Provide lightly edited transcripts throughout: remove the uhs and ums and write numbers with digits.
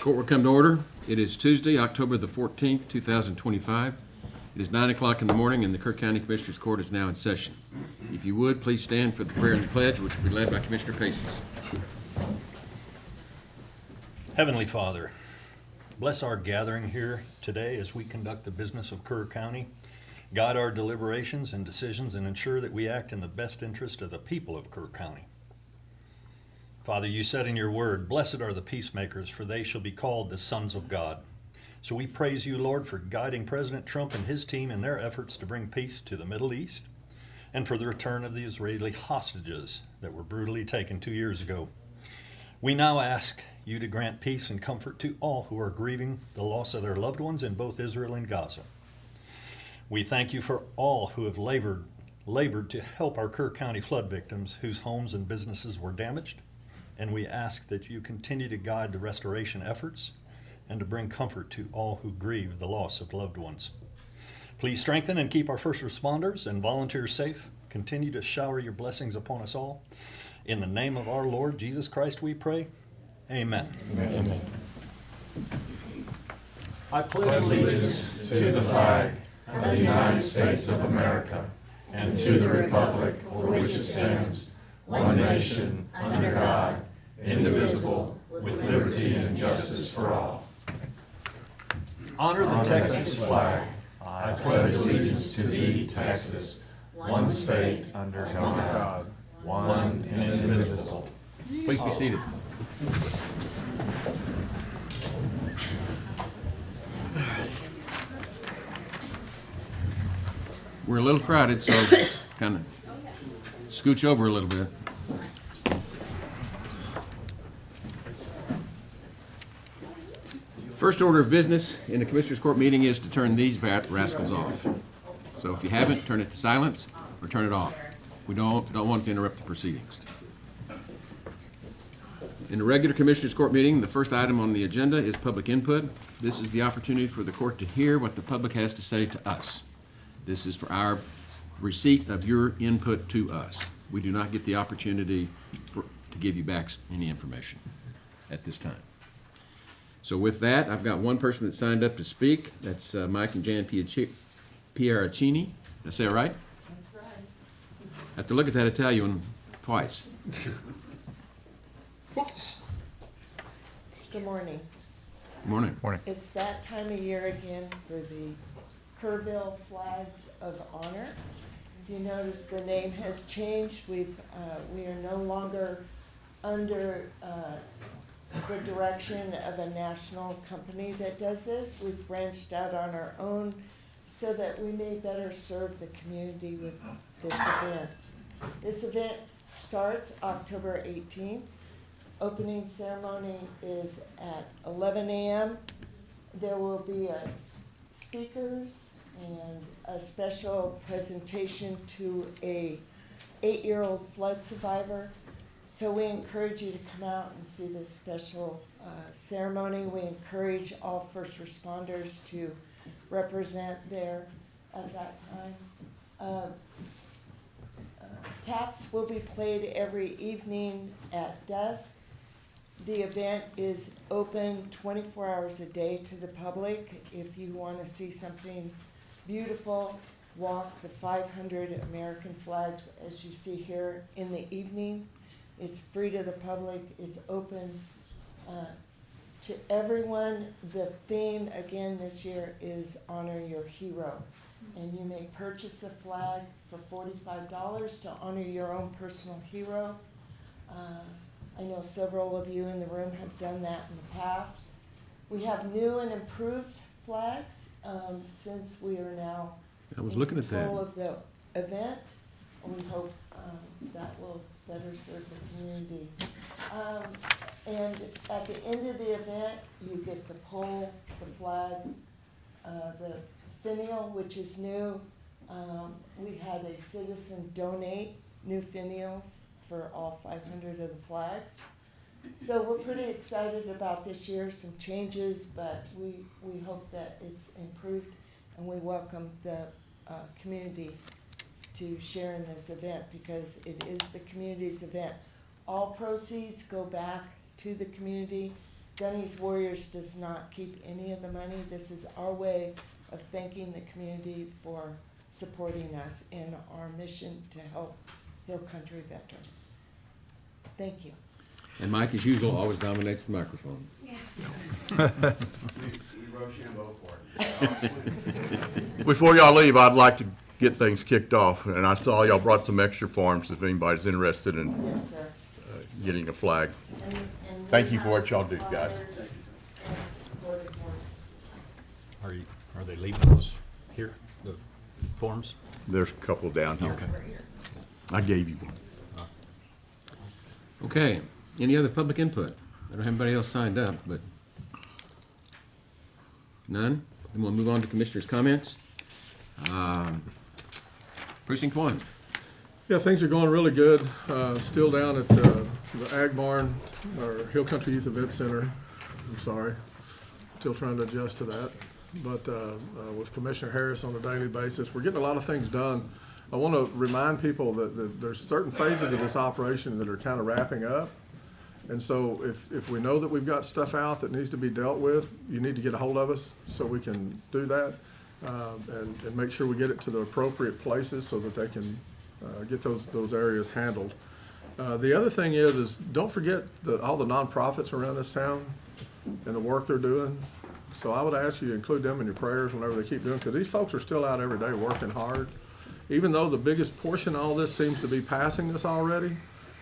Court will come to order. It is Tuesday, October the 14th, 2025. It is 9 o'clock in the morning, and the Kerr County Commissioners Court is now in session. If you would, please stand for the prayer and the pledge, which will be led by Commissioner Paces. Heavenly Father, bless our gathering here today as we conduct the business of Kerr County. Guide our deliberations and decisions and ensure that we act in the best interest of the people of Kerr County. Father, you said in your word, "Blessed are the peacemakers, for they shall be called the sons of God." So we praise you, Lord, for guiding President Trump and his team in their efforts to bring peace to the Middle East and for the return of the Israeli hostages that were brutally taken 2 years ago. We now ask you to grant peace and comfort to all who are grieving the loss of their loved ones in both Israel and Gaza. We thank you for all who have labored to help our Kerr County flood victims whose homes and businesses were damaged. And we ask that you continue to guide the restoration efforts and to bring comfort to all who grieve the loss of loved ones. Please strengthen and keep our first responders and volunteers safe. Continue to shower your blessings upon us all. In the name of our Lord Jesus Christ we pray. Amen. Amen. I pledge Allegiance to the flag of the United States of America and to the republic for which it stands, one nation, under God, indivisible, with liberty and justice for all. Honor the Texas flag. I pledge allegiance to thee, Texas, one state, under God, one and indivisible. Please be seated. We're a little crowded, so kind of scooch over a little bit. First order of business in the Commissioners Court meeting is to turn these rascals off. So if you haven't, turn it to silence or turn it off. We don't want to interrupt the proceedings. In the regular Commissioners Court meeting, the first item on the agenda is public input. This is the opportunity for the court to hear what the public has to say to us. This is for our receipt of your input to us. We do not get the opportunity to give you back any information at this time. So with that, I've got one person that signed up to speak. That's Mike and Jan Pieracini. Did I say it right? That's right. I have to look at that Italian twice. Good morning. Good morning. It's that time of year again for the Kerrville Flags of Honor. If you notice, the name has changed. We are no longer under the direction of a national company that does this. We've branched out on our own so that we may better serve the community with this event. This event starts October 18th. Opening ceremony is at 11 a.m. There will be speakers and a special presentation to a 8-year-old flood survivor. So we encourage you to come out and see this special ceremony. We encourage all first responders to represent there at that time. Taps will be played every evening at dusk. The event is open 24 hours a day to the public. If you want to see something beautiful, walk the 500 American flags as you see here in the evening. It's free to the public. It's open to everyone. The theme again this year is Honor Your Hero. And you may purchase a flag for $45 to honor your own personal hero. I know several of you in the room have done that in the past. We have new and improved flags since we are now in control of the event. We hope that will better serve the community. And at the end of the event, you get the pole, the flag, the finial, which is new. We had a citizen donate new finials for all 500 of the flags. So we're pretty excited about this year, some changes, but we hope that it's improved, and we welcome the community to share in this event because it is the community's event. All proceeds go back to the community Gunny's Warriors does not keep any of the money. This is our way of thanking the community for supporting us in our mission to help Hill Country veterans. Thank you. And Mike, as usual, always dominates the microphone. Before y'all leave, I'd like to get things kicked off, and I saw y'all brought some extra forms if anybody's interested in Yes, sir. getting a flag. And Thank we you for what y'all have do, guys. flyers and voted for. Are they leaving those here, the forms? There's a couple down here. Okay. I gave you one. Okay, any other public input? I don't have anybody else signed up, but none? Then we'll move on to commissioners' comments. Precinct 1. Yeah, things are going really good. Still down at the Ag Barn, or Hill Country Youth Event Center. I'm sorry. Still trying to adjust to that. But with Commissioner Harris on a daily basis, we're getting a lot of things done. I want to remind people that there's certain phases of this operation that are kind of wrapping up. And so if we know that we've got stuff out that needs to be dealt with, you need to get a hold of us so we can do that and make sure we get it to the appropriate places so that they can get those areas handled. The other thing is don't forget all the nonprofits around this town and the work they're doing. So I would ask you to include them in your prayers whenever they keep doing, because these folks are still out every day working hard. Even though the biggest portion of all this seems to be passing us already,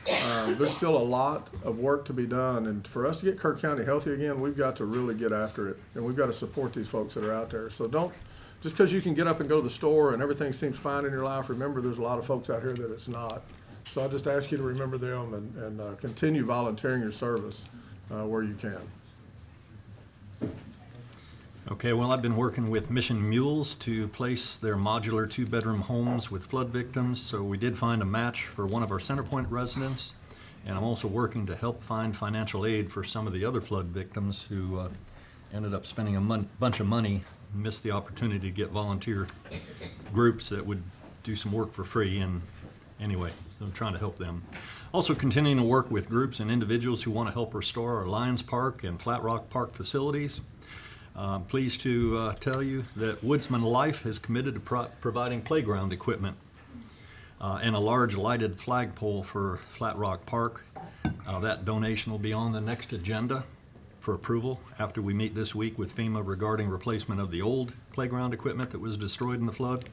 there's still a lot of work to be done. And for us to get Kerr County healthy again, we've got to really get after it. And we've got to support these folks that are out there. So don't, just because you can get up and go to the store and everything seems fine in your life, remember there's a lot of folks out here that it's not. So I just ask you to remember them and continue volunteering your service where you can. Okay, well, I've been working with Mission Mules to place their modular 2-bedroom homes with flood victims, so we did find a match for one of our Centerpoint residents, and I'm also working to help find financial aid for some of the other flood victims who ended up spending a bunch of money, missed the opportunity to get volunteer groups that would do some work for free, and anyway, so I'm trying to help them. Also continuing to work with groups and individuals who want to help restore our Lions Park and Flat Rock Park facilities. Pleased to tell you that Woodsman Life has committed to providing playground equipment and a large lighted flagpole for Flat Rock Park. That donation will be on the next agenda for approval after we meet this week with FEMA regarding replacement of the old playground equipment that was destroyed in the flood.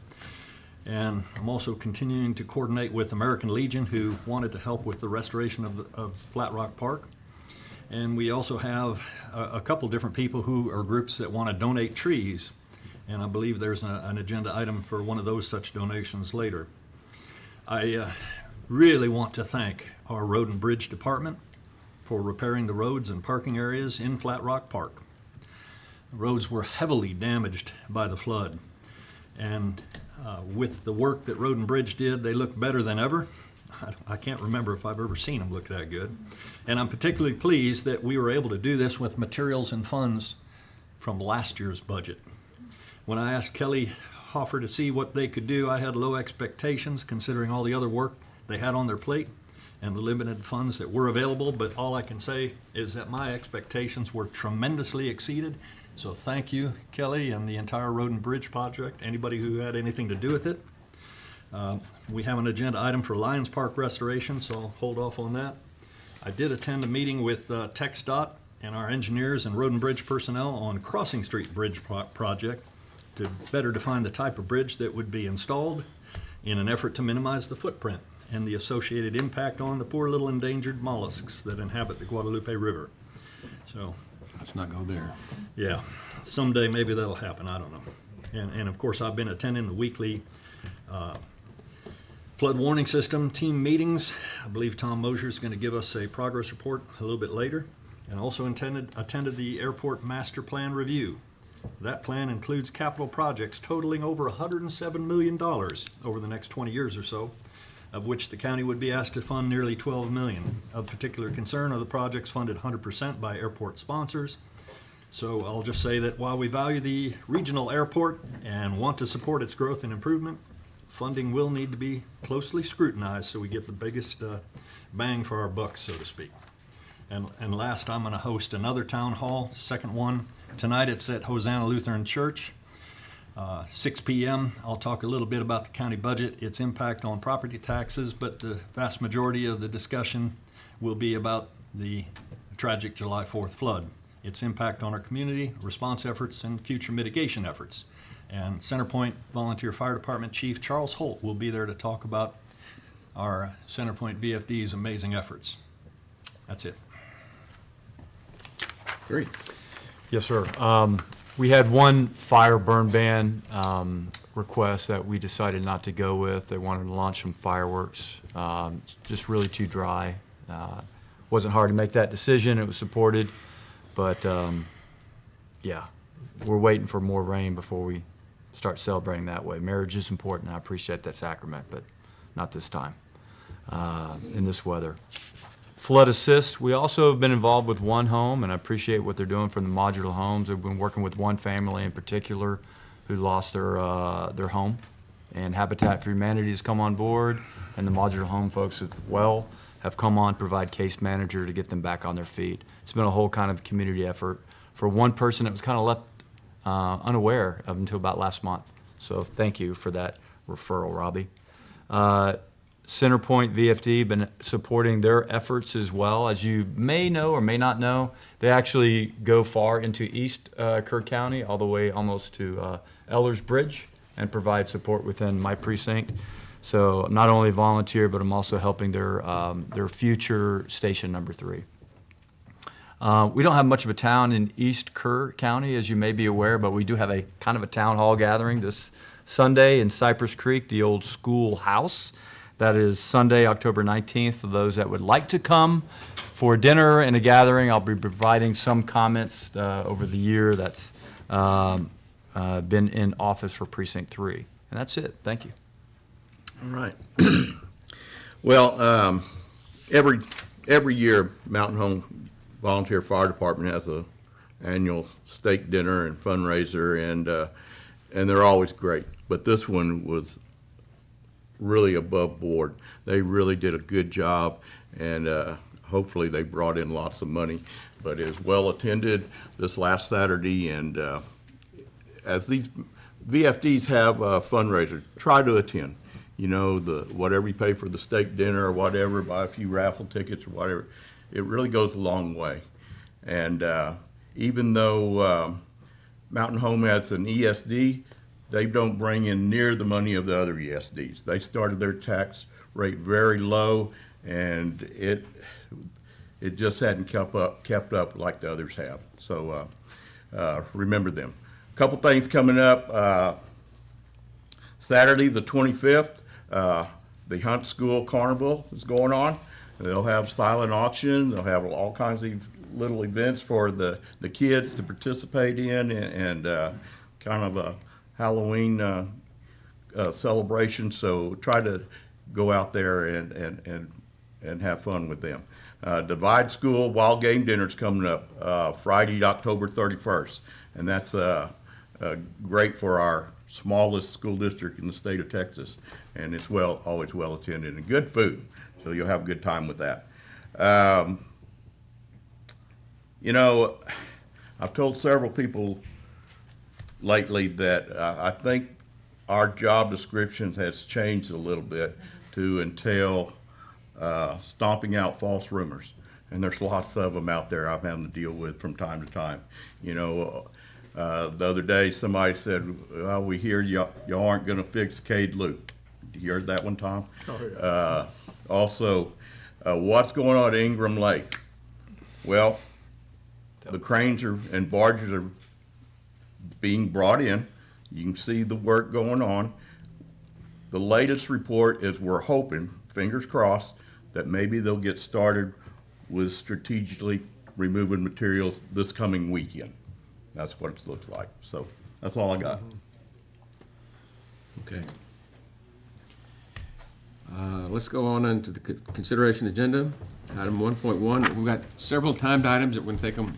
And I'm also continuing to coordinate with American Legion, who wanted to help with the restoration of Flat Rock Park. And we also have a couple different people who are groups that want to donate trees. And I believe there's an agenda item for one of those such donations later. I really want to thank our Road and Bridge Department for repairing the roads and parking areas in Flat Rock Park. The roads were heavily damaged by the flood. And with the work that Road and Bridge did, they look better than ever. I can't remember if I've ever seen them look that good. And I'm particularly pleased that we were able to do this with materials and funds from last year's budget. When I asked Kelly Hoffer to see what they could do, I had low expectations considering all the other work they had on their plate and the limited funds that were available, but all I can say is that my expectations were tremendously exceeded. So thank you, Kelly, and the entire Road and Bridge project, anybody who had anything to do with it. We have an agenda item for Lions Park restoration, so I'll hold off on that. I did attend a meeting with TxDOT and our engineers and Road and Bridge personnel on Crossing Street Bridge project to better define the type of bridge that would be installed in an effort to minimize the footprint and the associated impact on the poor little endangered mollusks that inhabit the Guadalupe River. So, Let's not go there. yeah, someday maybe that'll happen, I don't know. And of course, I've been attending the weekly flood warning system team meetings. I believe Tom Mosier is going to give us a progress report a little bit later, and also attended the airport master plan review. That plan includes capital projects totaling over $107 million over the next 20 years or so, of which the county would be asked to fund nearly $12 million. Of particular concern are the projects funded 100% by airport sponsors. So I'll just say that while we value the regional airport and want to support its growth and improvement, funding will need to be closely scrutinized so we get the biggest bang for our buck, so to speak. And last, I'm going to host another town hall, second one. Tonight it's at Hosanna Lutheran Church, 6 p.m. I'll talk a little bit about the county budget, its impact on property taxes, but the vast majority of the discussion will be about the tragic July 4th flood, its impact on our community, response efforts, and future mitigation efforts. And Centerpoint Volunteer Fire Department Chief Charles Holt will be there to talk about our Centerpoint VFD's amazing efforts. That's it. Great. Yes, sir. We had one fire burn ban request that we decided not to go with. They wanted to launch some fireworks. Just really too dry. Wasn't hard to make that decision. It was supported. But, yeah, we're waiting for more rain before we start celebrating that way. Marriage is important. I appreciate that sacrament, but not this time in this weather. Flood assist, we also have been involved with One Home, and I appreciate what they're doing for the modular homes. They've been working with one family in particular who lost their home, and Habitat for Humanity has come on board, and the modular home folks as well have come on to provide case manager to get them back on their feet. It's been a whole kind of community effort for one person that was kind of left unaware of until about last month. So thank you for that referral, Robbie. Centerpoint VFD been supporting their efforts as well. As you may know or may not know, they actually go far into East Kerr County, all the way almost to Ellers Bridge, and provide support within my precinct. So not only volunteer, but I'm also helping their future station number 3. We don't have much of a town in East Kerr County, as you may be aware, but we do have a kind of a town hall gathering this Sunday in Cypress Creek, the old schoolhouse. That is Sunday, October 19th. For those that would like to come for dinner and a gathering, I'll be providing some comments over the year that's been in office for Precinct 3. And that's it. Thank you. All right. Well, every year, Mountain Home Volunteer Fire Department has a annual steak dinner and fundraiser, and they're always great. But this one was really above board. They really did a good job, and hopefully they brought in lots of money. But it was well attended this last Saturday, and as these VFDs have a fundraiser, try to attend. You know, whatever you pay for the steak dinner or whatever, buy a few raffle tickets or whatever, it really goes a long way. And even though Mountain Home has an ESD, they don't bring in near the money of the other ESDs. They started their tax rate very low, and it just hadn't kept up like the others have. So remember them. A couple things coming up. Saturday the 25th, the Hunt School Carnival is going on. They'll have silent auction. They'll have all kinds of little events for the kids to participate in, and kind of a Halloween celebration. So try to go out there and have fun with them. Divide School Wild Game Dinner's coming up Friday, October 31st, and that's great for our smallest school district in the state of Texas, and it's always well attended and good food, so you'll have a good time with that. You know, I've told several people lately that I think our job descriptions has changed a little bit to entail stomping out false rumors, and there's lots of them out there I'm having to deal with from time to time. You know, the other day somebody said, well, we hear y'all aren't going to fix Cade Loop. You heard that one, Tom? Oh, yeah. Also, what's going on at Ingram Lake? Well, the cranes and barges are being brought in. You can see the work going on. The latest report is we're hoping, fingers crossed, that maybe they'll get started with strategically removing materials this coming weekend. That's what it looks like. So that's all I got. Okay. Let's go on into the consideration agenda. Item 1.1, we've got several timed items that we're going to take them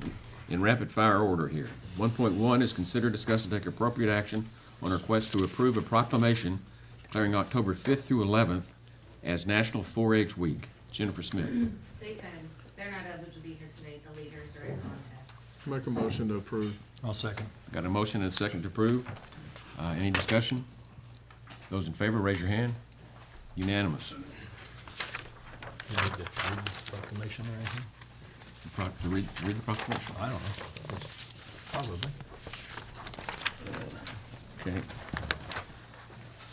in rapid fire order here. 1.1 is consider, discuss, and take appropriate action on a request to approve a proclamation declaring October 5th through 11th as National 4-H Week. Jennifer Smith. They're not able to be here Make a motion to approve. I'll second. Got a motion and a second to approve. Any discussion? Those in favor, raise your hand. Unanimous. You need to read the proclamation or anything? To read the proclamation. I don't know. Probably. Okay.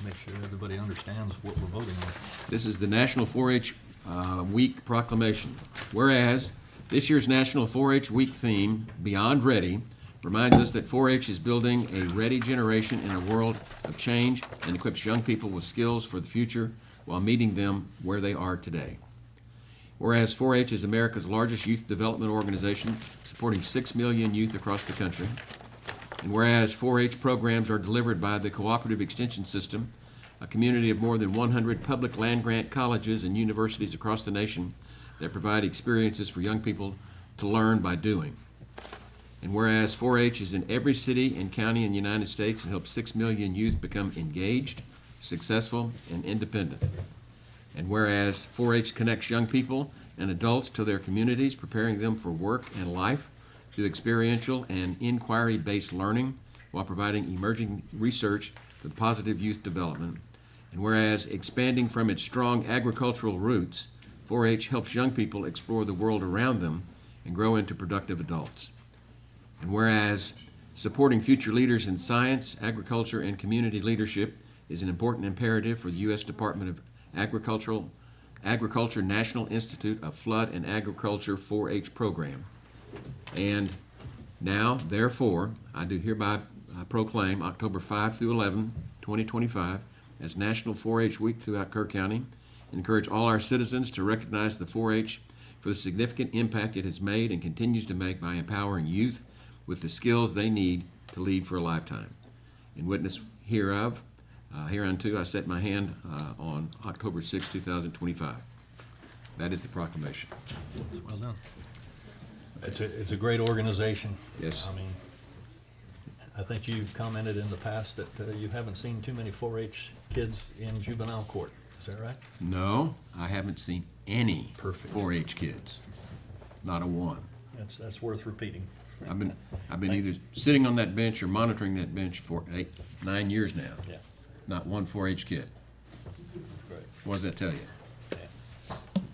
Make sure everybody understands what we're voting on. This is the National 4-H Week proclamation. Whereas this year's National 4-H Week theme, Beyond Ready, reminds us that 4-H is building a ready generation in a world of change and equips young people with skills for the future while meeting them where they are today. Whereas 4-H is America's largest youth development organization, supporting 6 million youth across the country. And whereas 4-H programs are delivered by the Cooperative Extension System, a community of more than 100 public land-grant colleges and universities across the nation that provide experiences for young people to learn by doing. And whereas 4-H is in every city and county in the United States and helps 6 million youth become engaged, successful, and independent. And whereas 4-H connects young people and adults to their communities, preparing them for work and life through experiential and inquiry-based learning while providing emerging research for positive youth development. And whereas expanding from its strong agricultural roots, 4-H helps young people explore the world around them and grow into productive adults. And whereas supporting future leaders in science, agriculture, and community leadership is an important imperative for the U.S. Department of Agriculture National Institute of Flood and Agriculture 4-H program. And now, therefore, I do hereby proclaim October 5 through 11, 2025 as National 4-H Week throughout Kerr County, and encourage all our citizens to recognize the 4-H for the significant impact it has made and continues to make by empowering youth with the skills they need to lead for a lifetime. In witness hereunto, I set my hand on October 6, 2025. That is the proclamation. Well done. It's a great organization. Yes. I mean, I think you've commented in the past that you haven't seen too many 4-H kids in juvenile court. Is that right? No, I haven't seen any Perfect. 4-H kids. Not a one. That's worth repeating. I've been either sitting on that bench or monitoring that bench for 9 years now. Yeah. Not one 4-H kid. Great. What does that tell you? Yeah.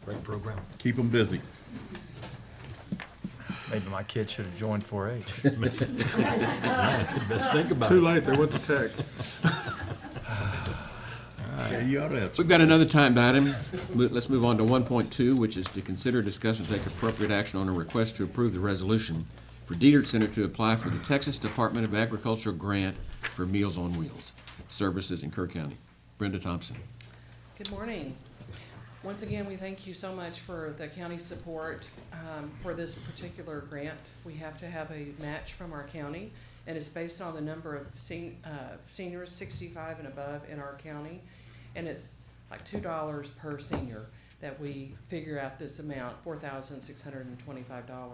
Great program. Keep them busy. Maybe my kid should have joined 4-H. Best think about Too it. late, they went to tech. Yeah, you ought to have. We've got another timed item. Let's move on to 1.2, which is to consider, discuss, and take appropriate action on a request to approve the resolution for Diedert Center to apply for the Texas Department of Agriculture grant for Meals on Wheels services in Kerr County. Brenda Thompson. Good morning. Once again, we thank you so much for the county's support for this particular grant. We have to have a match from our county, and it's based on the number of seniors 65 and above in our county, and it's like $2 per senior that we figure out this amount, $4,625.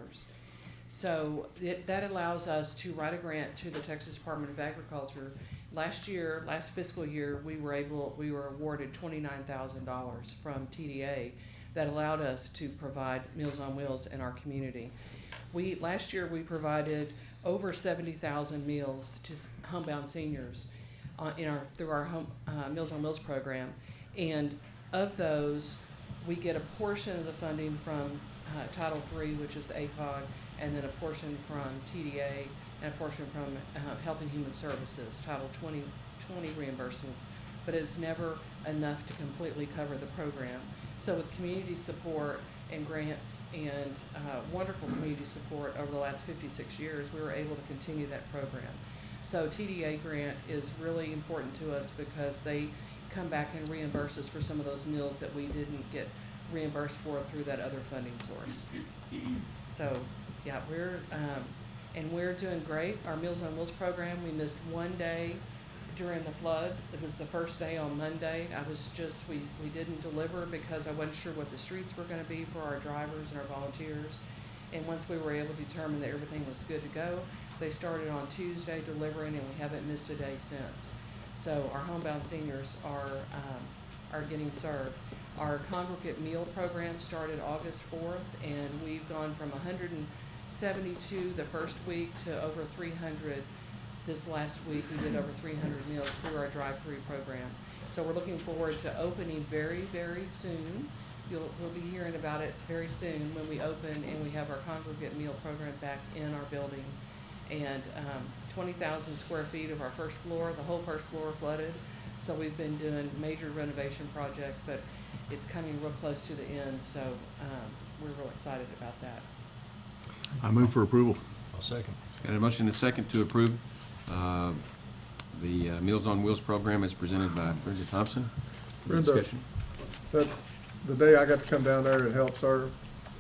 So that allows us to write a grant to the Texas Department of Agriculture. Last fiscal year, we were awarded $29,000 from TDA that allowed us to provide Meals on Wheels in our community. Last year we provided over 70,000 meals to homebound seniors through our Meals on Wheels program, and of those, we get a portion of the funding from Title III, which is the ACOG, and then a portion from TDA, and a portion from Health and Human Services, Title 20 reimbursements, but it's never enough to completely cover the program. So with community support and grants and wonderful community support over the last 56 years, we were able to continue that program. So TDA grant is really important to us because they come back and reimburse us for some of those meals that we didn't get reimbursed for through that other funding source. So yeah, we're doing great. Our Meals on Wheels program, we missed one day during the flood. It was the first day on Monday. We didn't deliver because I wasn't sure what the streets were gonna be for our drivers and our volunteers. And once we were able to determine that everything was good to go, they started on Tuesday delivering, and we haven't missed a day since. So our homebound seniors are getting served. Our congregate meal program started August 4th, and we've gone from 72 the first week to over 300 this last week. We did over 300 meals through our drive-through program. So we're looking forward to opening very, very soon. We'll be hearing about it very soon when we open and we have our congregate meal program back in our building. And 20,000 square feet of our first floor, the whole first floor flooded. So we've been doing major renovation project, but it's coming real close to the end, so we're real excited about that. I move for approval. I'll second. Got a motion and a second to approve the Meals on Wheels program as presented by Brenda Thompson. Any Brenda. discussion? The day I got to come down there and help serve,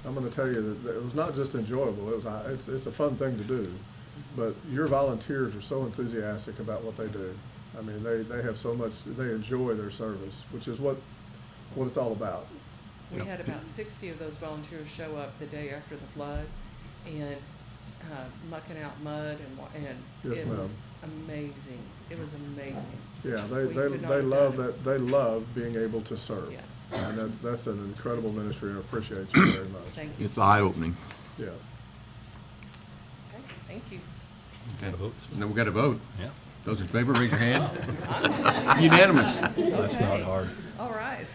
I'm gonna tell you that it was not just enjoyable, it's a fun thing to do. But your volunteers are so enthusiastic about what they do. I mean, they have so much, they enjoy their service, which is what it's all about. We had about 60 of those volunteers show up the day after the flood and mucking out mud and Yes, it ma'am. was amazing. It was amazing. Yeah, We could not they have love done it. that, they love being able to serve. Yeah. And that's an incredible ministry, I appreciate you very much. Thank you. It's eye-opening. Yeah. Okay, thank you. Okay. Votes. Now we've got to vote. Yeah. Those in favor, raise your hand. Unanimous. That's not hard. All right.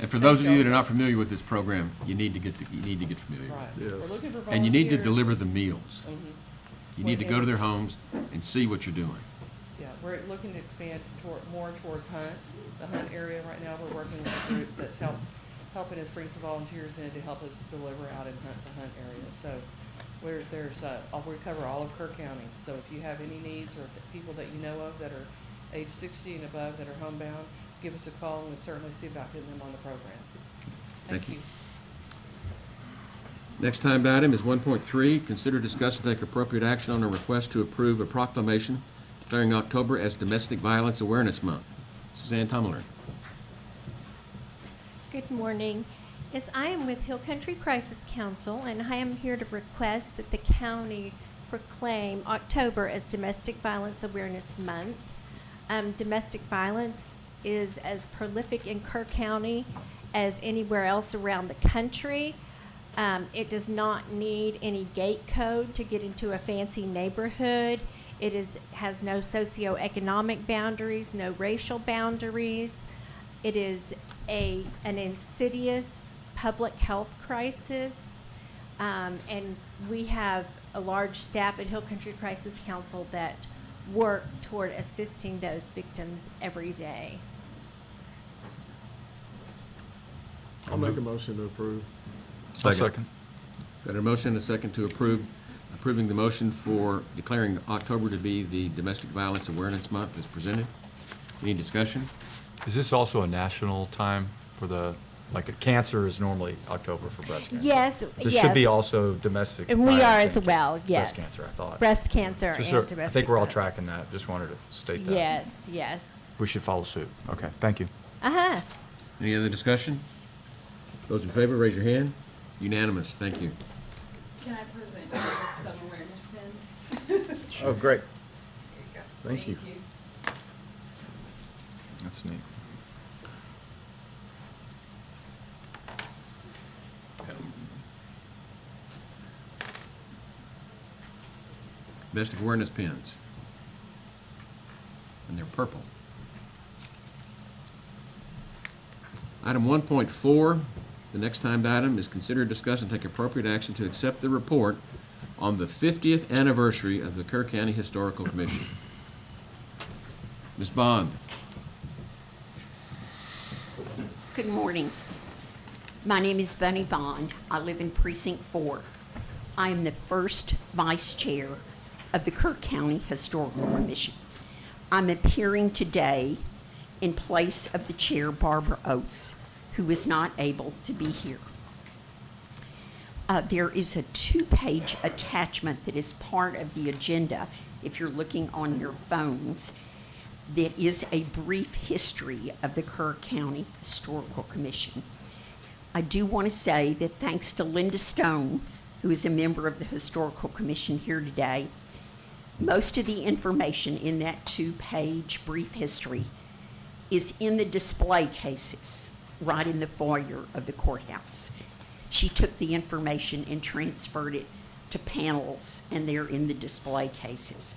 And for those of you that are not familiar with this program, you need to get familiar Right. with it. We're Yes. looking for volunteers. And you need to deliver the meals. Mhm. You need to go to their Whenever- homes and see what you're doing. Yeah, we're looking to expand more towards Hunt, the Hunt area right now. We're working with a group that's helping us bring some volunteers in to help us deliver out in the Hunt area. So we cover all of Kerr County. So if you have any needs or people that you know of that are age 60 and above that are homebound, give us a call and we'll certainly see about getting them on the program. Thank you. Next timed item is 1.3, consider, discuss, and take appropriate action on a request to approve a proclamation declaring October as Domestic Violence Awareness Month. Suzanne Tumler. Good morning. Yes, I am with Hill Country Crisis Council, and I am here to request that the county proclaim October as Domestic Violence Awareness Month. Domestic violence is as prolific in Kerr County as anywhere else around the country. It does not need any gate code to get into a fancy neighborhood. It has no socioeconomic boundaries, no racial boundaries. It is an insidious public health crisis, and we have a large staff at Hill Country Crisis Council that work toward assisting those victims every day. I'll make a motion to approve. I'll second. Got a motion and a second to approving the motion for declaring October to be the Domestic Violence Awareness Month as presented. Any discussion? Is this also a national time for cancer is normally October for breast cancer? Yes, This yes. should be also domestic. And we are violence as and well, yes. Breast cancer, I thought. Breast cancer Just and so- domestic I think we're all violence. tracking that. Just wanted to state that. Yes, yes. We should follow suit. Okay, thank you. Uh-huh. Any other discussion? Those in favor, raise your hand. Unanimous, thank you. Can I present you with some awareness pins? Oh, great. There you go. Thank you. That's neat. Domestic awareness pins. And they're purple. Item 1.4, the next timed item is consider, discuss, and take appropriate action to accept the report on the 50th anniversary of the Kerr County Historical Commission. Ms. Bond. Good morning. My name is Bunny Bond. I live in Precinct 4. I am the first vice chair of the Kerr County Historical Commission. I'm appearing today in place of the chair, Barbara Oates, who is not able to be here. There is a 2-page attachment that is part of the agenda, if you're looking on your phones, that is a brief history of the Kerr County Historical Commission. I do want to say that thanks to Linda Stone, who is a member of the Historical Commission here today, most of the information in that 2-page brief history is in the display cases right in the foyer of the courthouse. She took the information and transferred it to panels, and they're in the display cases.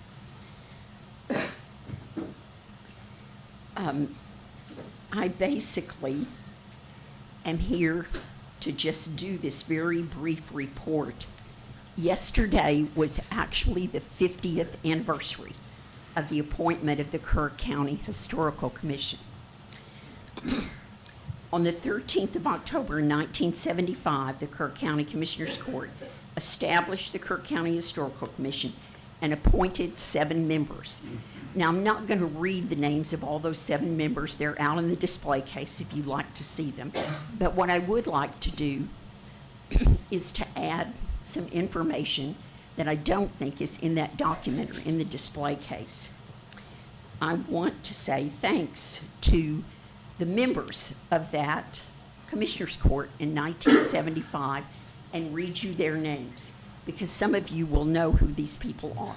I basically am here to just do this very brief report. Yesterday was actually the 50th anniversary of the appointment of the Kerr County Historical Commission. On the 13th of October 1975, the Kerr County Commissioners Court established the Kerr County Historical Commission and appointed 7 members. Now, I'm not going to read the names of all those 7 members. They're out in the display case if you'd like to see them. But what I would like to do is to add some information that I don't think is in that document or in the display case. I want to say thanks to the members of that Commissioners Court in 1975 and read you their names, because some of you will know who these people are.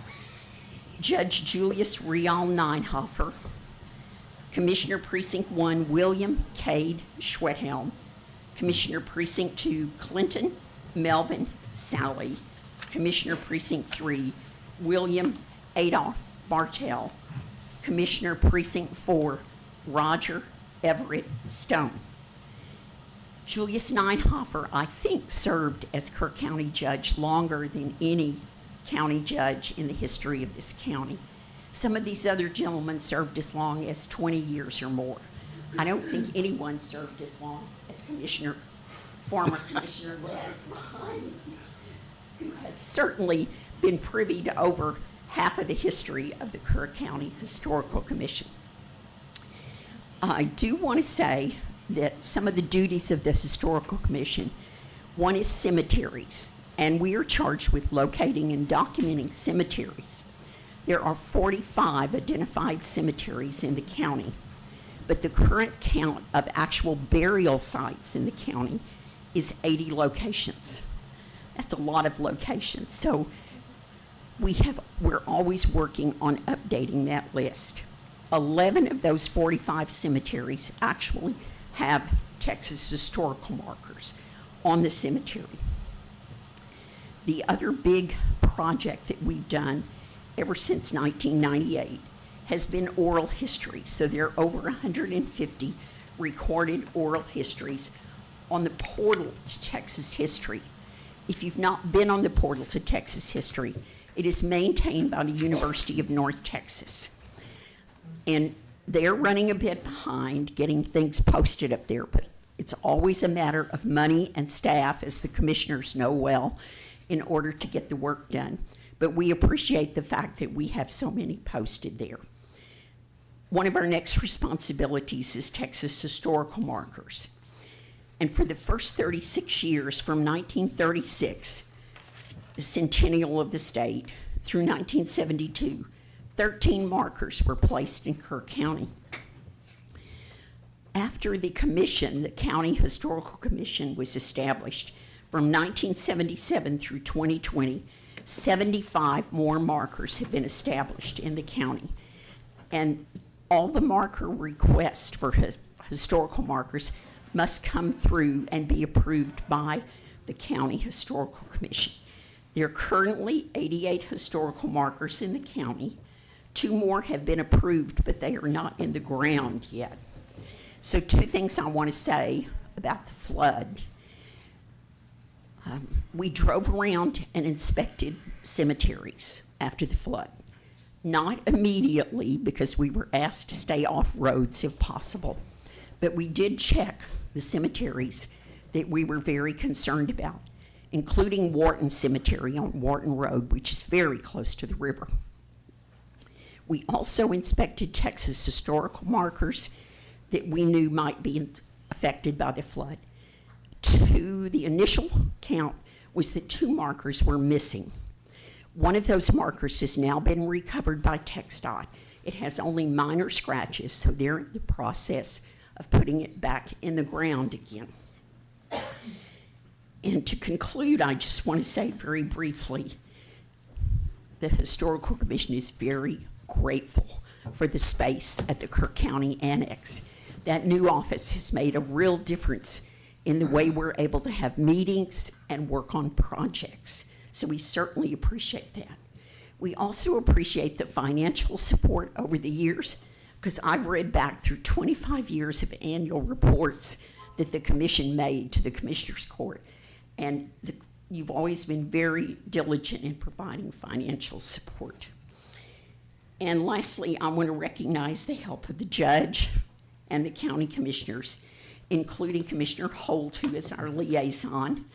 Judge Julius Real Neinhofer, Commissioner Precinct 1 William Cade Schwedhelm, Commissioner Precinct 2 Clinton Melvin Sally, Commissioner Precinct 3 William Adolph Bartell, Commissioner Precinct 4 Roger Everett Stone. Julius Neinhofer, I think, served as Kerr County Judge longer than any county judge in the history of this county. Some of these other gentlemen served as long as 20 years or more. I don't think anyone served as long as former Commissioner Les, who has certainly been privy to over half of the history of the Kerr County Historical Commission. I do want to say that some of the duties of the Historical Commission, one is cemeteries, and we are charged with locating and documenting cemeteries. There are 45 identified cemeteries in the county, but the current count of actual burial sites in the county is 80 locations. That's a lot of locations. So we're always working on updating that list. 11 of those 45 cemeteries actually have Texas historical markers on the cemetery. The other big project that we've done ever since 1998 has been oral history. So there are over 150 recorded oral histories on the portal to Texas history. If you've not been on the portal to Texas history, it is maintained by the University of North Texas. And they're running a bit behind getting things posted up there, but it's always a matter of money and staff, as the commissioners know well, in order to get the work done. But we appreciate the fact that we have so many posted there. One of our next responsibilities is Texas historical markers. And for the first 36 years, from 1936, the centennial of the state, through 1972, 13 markers were placed in Kerr County. After the commission, the County Historical Commission, was established from 1977 through 2020, 75 more markers have been established in the county. And all the marker requests for historical markers must come through and be approved by the County Historical Commission. There are currently 88 historical markers in the county. 2 more have been approved, but they are not in the ground yet. So 2 things I want to say about the flood. We drove around and inspected cemeteries after the flood. Not immediately, because we were asked to stay off roads if possible, but we did check the cemeteries that we were very concerned about, including Wharton Cemetery on Wharton Road, which is very close to the river. We also inspected Texas historical markers that we knew might be affected by the flood. The initial count was that 2 markers were missing. One of those markers has now been recovered by TxDOT. It has only minor scratches, so they're in the process of putting it back in the ground again. And to conclude, I just want to say very briefly, the Historical Commission is very grateful for the space at the Kerr County Annex. That new office has made a real difference in the way we're able to have meetings and work on projects. So we certainly appreciate that. We also appreciate the financial support over the years, because I've read back through 25 years of annual reports that the commission made to the Commissioners Court. And you've always been very diligent in providing financial support. And lastly, I want to recognize the help of the judge and the county commissioners, including Commissioner Holt, who is our liaison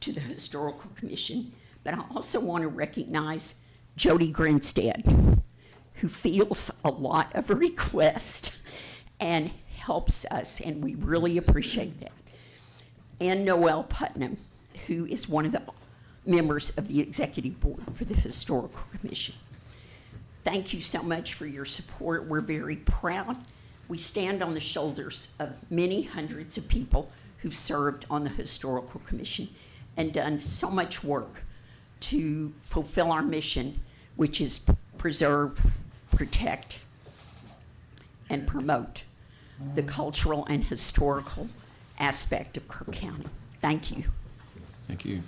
to the Historical Commission. But I also want to recognize Jody Grinstead, who feels a lot of requests and helps us, and we really appreciate that. And Noel Putnam, who is one of the members of the Executive Board for the Historical Commission. Thank you so much for your support. We're very proud. We stand on the shoulders of many hundreds of people who've served on the Historical Commission and done so much work to fulfill our mission, which is preserve, protect, and promote the cultural and historical aspect of Kerr County. Thank you. Thank you.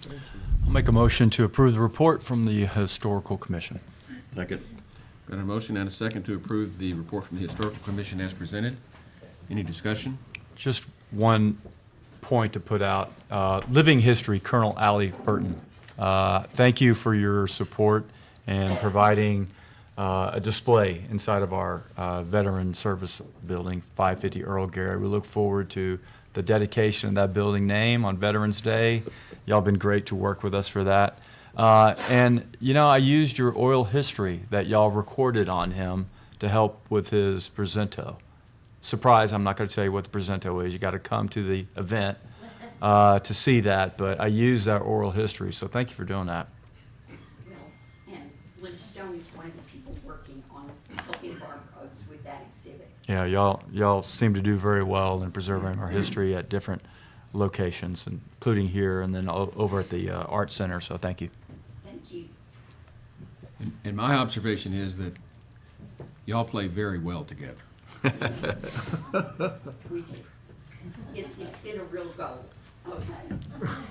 I'll make a motion to approve the report from the Historical Commission. Second. Got a motion and a second to approve the report from the Historical Commission as presented. Any discussion? Just one point to put out. Living history, Colonel Allie Burton. Thank you for your support and providing a display inside of our Veteran Service Building, 550 Earl Garrett. We look forward to the dedication of that building name on Veterans Day. Y'all been great to work with us for that. And, you know, I used your oil history that y'all recorded on him to help with his presento. Surprise, I'm not going to tell you what the presento is. You got to come to the event to see that, but I used that oral history, so thank you for doing that. Well, and Lynn Stone is one of the people working on helping barcodes with that exhibit. Yeah, y'all seem to do very well in preserving our history at different locations, including here and then over at the Art Center, so thank you. Thank you. And my observation is that y'all play very well together. We do. It's been a real goal, okay?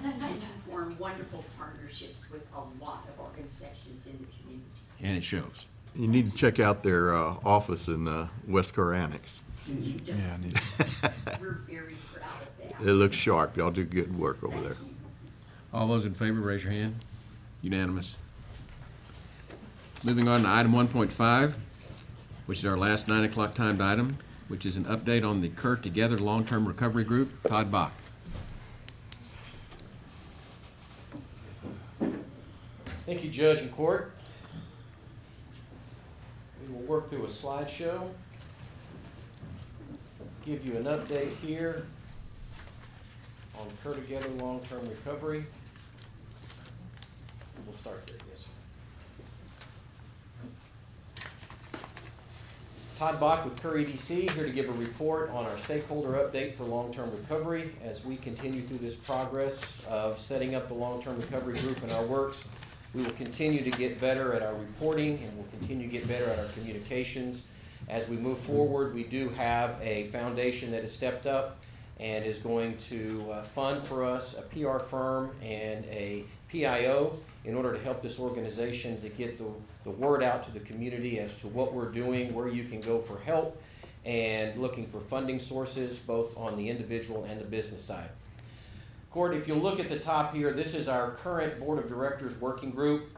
And you form wonderful partnerships with a lot of organizations in the community. And it shows. You need to check out their office in the West Kerr Annex. You do. Yeah, I need- We're very proud of that. It looks sharp. Y'all do good work over there. All those in favor, raise your hand. Unanimous. Moving on to item 1.5, which is our last 9 o'clock timed item, which is an update on the Kerr Together Long-Term Recovery Group. Todd Bach. Thank you, Judge and Court. We will work through a slideshow, give you an update here on Kerr Together Long-Term Recovery. We'll start there, yes. Todd Bach with Kerr EDC, here to give a report on our stakeholder update for long-term recovery as we continue through this progress of setting up the long-term recovery group in our works. We will continue to get better at our reporting and we'll continue to get better at our communications. As we move forward, we do have a foundation that has stepped up and is going to fund for us a PR firm and a PIO in order to help this organization to get the word out to the community as to what we're doing, where you can go for help, and looking for funding sources both on the individual and the business side. Court, if you look at the top here, this is our current Board of Directors working group.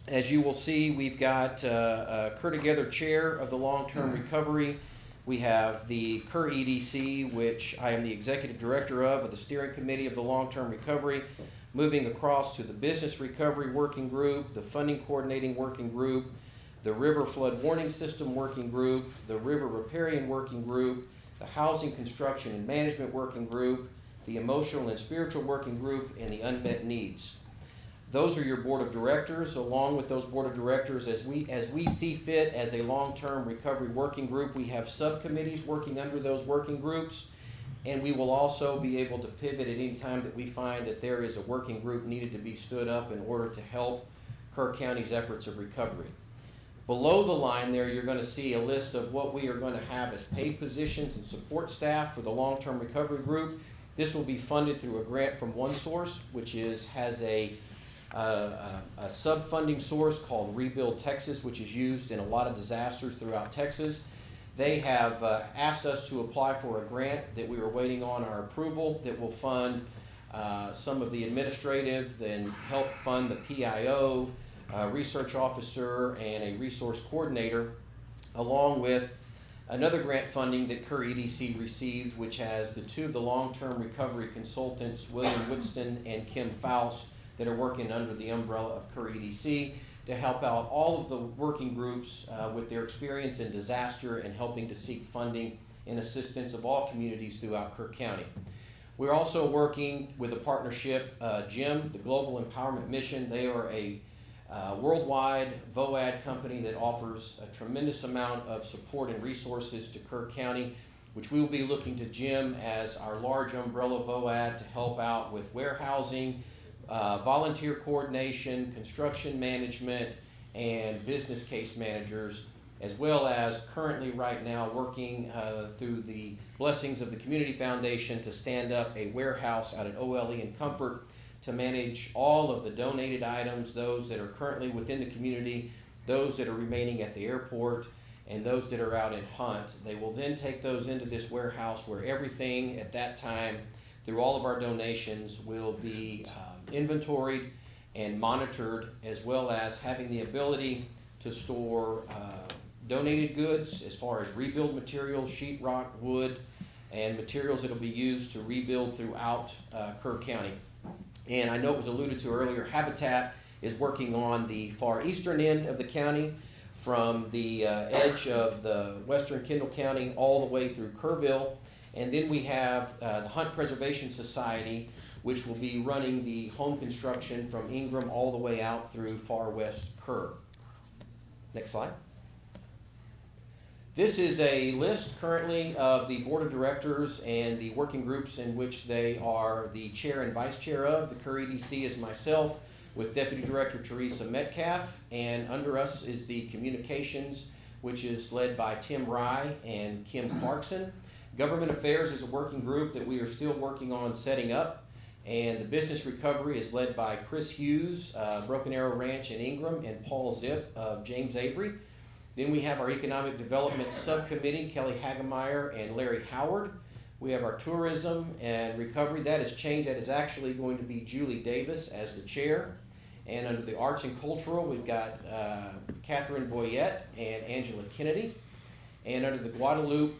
As you will see, we've got Kerr Together Chair of the Long-Term Recovery. We have the Kerr EDC, which I am the Executive Director of the Steering Committee of the Long-Term Recovery. Moving across to the Business Recovery Working Group, the Funding Coordinating Working Group, the River Flood Warning System Working Group, the River Riparian Working Group, the Housing Construction and Management Working Group, the Emotional and Spiritual Working Group, and the Unmet Needs. Those are your Board of Directors. Along with those Board of Directors, as we see fit as a long-term recovery working group, we have subcommittees working under those working groups. And we will also be able to pivot at any time that we find that there is a working group needed to be stood up in order to help Kerr County's efforts of recovery. Below the line there, you're going to see a list of what we are going to have as paid positions and support staff for the long-term recovery group. This will be funded through a grant from OneSource, which has a a sub-funding source called Rebuild Texas, which is used in a lot of disasters throughout Texas. They have asked us to apply for a grant that we are waiting on our approval that will fund some of the administrative, then help fund the PIO, research officer, and a resource coordinator, along with another grant funding that Kerr EDC received, which has the two of the long-term recovery consultants, William Woodston and Kim Faust, that are working under the umbrella of Kerr EDC to help out all of the working groups with their experience in disaster and helping to seek funding and assistance of all communities throughout Kerr County. We're also working with a partnership, GIM, the Global Empowerment Mission. They are a worldwide VOAD company that offers a tremendous amount of support and resources to Kerr County, which we will be looking to GIM as our large umbrella VOAD to help out with warehousing, volunteer coordination, construction management, and business case managers, as well as currently right now working through the blessings of the Community Foundation to stand up a warehouse out at OLE in Comfort to manage all of the donated items, those that are currently within the community, those that are remaining at the airport, and those that are out in Hunt. They will then take those into this warehouse where everything at that time, through all of our donations, will be inventoried and monitored, as well as having the ability to store donated goods as far as rebuild materials, sheetrock, wood, and materials that will be used to rebuild throughout Kerr County. And I know it was alluded to earlier, Habitat is working on the far eastern end of the county from the edge of the western Kendall County all the way through Kerrville. And then we have the Hunt Preservation Society, which will be running the home construction from Ingram all the way out through far west Kerr. Next slide. This is a list currently of the board of directors and the working groups in which they are the chair and vice chair of. The Kerr EDC is myself with Deputy Director Teresa Metcalf, and under us is the communications, which is led by Tim Rye and Kim Clarkson. Government Affairs is a working group that we are still working on setting up, and the business recovery is led by Chris Hughes, Broken Arrow Ranch in Ingram, and Paul Zip of James Avery. Then we have our Economic Development Subcommittee, Kelly Hagemeyer and Larry Howard. We have our Tourism and Recovery. That has changed. That is actually going to be Julie Davis as the chair. And under the Arts and Cultural, we've got Catherine Boyette and Angela Kennedy. And under the Guadalupe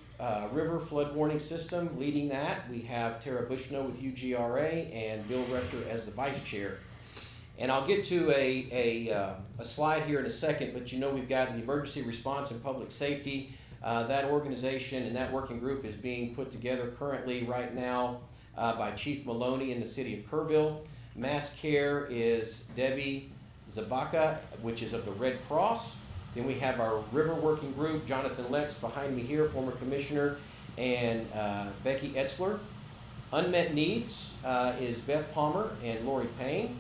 River Flood Warning System, leading that, we have Tara Bushnell with UGRA and Bill Rector as the vice chair. And I'll get to a slide here in a second, but you know we've got the Emergency Response and Public Safety. That organization and that working group is being put together currently right now by Chief Maloney in the city of Kerrville. Mass Care is Debbie Zabaka, which is of the Red Cross. Then we have our River Working Group, Jonathan Letts behind me here, former commissioner, and Becky Etzler. Unmet Needs is Beth Palmer and Lori Payne.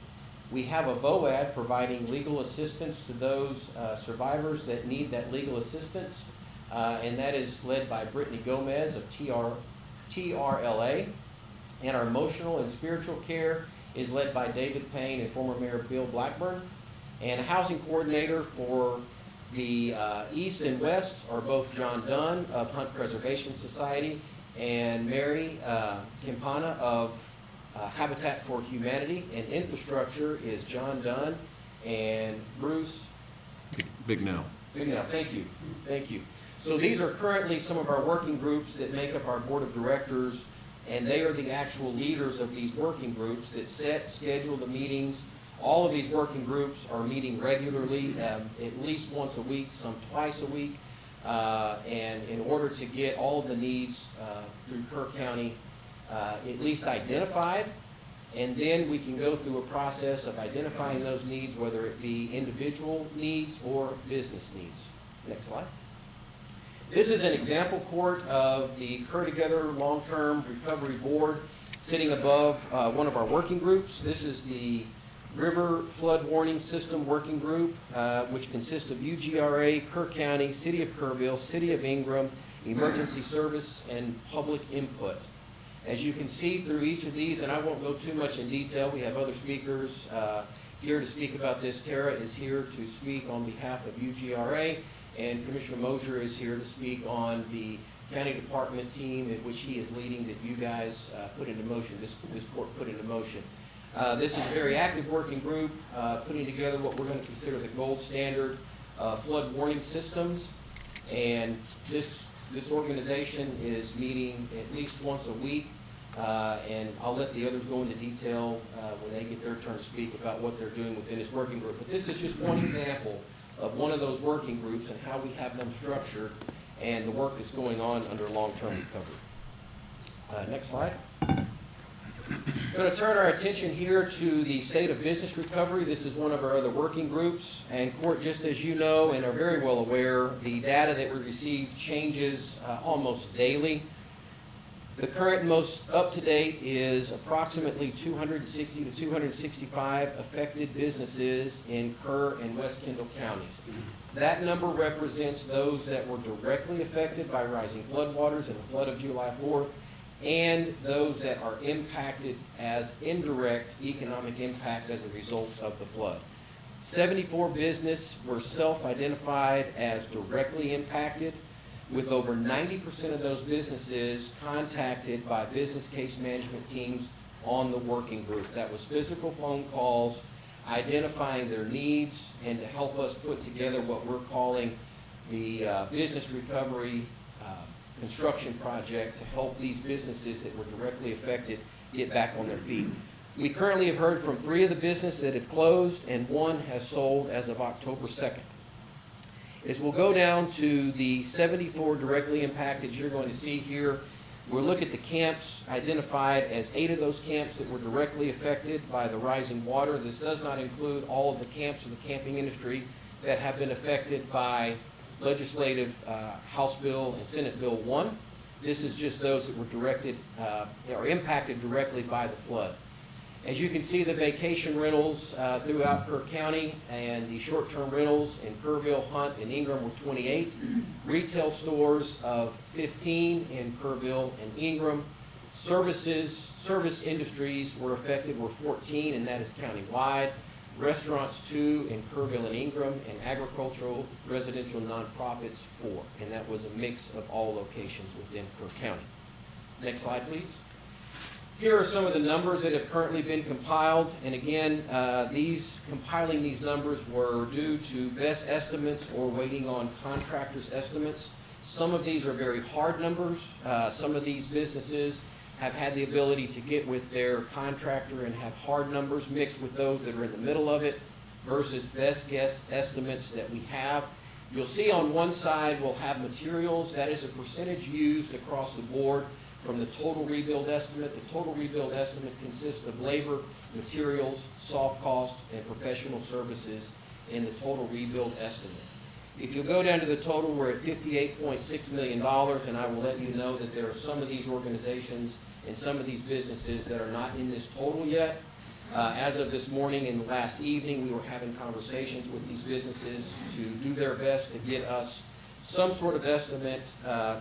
We have a VOAD providing legal assistance to those survivors that need that legal assistance, and that is led by Brittany Gomez of TRLA. And our Emotional and Spiritual Care is led by David Payne and former Mayor Bill Blackburn. And a housing coordinator for the East and West are both John Dunn of Hunt Preservation Society and Mary Kimpana of Habitat for Humanity. And infrastructure is John Dunn and Bruce Big no. Bignell. Thank you. Thank you. So these are currently some of our working groups that make up our board of directors, and they are the actual leaders of these working groups that schedule the meetings. All of these working groups are meeting regularly, at least once a week, some twice a week, and in order to get all of the needs through Kerr County at least identified, and then we can go through a process of identifying those needs, whether it be individual needs or business needs. Next slide. This is an example court of the Kerr Together Long-Term Recovery Board sitting above one of our working groups. This is the River Flood Warning System Working Group, which consists of UGRA, Kerr County, City of Kerrville, City of Ingram, Emergency Service, and Public Input. As you can see through each of these, and I won't go too much in detail, we have other speakers here to speak about this. Tara is here to speak on behalf of UGRA, and Commissioner Mosier is here to speak on the county department team in which he is leading that you guys put into motion, this court put into motion. This is a very active working group, putting together what we're going to consider the gold standard flood warning systems. And this organization is meeting at least once a week, and I'll let the others go into detail when they get their turn to speak about what they're doing within this working group. But this is just one example of one of those working groups and how we have them structured and the work that's going on under long-term recovery. Next slide. I'm going to turn our attention here to the state of business recovery. This is one of our other working groups. And court, just as you know and are very well aware, the data that we receive changes almost daily. The current and most up-to-date is approximately 260 to 265 affected businesses in Kerr and West Kendall counties. That number represents those that were directly affected by rising floodwaters and the flood of July 4th, and those that are impacted as indirect economic impact as a result of the flood. 74 businesses were self-identified as directly impacted, with over 90% of those businesses contacted by business case management teams on the working group. That was physical phone calls, identifying their needs, and to help us put together what we're calling the business recovery construction project to help these businesses that were directly affected get back on their feet. We currently have heard from 3 of the businesses that have closed, and 1 has sold as of October 2nd. As we'll go down to the 74 directly impacted, you're going to see here, we'll look at the camps identified as 8 of those camps that were directly affected by the rising water. This does not include all of the camps of the camping industry that have been affected by legislative House Bill and Senate Bill 1. This is just those that were directed or impacted directly by the flood. As you can see, the vacation rentals throughout Kerr County and the short-term rentals in Kerrville, Hunt, and Ingram were 28. Retail stores of 15 in Kerrville and Ingram. Service industries were affected were 14, and that is countywide. Restaurants 2 in Kerrville and Ingram, and agricultural residential nonprofits 4. And that was a mix of all locations within Kerr County. Next slide, please. Here are some of the numbers that have currently been compiled, and again, compiling these numbers were due to best estimates or waiting on contractors' estimates. Some of these are very hard numbers. Some of these businesses have had the ability to get with their contractor and have hard numbers mixed with those that are in the middle of it versus best guess estimates that we have. You'll see on one side we'll have materials. That is a percentage used across the board from the total rebuild estimate. The total rebuild estimate consists of labor, materials, soft cost, and professional services in the total rebuild estimate. If you go down to the total, we're at $58.6 million, and I will let you know that there are some of these organizations and some of these businesses that are not in this total yet. As of this morning and last evening, we were having conversations with these businesses to do their best to get us some sort of estimate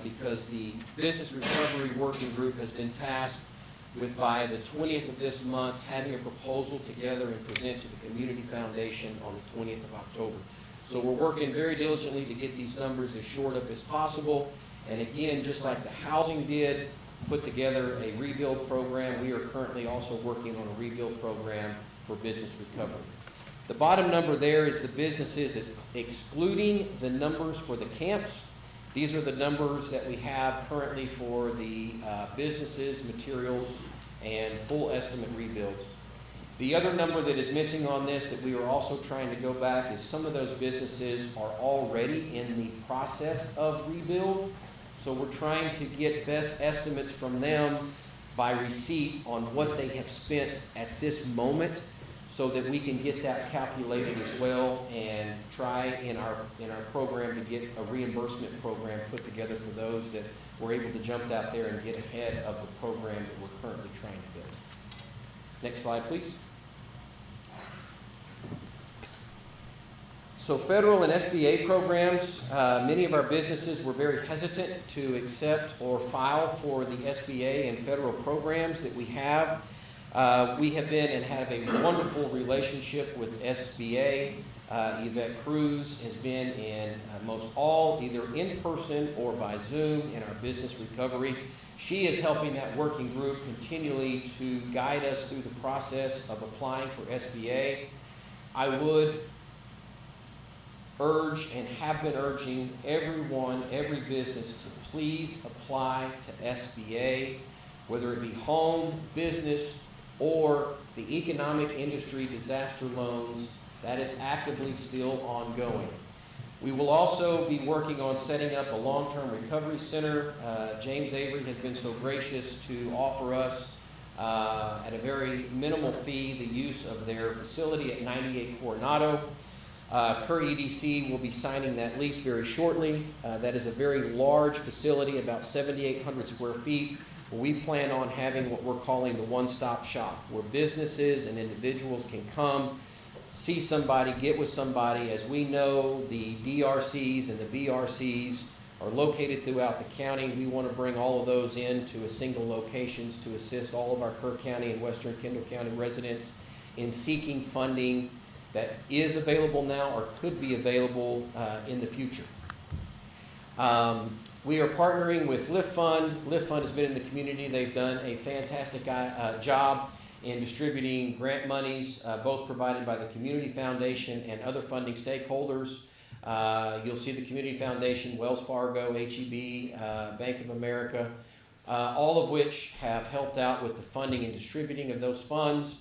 because the Business Recovery Working Group has been tasked with, by the 20th of this month, having a proposal together and present to the Community Foundation on the 20th of October. So we're working very diligently to get these numbers as short up as possible. And again, just like the housing did, put together a rebuild program. We are currently also working on a rebuild program for business recovery. The bottom number there is the businesses excluding the numbers for the camps. These are the numbers that we have currently for the businesses, materials, and full estimate rebuilds. The other number that is missing on this that we are also trying to go back is some of those businesses are already in the process of rebuild. So we're trying to get best estimates from them by receipt on what they have spent at this moment so that we can get that calculated as well and try in our program to get a reimbursement program put together for those that were able to jump out there and get ahead of the program that we're currently trying to build. Next slide, please. So federal and SBA programs, many of our businesses were very hesitant to accept or file for the SBA and federal programs that we have. We have been and have a wonderful relationship with SBA. Yvette Cruz has been in most all, either in person or by Zoom, in our business recovery. She is helping that working group continually to guide us through the process of applying for SBA. I would urge and have been urging everyone, every business, to please apply to SBA, whether it be home, business, or the economic industry disaster loans. That is actively still ongoing. We will also be working on setting up a long-term recovery center. James Avery has been so gracious to offer us, at a very minimal fee, the use of their facility at 98 Coronado. Kerr EDC will be signing that lease very shortly. That is a very large facility, about 7,800 square feet. We plan on having what we're calling the one-stop shop, where businesses and individuals can come, see somebody, get with somebody. As we know, the DRCs and the BRCs are located throughout the county. We want to bring all of those into a single locations to assist all of our Kerr County and Western Kendall County residents in seeking funding that is available now or could be available in the future. We are partnering with Lift Fund. Lift Fund has been in the community. They've done a fantastic job in distributing grant monies, both provided by the Community Foundation and other funding stakeholders. You'll see the Community Foundation, Wells Fargo, HEB, Bank of America, all of which have helped out with the funding and distributing of those funds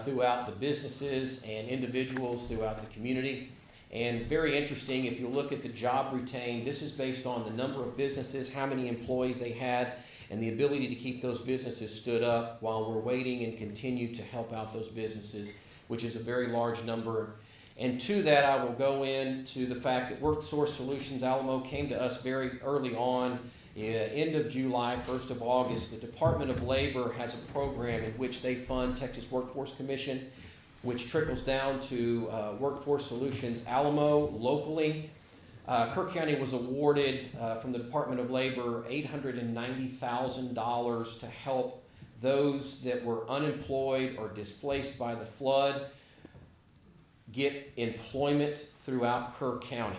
throughout the businesses and individuals throughout the community. And very interesting, if you look at the job retained, this is based on the number of businesses, how many employees they had, and the ability to keep those businesses stood up while we're waiting and continue to help out those businesses, which is a very large number. And to that, I will go into the fact that WorkSource Solutions Alamo came to us very early on, end of July, 1st of August. The Department of Labor has a program in which they fund Texas Workforce Commission, which trickles down to Workforce Solutions Alamo locally. Kerr County was awarded from the Department of Labor $890,000 to help those that were unemployed or displaced by the flood get employment throughout Kerr County.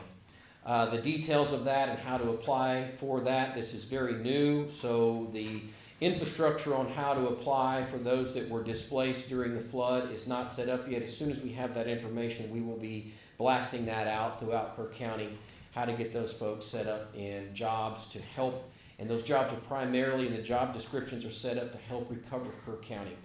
The details of that and how to apply for that, this is very new, so the infrastructure on how to apply for those that were displaced during the flood is not set up yet. As soon as we have that information, we will be blasting that out throughout Kerr County, how to get those folks set up in jobs to help. And those jobs are primarily, and the job descriptions are set up to help recover Kerr County.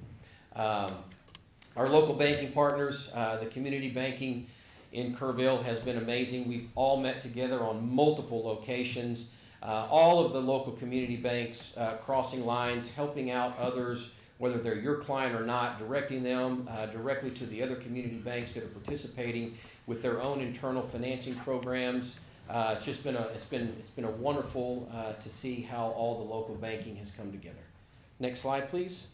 Our local banking partners, the community banking in Kerrville has been amazing. We've all met together on multiple locations. All of the local community banks crossing lines, helping out others, whether they're your client or not, directing them directly to the other community banks that are participating with their own internal financing programs. It's just been a wonderful to see how all the local banking has come together. Next slide, please.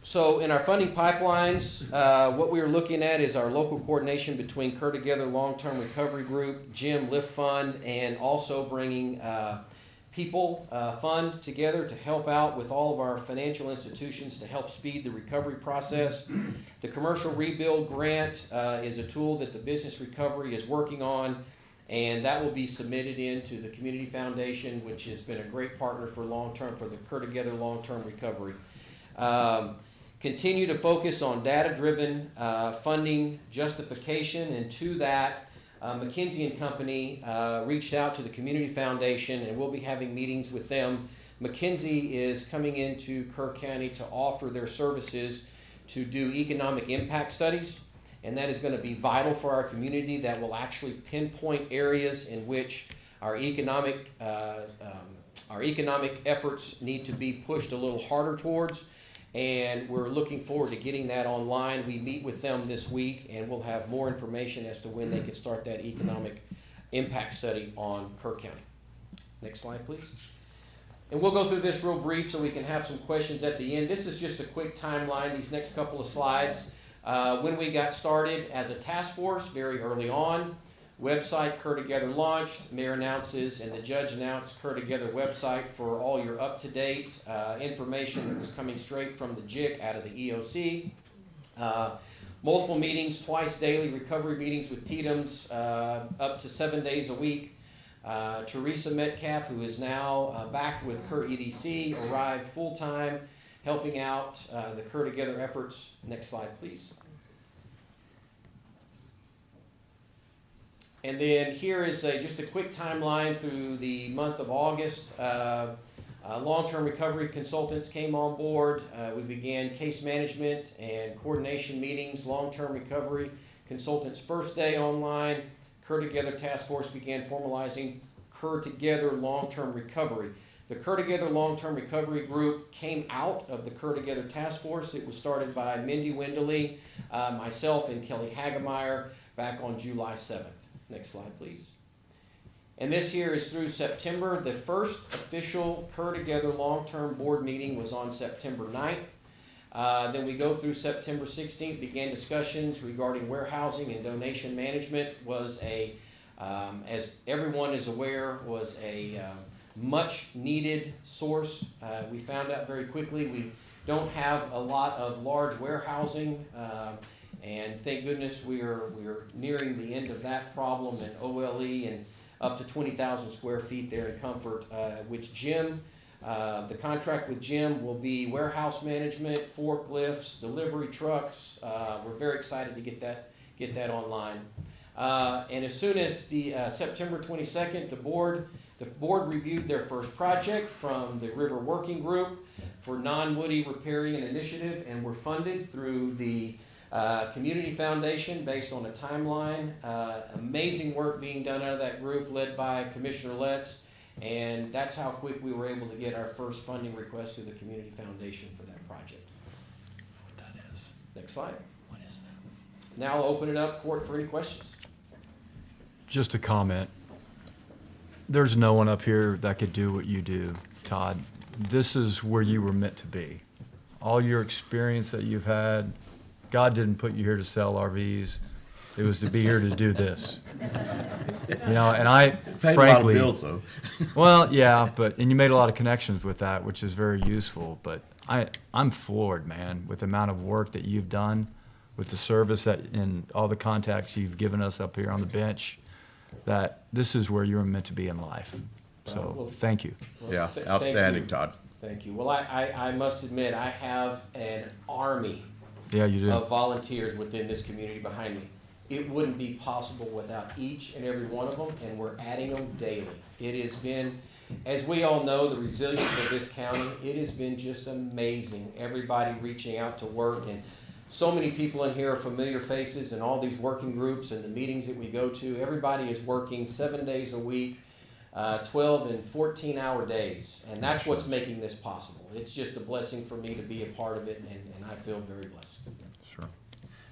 So in our funding pipelines, what we are looking at is our local coordination between Kerr Together Long-Term Recovery Group, GYM Lift Fund, and also bringing People Fund together to help out with all of our financial institutions to help speed the recovery process. The Commercial Rebuild Grant is a tool that the Business Recovery is working on, and that will be submitted into the Community Foundation, which has been a great partner for the Kerr Together Long-Term Recovery. Continue to focus on data-driven funding justification, and to that, McKinsey & Company reached out to the Community Foundation, and we'll be having meetings with them. McKinsey is coming into Kerr County to offer their services to do economic impact studies, and that is going to be vital for our community. That will actually pinpoint areas in which our economic efforts need to be pushed a little harder towards. And we're looking forward to getting that online. We meet with them this week, and we'll have more information as to when they can start that economic impact study on Kerr County. Next slide, please. And we'll go through this real brief so we can have some questions at the end. This is just a quick timeline, these next couple of slides. When we got started as a task force very early on, Website Kerr Together launched, mayor announces and the judge announced Kerr Together website for all your up-to-date information that was coming straight from the JIC out of the EOC. Multiple meetings, twice daily, recovery meetings with TDMs, up to 7 days a week. Teresa Metcalf, who is now back with Kerr EDC, arrived full-time, helping out the Kerr Together efforts. Next slide, please. And then here is just a quick timeline through the month of August. Long-term recovery consultants came on board. We began case management and coordination meetings. Long-term recovery consultants' first day online. Kerr Together Task Force began formalizing Kerr Together Long-Term Recovery. The Kerr Together Long-Term Recovery Group came out of the Kerr Together Task Force. It was started by Mindy Wendeley, myself, and Kelly Hagemeyer back on July 7th. Next slide, please. And this here is through September. The first official Kerr Together long-term board meeting was on September 9th. Then we go through September 16th, began discussions regarding warehousing and donation management. Was a, as everyone is aware, was a much needed source. We found out very quickly we don't have a lot of large warehousing. And thank goodness we are nearing the end of that problem, and OLE and up to 20,000 square feet there in Comfort, which Jim, the contract with Jim will be warehouse management, forklifts, delivery trucks. We're very excited to get that online. And as soon as the September 22nd, the board reviewed their first project from the River Working Group for non-woody riparian initiative, and were funded through the Community Foundation based on a timeline. Amazing work being done out of that group led by Commissioner Letts, and that's how quick we were able to get our first funding request through the Community Foundation for that project. What that is? Next slide. What is that? Now I'll open it up, court, for any questions. Just a comment. There's no one up here that could do what you do, Todd. This is where you were meant to be. All your experience that you've had, God didn't put you here to sell RVs. It was to be here to do this. You know, and I Paid frankly, a lot of bills, though. well, yeah, and you made a lot of connections with that, which is very useful. But I'm floored, man, with the amount of work that you've done, with the service and all the contacts you've given us up here on the bench, that this is where you're meant to be in life. So Well, thank you. Yeah, Thank outstanding, you. Todd. Thank you. Well, I must admit, I have an army Yeah, you do. of volunteers within this community behind me. It wouldn't be possible without each and every one of them, and we're adding them daily. It has been, as we all know, the resilience of this county, it has been just amazing. Everybody reaching out to work, and so many people in here are familiar faces, and all these working groups and the meetings that we go to. Everybody is working 7 days a week, 12 and 14-hour days, and that's what's making this possible. It's just a blessing for me to be a part of it, and I feel very blessed. Sure.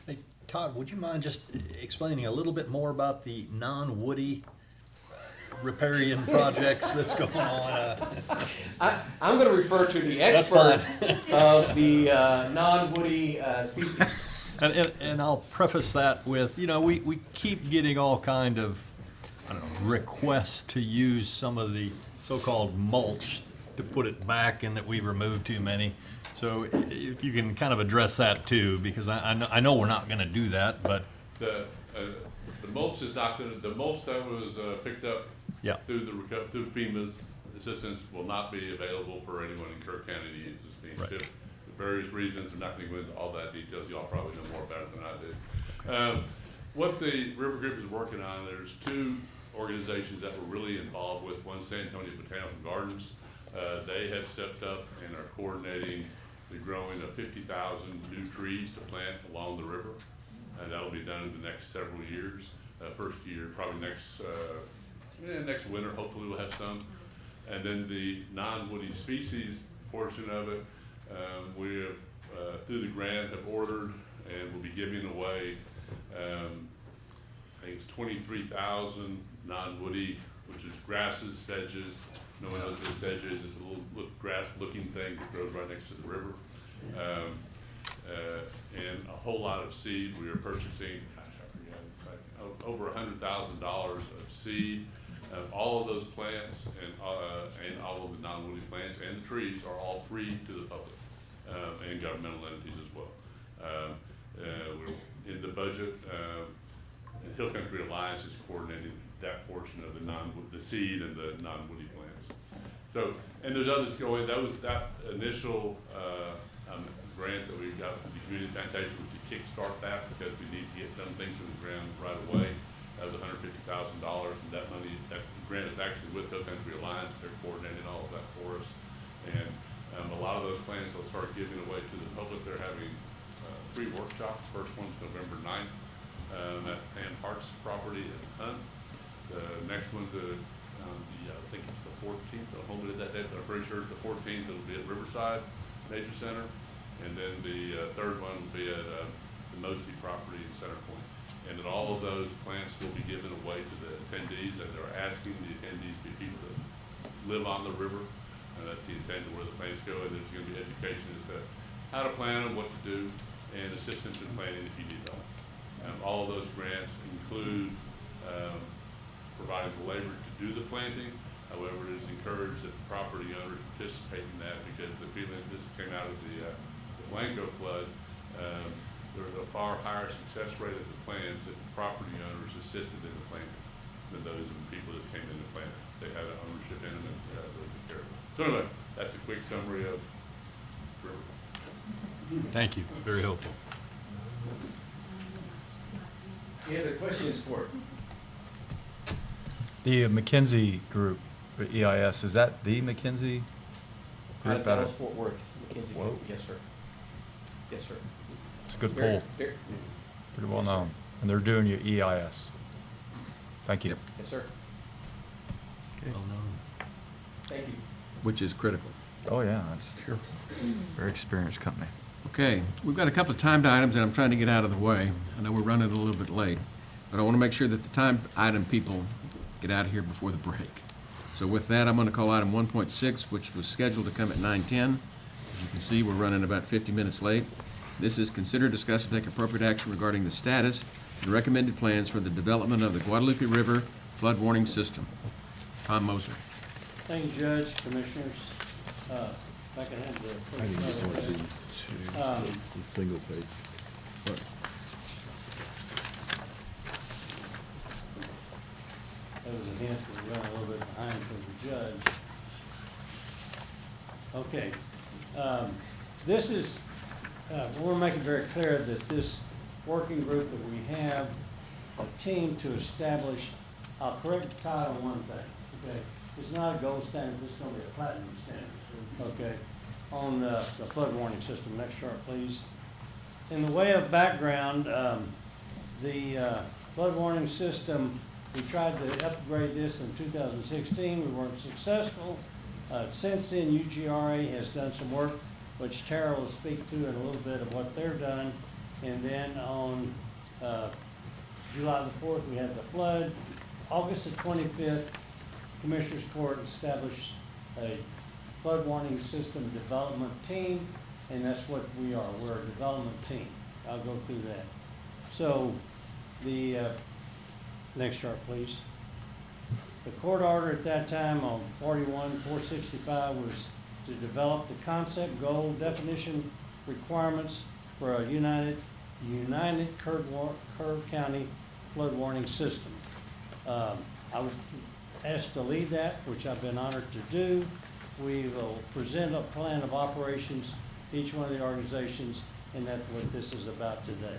Hey, Todd, would you mind just explaining a little bit more about the non-woody riparian projects that's going on? I'm going to refer to the expert of the non-woody species. And I'll preface that with, you know, we keep getting all kind of, I don't know, requests to use some of the so-called mulch to put it back and that we removed too many. So if you can kind of address that too, because I know we're not going to do that, but The mulch is not gonna, the mulch that was picked up yeah. through through FEMA's assistance will not be available for anyone in Kerr County to use. It's being Right. shipped for various reasons. I'm not gonna go into all that details. Y'all probably know more about it than I do. What the River Group is working on, there's two organizations that we're really involved with. One, San Antonio Botanical Gardens. They have stepped up and are coordinating the growing of 50,000 new trees to plant along the river. And that'll be done in the next several years. First year, probably next winter, hopefully we'll have some. And then the non-woody species portion of it, we have, through the grant, have ordered and will be giving away, I think it's 23,000 non-woody, which is grasses, sedges. No one knows what a sedge is. It's a little grass-looking thing that grows right next to the river. And a whole lot of seed we are purchasing. Gosh, I forgot. over $100,000 of seed. All of those plants and all of the non-woody plants and the trees are all free to the public and governmental entities as well. We're in the budget, Hill Country Alliance is coordinating that portion of the seed and the non-woody plants. So, and there's others going. That initial grant that we got from the community plantation was to kickstart that because we need to get some things in the ground right away. That was $150,000, and that money, that grant is actually with Hill Country Alliance. They're coordinating all of that for us, and a lot of those plans they'll start giving away to the public. They're having 3 workshops. First one's November 9th at Pam Hart's property in Hunt. The next one's I think it's the 14th. I'm home to that day, but I'm pretty sure it's the 14th. It'll be at Riverside Nature Center. And then the third one will be at the Mosty property in Center Point. And then all of those plants will be given away to the attendees, and they're asking the attendees to be people that live on the river. And that's the intent of where the plants go. And there's going to be education as to how to plant them, what to do, and assistance in planting if you need help. All of those grants include providing the labor to do the planting. However, it is encouraged that the property owners participate in that because the feeling this came out of the Blanco flood, there was a far higher success rate of the plants if the property owners assisted in the planting than those of the people that came in to plant. They had an ownership in them and really took care of it. So anyway, that's a quick summary of River. Thank you, very helpful. Any other questions for it? The McKinsey Group, the EIS, is that the McKinsey Out of group? Dallas, Fort Worth, McKinsey Whoa. Group. Yes, sir. Yes, sir. It's a good Very- poll, very- pretty well Yes, sir. known. And they're doing your EIS. Thank you. Yes, sir. Thank you. Which is critical. Oh, yeah, that's very experienced company. Okay, we've got a couple of timed items that I'm trying to get out of the way. I know we're running a little bit late, but I want to make sure that the timed item people get out of here before the break. So with that, I'm going to call item 1.6, which was scheduled to come at 9:10. As you can see, we're running about 50 minutes late. This is consider, discuss, and take appropriate action regarding the status and recommended plans for the development of the Guadalupe River flood warning system. Tom Moser. Thank you, Judge, Commissioners. If I can have the first. Single page. That was a hint that we're running a little bit behind for the judge. Okay. This is, we want to make it very clear that this working group that we have, a team to establish, I'll correct Todd on one thing, okay? It's not a gold standard, this is going to be a platinum standard, okay? On the flood warning system. Next chart, please. In the way of background, the flood warning system, we tried to upgrade this in 2016. We weren't successful. Since then, UGRA has done some work, which Tara will speak to in a little bit of what they're done. And then on July the 4th, we had the flood. August the 25th, Commissioners Court established a flood warning system development team, and that's what we are. We're a development team. I'll go through that. So the next chart, please. The court order at that time on 41-465 was to develop the concept, goal, definition, requirements for a united Kerr County flood warning system. I was asked to lead that, which I've been honored to do. We will present a plan of operations, each one of the organizations, and that's what this is about today.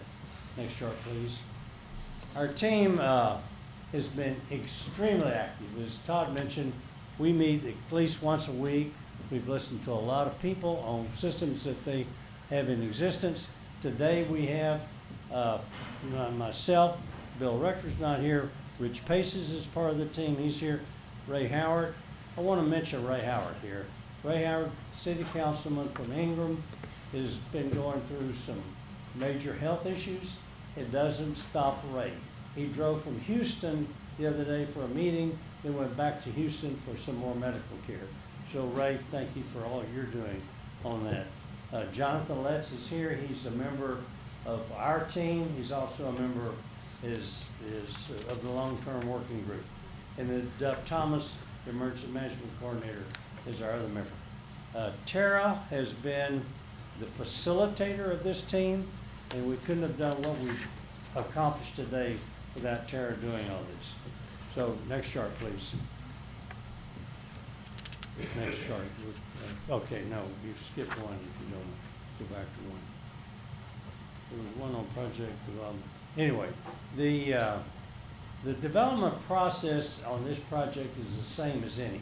Next chart, please. Our team has been extremely active. As Todd mentioned, we meet at least once a week. We've listened to a lot of people on systems that they have in existence. Today we have myself, Bill Rector's not here, Rich Paces is part of the team, he's here, Ray Howard. I want to mention Ray Howard here. Ray Howard, city councilman from Ingram, has been going through some major health issues. It doesn't stop Ray. He drove from Houston the other day for a meeting, then went back to Houston for some more medical care. So Ray, thank you for all you're doing on that. Jonathan Letts is here. He's a member of our team. He's also a member is of the long-term working group. And then Doug Thomas, the emergency management coordinator, is our other member. Tara has been the facilitator of this team, and we couldn't have done what we've accomplished today without Tara doing all this. So next chart, please. Next chart. Okay, no, you skipped one if you don't go back to one. There was one on project development. Anyway, the development process on this project is the same as any.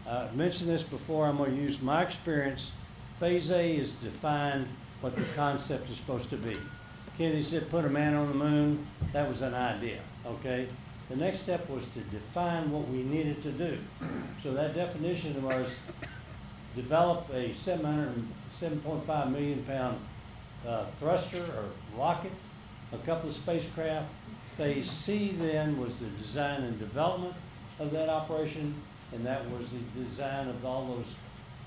I mentioned this before, I'm going to use my experience. Phase A is define what the concept is supposed to be. Kennedy said put a man on the moon. That was an idea, okay? The next step was to define what we needed to do. So that definition was develop a 7.5 million pound thruster or rocket, a couple of spacecraft. Phase C then was the design and development of that operation, and that was the design of all those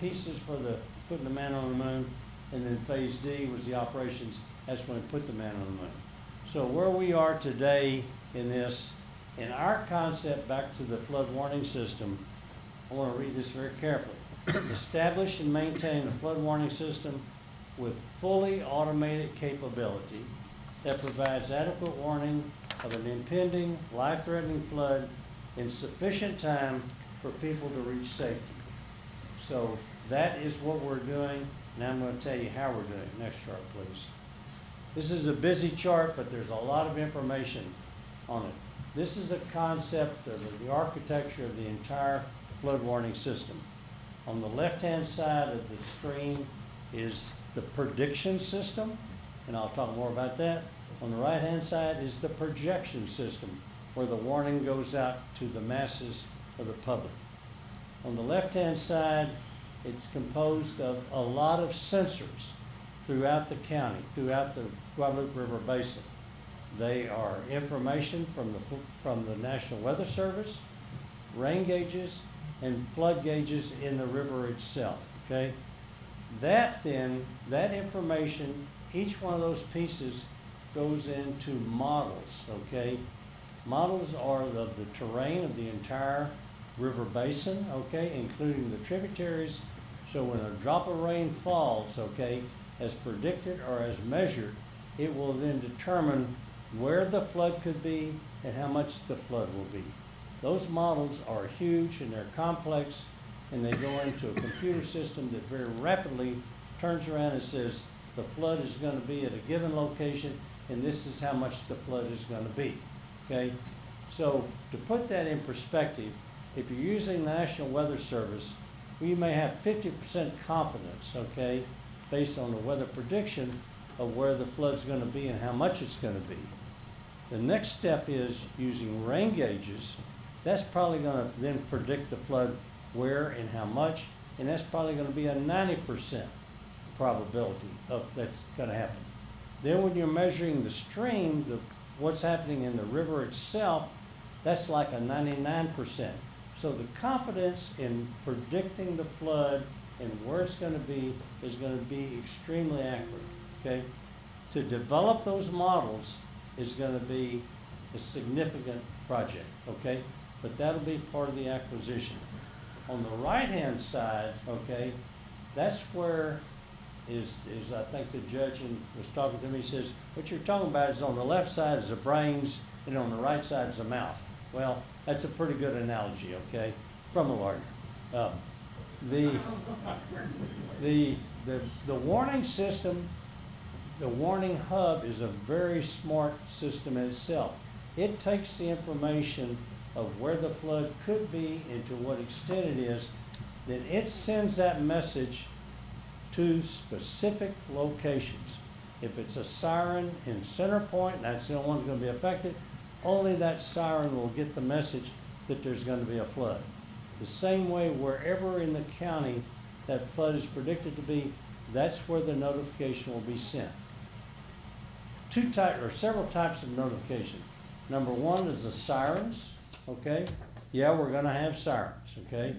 pieces for the putting the man on the moon. And then phase D was the operations. That's when we put the man on the moon. So where we are today in this, in our concept back to the flood warning system, I want to read this very carefully. Establish and maintain a flood warning system with fully automated capability that provides adequate warning of an impending, life-threatening flood in sufficient time for people to reach safety. So that is what we're doing. Now I'm going to tell you how we're doing it. Next chart, please. This is a busy chart, but there's a lot of information on it. This is a concept of the architecture of the entire flood warning system. On the left-hand side of the screen is the prediction system, and I'll talk more about that. On the right-hand side is the projection system, where the warning goes out to the masses of the public. On the left-hand side, it's composed of a lot of sensors throughout the county, throughout the Guadalupe River Basin. They are information from the National Weather Service, rain gauges, and flood gauges in the river itself, okay? That information, each one of those pieces goes into models, okay? Models are of the terrain of the entire river basin, okay, including the tributaries. So when a drop of rain falls, okay, as predicted or as measured, it will then determine where the flood could be and how much the flood will be. Those models are huge and they're complex, and they go into a computer system that very rapidly turns around and says the flood is going to be at a given location and this is how much the flood is going to be, okay? So to put that in perspective, if you're using the National Weather Service, we may have 50% confidence, okay, based on the weather prediction of where the flood's going to be and how much it's going to be. The next step is using rain gauges. That's probably going to then predict the flood where and how much, and that's probably going to be a 90% probability of that's going to happen. Then when you're measuring the stream, what's happening in the river itself, that's like a 99%. So the confidence in predicting the flood and where it's going to be is going to be extremely accurate, okay? To develop those models is going to be a significant project, okay? But that'll be part of the acquisition. On the right-hand side, okay, that's where is I think the judge was talking to me, he says, what you're talking about is on the left side is the brains and on the right side is the mouth. Well, that's a pretty good analogy, okay, from a lawyer. The warning system, the warning hub is a very smart system in itself. It takes the information of where the flood could be and to what extent it is, then it sends that message to specific locations. If it's a siren in Center Point, that's the only one that's going to be affected, only that siren will get the message that there's going to be a flood. The same way wherever in the county that flood is predicted to be, that's where the notification will be sent. Several types of notification. Number one is the sirens, okay? Yeah, we're gonna have sirens, okay?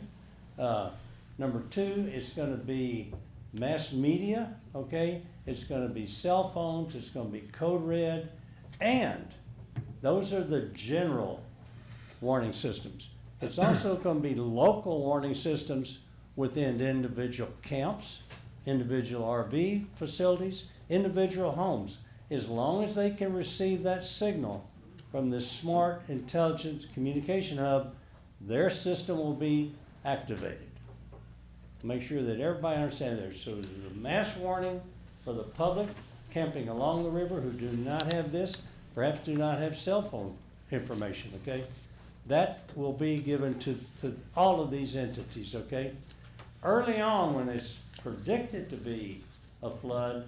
Number two, it's gonna be mass media, okay? It's gonna be cell phones, it's gonna be code red, and Those are the general warning systems. It's also going to be local warning systems within individual camps, individual RV facilities, individual homes. As long as they can receive that signal from this smart, intelligent communication hub, their system will be activated. Make sure that everybody understands there. So there's a mass warning for the public camping along the river who do not have this, perhaps do not have cell phone information, okay? That will be given to all of these entities, okay? Early on, when it's predicted to be a flood,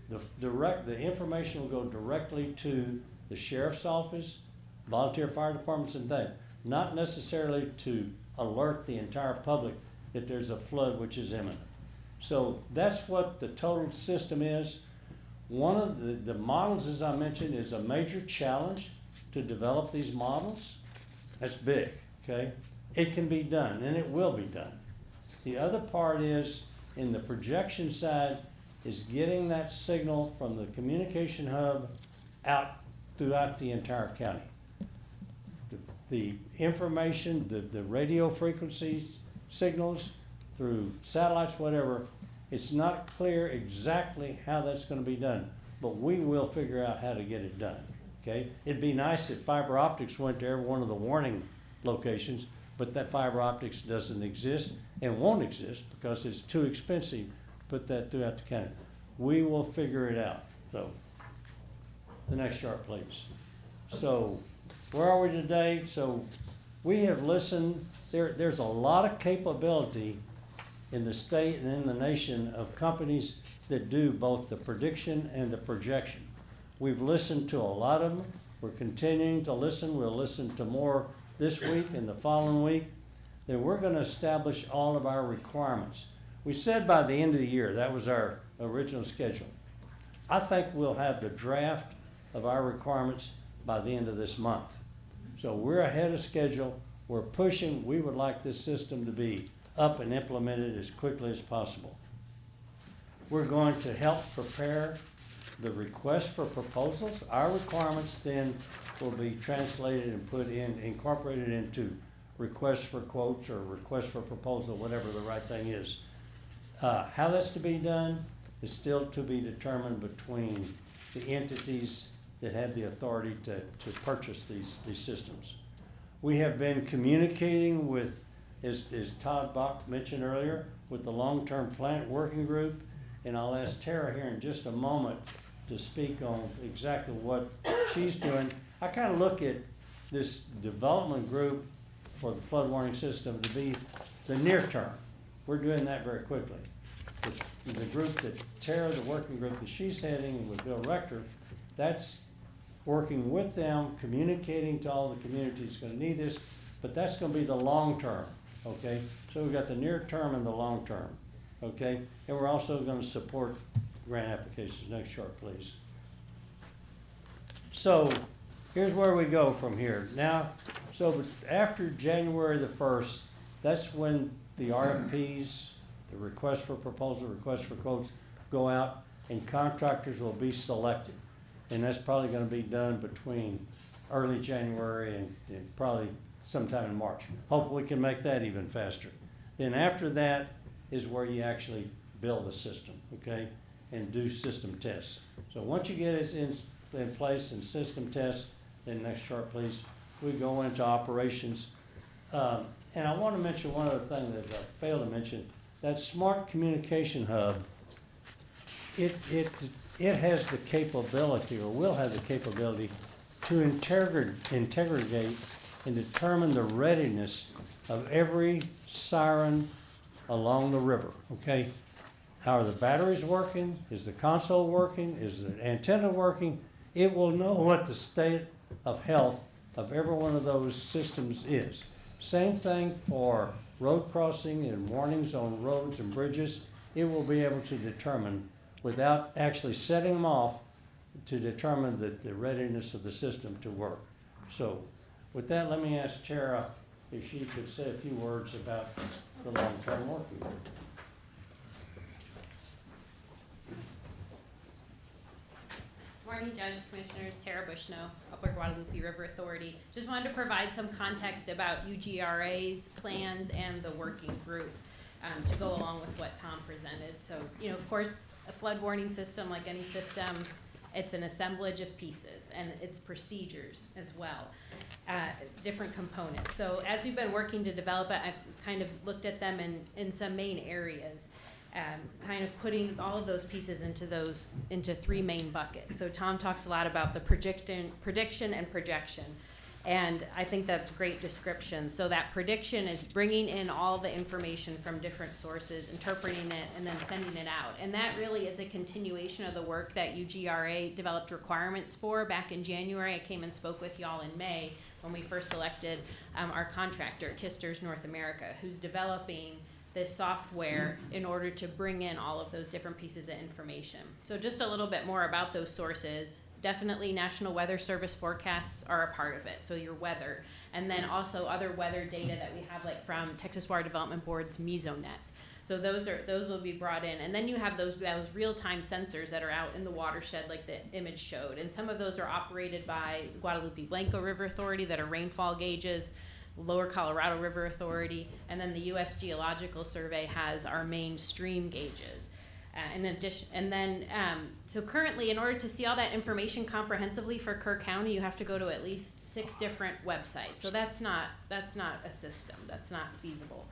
the information will go directly to the sheriff's office, volunteer fire departments and things, not necessarily to alert the entire public that there's a flood which is imminent. So that's what the total system is. One of the models, as I mentioned, is a major challenge to develop these models. That's big, okay? It can be done, and it will be done. The other part is, in the projection side, is getting that signal from the communication hub out throughout the entire county. The information, the radio frequencies, signals through satellites, whatever, it's not clear exactly how that's going to be done, but we will figure out how to get it done, okay? It'd be nice if fiber optics went to every one of the warning locations, but that fiber optics doesn't exist and won't exist because it's too expensive to put that throughout the county. We will figure it out. So, the next chart, please. So, where are we today? So, we have listened. There's a lot of capability in the state and in the nation of companies that do both the prediction and the projection. We've listened to a lot of them. We're continuing to listen. We'll listen to more this week and the following week. Then we're going to establish all of our requirements. We said by the end of the year, that was our original schedule. I think we'll have the draft of our requirements by the end of this month. So we're ahead of schedule. We're pushing. We would like this system to be up and implemented as quickly as possible. We're going to help prepare the request for proposals. Our requirements then will be translated and put in, incorporated into requests for quotes or requests for proposal, whatever the right thing is. How that's to be done is still to be determined between the entities that have the authority to purchase these systems. We have been communicating with, as Todd Bach mentioned earlier, with the long-term plant working group, and I'll ask Tara here in just a moment to speak on exactly what she's doing. I kind of look at this development group for the flood warning system to be the near term. We're doing that very quickly. The group that Tara, the working group that she's heading with Bill Rector, that's working with them, communicating to all the communities going to need this, but that's going to be the long term, okay? So we've got the near term and the long term, okay? And we're also going to support grant applications. Next chart, please. So here's where we go from here. Now, so after January the 1st, that's when the RFPs, the request for proposal, request for quotes go out, and contractors will be selected. And that's probably going to be done between early January and probably sometime in March. Hopefully we can make that even faster. Then after that is where you actually build the system, okay, and do system tests. So once you get it in place and system tests, then next chart, please, we go into operations. And I want to mention one other thing that I failed to mention. That smart communication hub, it has the capability, or will have the capability, to integrate and determine the readiness of every siren along the river, okay? How are the batteries working? Is the console working? Is the antenna working? It will know what the state of health of every one of those systems is. Same thing for road crossing and warnings on roads and bridges. It will be able to determine, without actually setting them off, to determine the readiness of the system to work. So with that, let me ask Tara if she could say a few words about the long-term working group. Morning, Judge, Commissioners, Tara Bushnell, Upper Guadalupe River Authority. Just wanted to provide some context about UGRA's plans and the working group to go along with what Tom presented. So, you know, of course, a flood warning system, like any system, it's an assemblage of pieces and it's procedures as well, different components. So as we've been working to develop it, I've kind of looked at them in some main areas. Kind of putting all of those pieces into three main buckets. So Tom talks a lot about the prediction and projection. And I think that's great description. So that prediction is bringing in all the information from different sources, interpreting it, and then sending it out. And that really is a continuation of the work that UGRA developed requirements for back in January. I came and spoke with y'all in May when we first selected our contractor, Kisters North America, who's developing this software in order to bring in all of those different pieces of information. So just a little bit more about those sources. Definitely National Weather Service forecasts are a part of it, so your weather. And then also other weather data that we have, like from Texas Water Development Board's Mesonet. So those will be brought in. And then you have those real-time sensors that are out in the watershed, like the image showed. And some of those are operated by Guadalupe Blanco River Authority that are rainfall gauges, Lower Colorado River Authority, and then the U.S. Geological Survey has our main stream gauges. In addition, and then, so currently, in order to see all that information comprehensively for Kerr County, you have to go to at least 6 different websites. So that's not a system. That's not feasible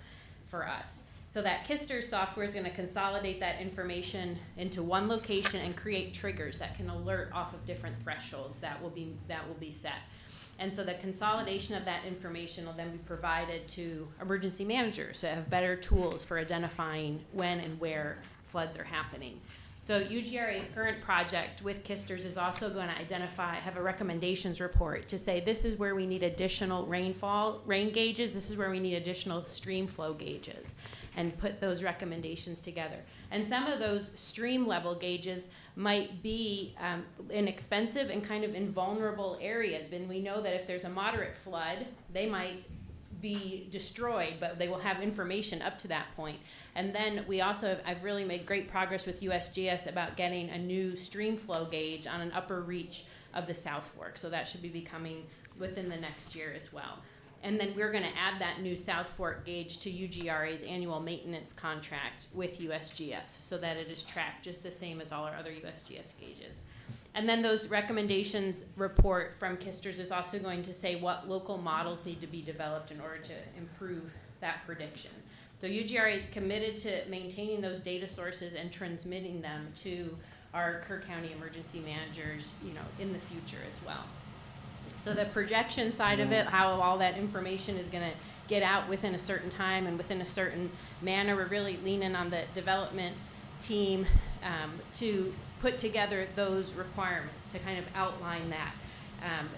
for us. So that Kister software is going to consolidate that information into one location and create triggers that can alert off of different thresholds that will be set. And so the consolidation of that information will then be provided to emergency managers to have better tools for identifying when and where floods are happening. So UGRA's current project with Kisters is also going to have a recommendations report to say this is where we need additional rain gauges, this is where we need additional stream flow gauges, and put those recommendations together. And some of those stream level gauges might be inexpensive and kind of in vulnerable areas. And we know that if there's a moderate flood, they might be destroyed, but they will have information up to that point. And then we also I've really made great progress with USGS about getting a new stream flow gauge on an upper reach of the South Fork. So that should be coming within the next year as well. And then we're going to add that new South Fork gauge to UGRA's annual maintenance contract with USGS so that it is tracked just the same as all our other USGS gauges. And then those recommendations report from Kisters is also going to say what local models need to be developed in order to improve that prediction. So UGRA is committed to maintaining those data sources and transmitting them to our Kerr County emergency managers, in the future as well. So the projection side of it, how all that information is going to get out within a certain time and within a certain manner, we're really leaning on the development team to put together those requirements to kind of outline that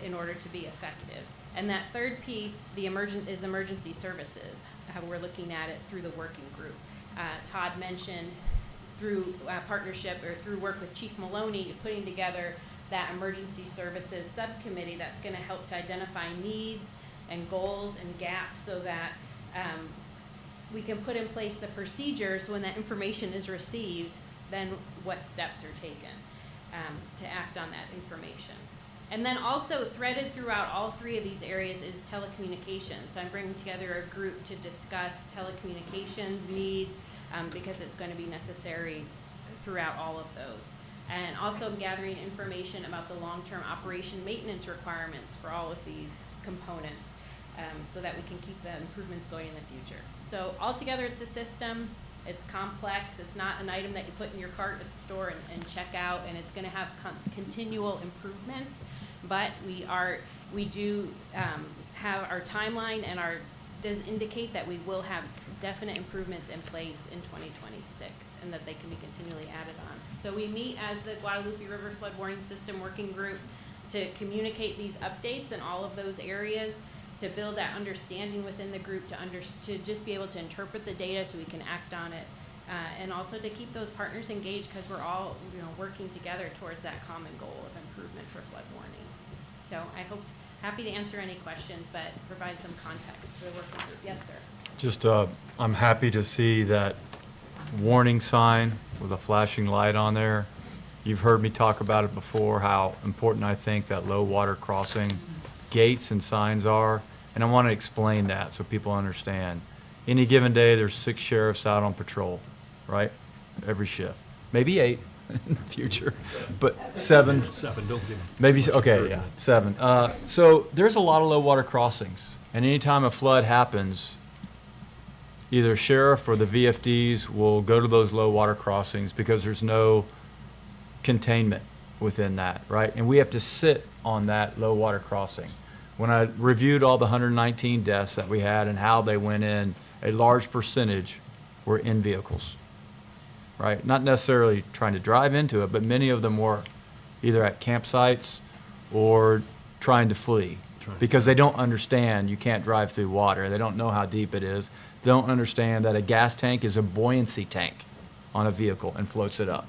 in order to be effective. And that third piece, is emergency services, how we're looking at it through the working group. Todd mentioned through partnership or through work with Chief Maloney, putting together that emergency services subcommittee that's going to help to identify needs and goals and gaps so that we can put in place the procedures when that information is received, then what steps are taken to act on that information. And then also threaded throughout all 3 of these areas is telecommunications. So I'm bringing together a group to discuss telecommunications needs because it's going to be necessary throughout all of those. And also gathering information about the long-term operation maintenance requirements for all of these components so that we can keep the improvements going in the future. So altogether, it's a system. It's complex. It's not an item that you put in your cart at the store and check out, and it's going to have continual improvements. But we do have our timeline and does indicate that we will have definite improvements in place in 2026 and that they can be continually added on. So we meet as the Guadalupe River Flood Warning System Working Group to communicate these updates in all of those areas, to build that understanding within the group, to just be able to interpret the data so we can act on it, and also to keep those partners engaged because we're all working together towards that common goal of improvement for flood warning. So happy to answer any questions, but provide some context for the working group. Yes, sir. Just, I'm happy to see that warning sign with a flashing light on there. You've heard me talk about it before, how important I think that low water crossing gates and signs are. And I want to explain that so people understand. Any given day, there's 6 sheriffs out on patrol, right? Every shift. Maybe 8 in the future, but 7. 7, don't give them. Maybe, okay, yeah, 7. So there's a lot of low water crossings. And anytime a flood happens, either sheriff or the VFDs will go to those low water crossings because there's no containment within that, right? And we have to sit on that low water crossing. When I reviewed all the 119 deaths that we had and how they went in, a large percentage were in vehicles, right? Not necessarily trying to drive into it, but many of them were either at campsites or trying to flee because they don't understand you can't drive through water. They don't know how deep it is. They don't understand that a gas tank is a buoyancy tank on a vehicle and floats it up.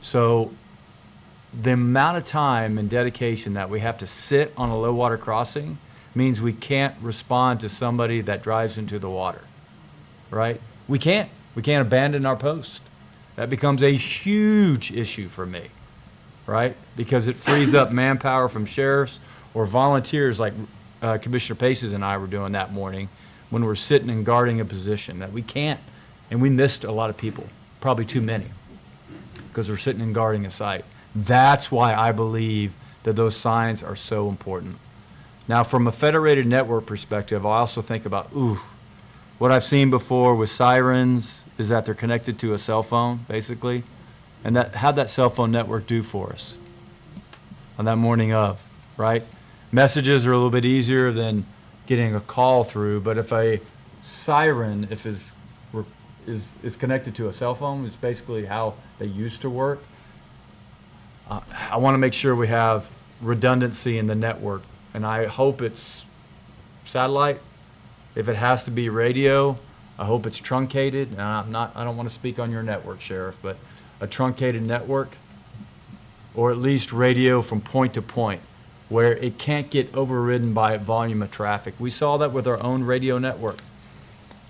So the amount of time and dedication that we have to sit on a low water crossing means we can't respond to somebody that drives into the water, right? We can't abandon our post. That becomes a huge issue for me, right? Because it frees up manpower from sheriffs or volunteers like Commissioner Paces and I were doing that morning when we're sitting and guarding a position that we can't, and we missed a lot of people, probably too many, because we're sitting and guarding a site. That's why I believe that those signs are so important. Now, from a federated network perspective, I also think about, what I've seen before with sirens is that they're connected to a cell phone, basically. And how'd that cell phone network do for us on that morning of, right? Messages are a little bit easier than getting a call through, but if a siren, is connected to a cell phone, is basically how they used to work. I want to make sure we have redundancy in the network, and I hope it's satellite. If it has to be radio, I hope it's truncated. And I don't want to speak on your network, Sheriff, but a truncated network, or at least radio from point to point, where it can't get overridden by volume of traffic. We saw that with our own radio network.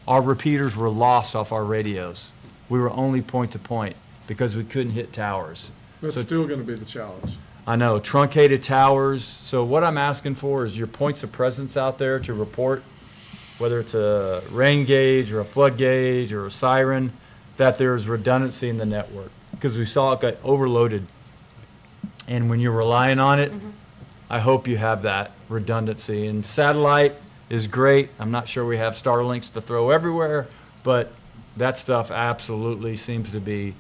Our repeaters were lost off our radios. We were only point to point because we couldn't hit towers. That's still going to be the challenge. I know, truncated towers. So what I'm asking for is your points of presence out there to report, whether it's a rain gauge or a flood gauge or a siren, that there's redundancy in the network. Because we saw it got overloaded. And when you're relying on it, I hope you have that redundancy. And satellite is great. I'm not sure we have Starlinks to throw everywhere, but that stuff absolutely seems to be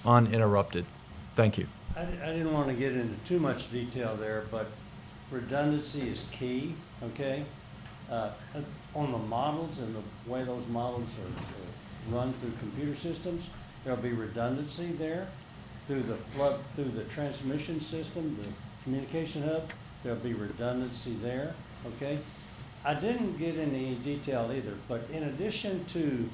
uninterrupted. Thank you. I didn't want to get into too much detail there, but redundancy is key, okay? On the models and the way those models are run through computer systems, there'll be redundancy there. Through the transmission system, the communication hub, there'll be redundancy there, okay? I didn't get into any detail either, but in addition to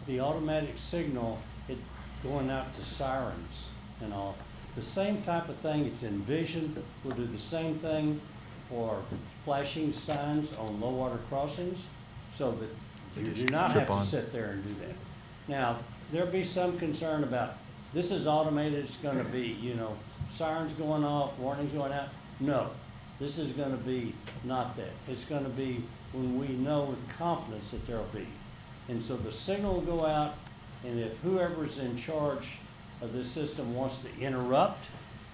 the automatic signal, it going out to sirens and all, the same type of thing, it's envisioned, we'll do the same thing for flashing signs on low water crossings, so that you do not have to sit there and do that. Now, there'll be some concern about, this is automated, it's gonna be, sirens going off, warnings going out. No, this is gonna be not that. It's gonna be when we know with confidence that there'll be. And so the signal will go out, and if whoever's in charge of this system wants to interrupt,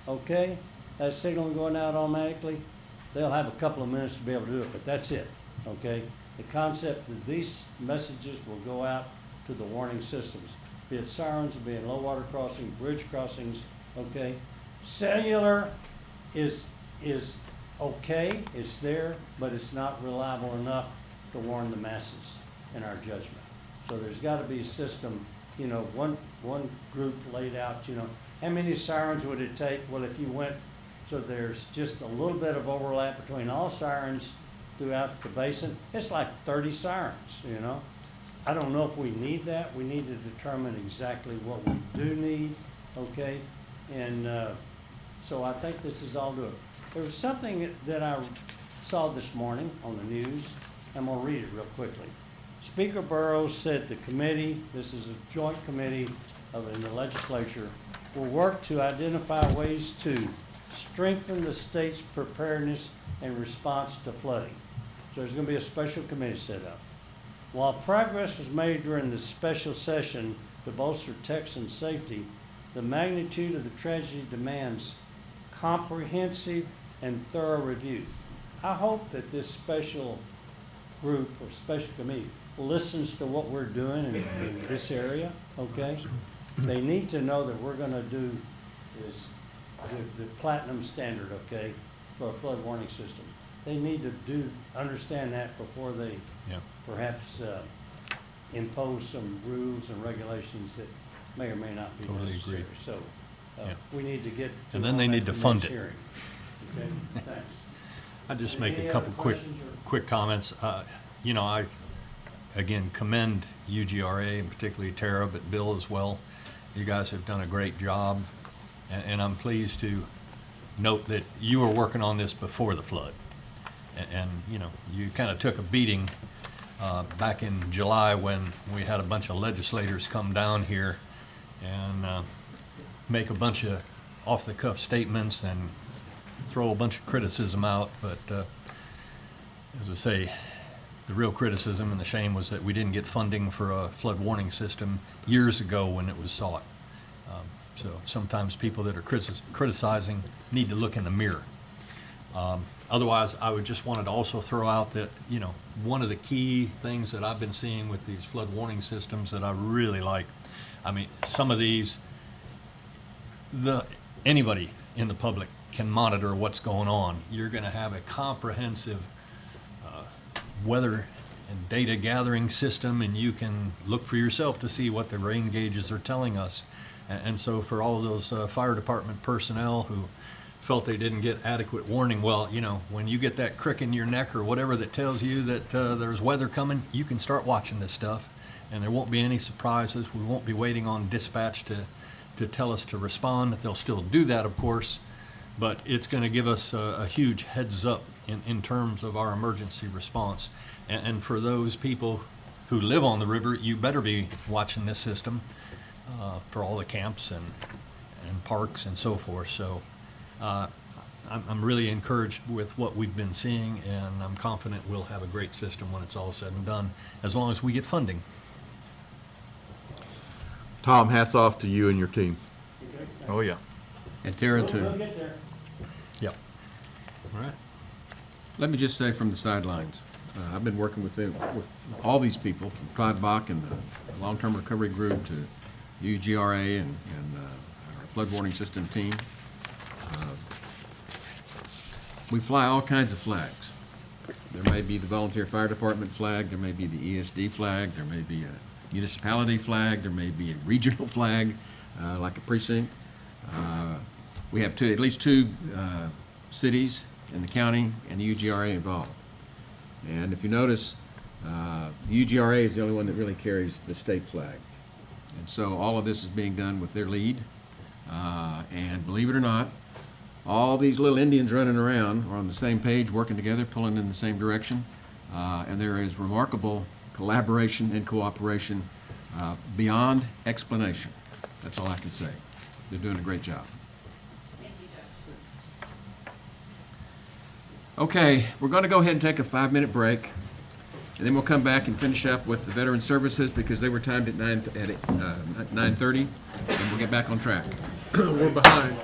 okay, that signal going out automatically, they'll have a couple of minutes to be able to do it, but that's it, okay? The concept that these messages will go out to the warning systems, be it sirens, be it low water crossing, bridge crossings, okay? Cellular is okay, it's there, but it's not reliable enough to warn the masses in our judgment. So there's gotta be a system, one group laid out, how many sirens would it take? Well, if you went, so there's just a little bit of overlap between all sirens throughout the basin, it's like 30 sirens, I don't know if we need that. We need to determine exactly what we do need, okay? And so I think this is all good. There was something that I saw this morning on the news. I'm gonna read it real quickly. Speaker Burrows said the committee, this is a joint committee in the legislature, will work to identify ways to strengthen the state's preparedness and response to flooding. So there's going to be a special committee set up. While progress was made during this special session to bolster Texan safety, the magnitude of the tragedy demands comprehensive and thorough review. I hope that this special group or special committee listens to what we're doing in this area, okay? They need to know that we're gonna do this, the platinum standard, okay, for a flood warning system. They need to understand that before they perhaps impose some rules and regulations that may or may not be Totally necessary. agree. So, Yeah. we need to get to. And then they need to fund it. Hearing. Okay, thanks. I'd just make Any a other couple questions or- quick comments. You know, I, again, commend UGRA and particularly Tara, but Bill as well. You guys have done a great job, and I'm pleased to note that you were working on this before the flood. And you know, you kind of took a beating back in July when we had a bunch of legislators come down here and make a bunch of off-the-cuff statements and throw a bunch of criticism out. But as I say, the real criticism and the shame was that we didn't get funding for a flood warning system years ago when it was sought. So sometimes people that are criticizing need to look in the mirror. Otherwise, I would just wanted to also throw out that, you know, one of the key things that I've been seeing with these flood warning systems that I really like, I mean, some of these, anybody in the public can monitor what's going on. You're going to have a comprehensive weather and data gathering system, and you can look for yourself to see what the rain gauges are telling us. And so for all of those fire department personnel who felt they didn't get adequate warning, well, you know, when you get that crick in your neck or whatever that tells you that there's weather coming, you can start watching this stuff, and there won't be any surprises. We won't be waiting on dispatch to tell us to respond. They'll still do that, of course, but it's going to give us a huge heads up in terms of our emergency response. And for those people who live on the river, you better be watching this system for all the camps and parks and so forth. So I'm really encouraged with what we've been seeing, and I'm confident we'll have a great system when it's all said and done, as long as we get funding. Tom, hats off to you and your team. Oh, yeah. And Tara, We'll too. get there. Yep. All right. Let me just say from the sidelines, I've been working with all these people, from Clyde Bach and the Long-Term Recovery Group to UGRA and our flood warning system team. We fly all kinds of flags. There may be the volunteer fire department flag, there may be the ESD flag, there may be a municipality flag, there may be a regional flag, like a precinct. We have at least two cities in the county and the UGRA involved. And if you notice, the UGRA is the only one that really carries the state flag. And so all of this is being done with their lead. And believe it or not, all these little Indians running around are on the same page, working together, pulling in the same direction. And there is remarkable collaboration and cooperation beyond explanation. That's all I can say. They're doing a great job. Okay, we're going to go ahead and take a 5-minute break, and then we'll come back and finish up with the Veteran Services because they were timed at 9:30, and we'll get back on track. We're behind.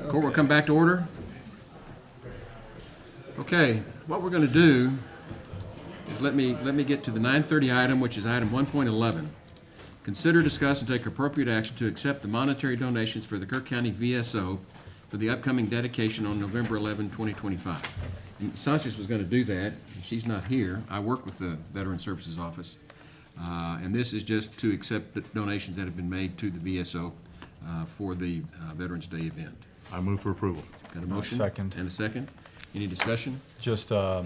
Court will come back to order. Okay, what we're going to do is let me get to the 9:30 item, which is item 1.11. Consider, discuss, and take appropriate action to accept the monetary donations for the Kerr County VSO for the upcoming dedication on November 11, 2025. And Sanchez was going to do that, and she's not here. I work with the Veteran Services Office, and this is just to accept the donations that have been made to the VSO for the Veterans Day event. I move for approval. Got a motion? Second. And a second? Any discussion? Just, I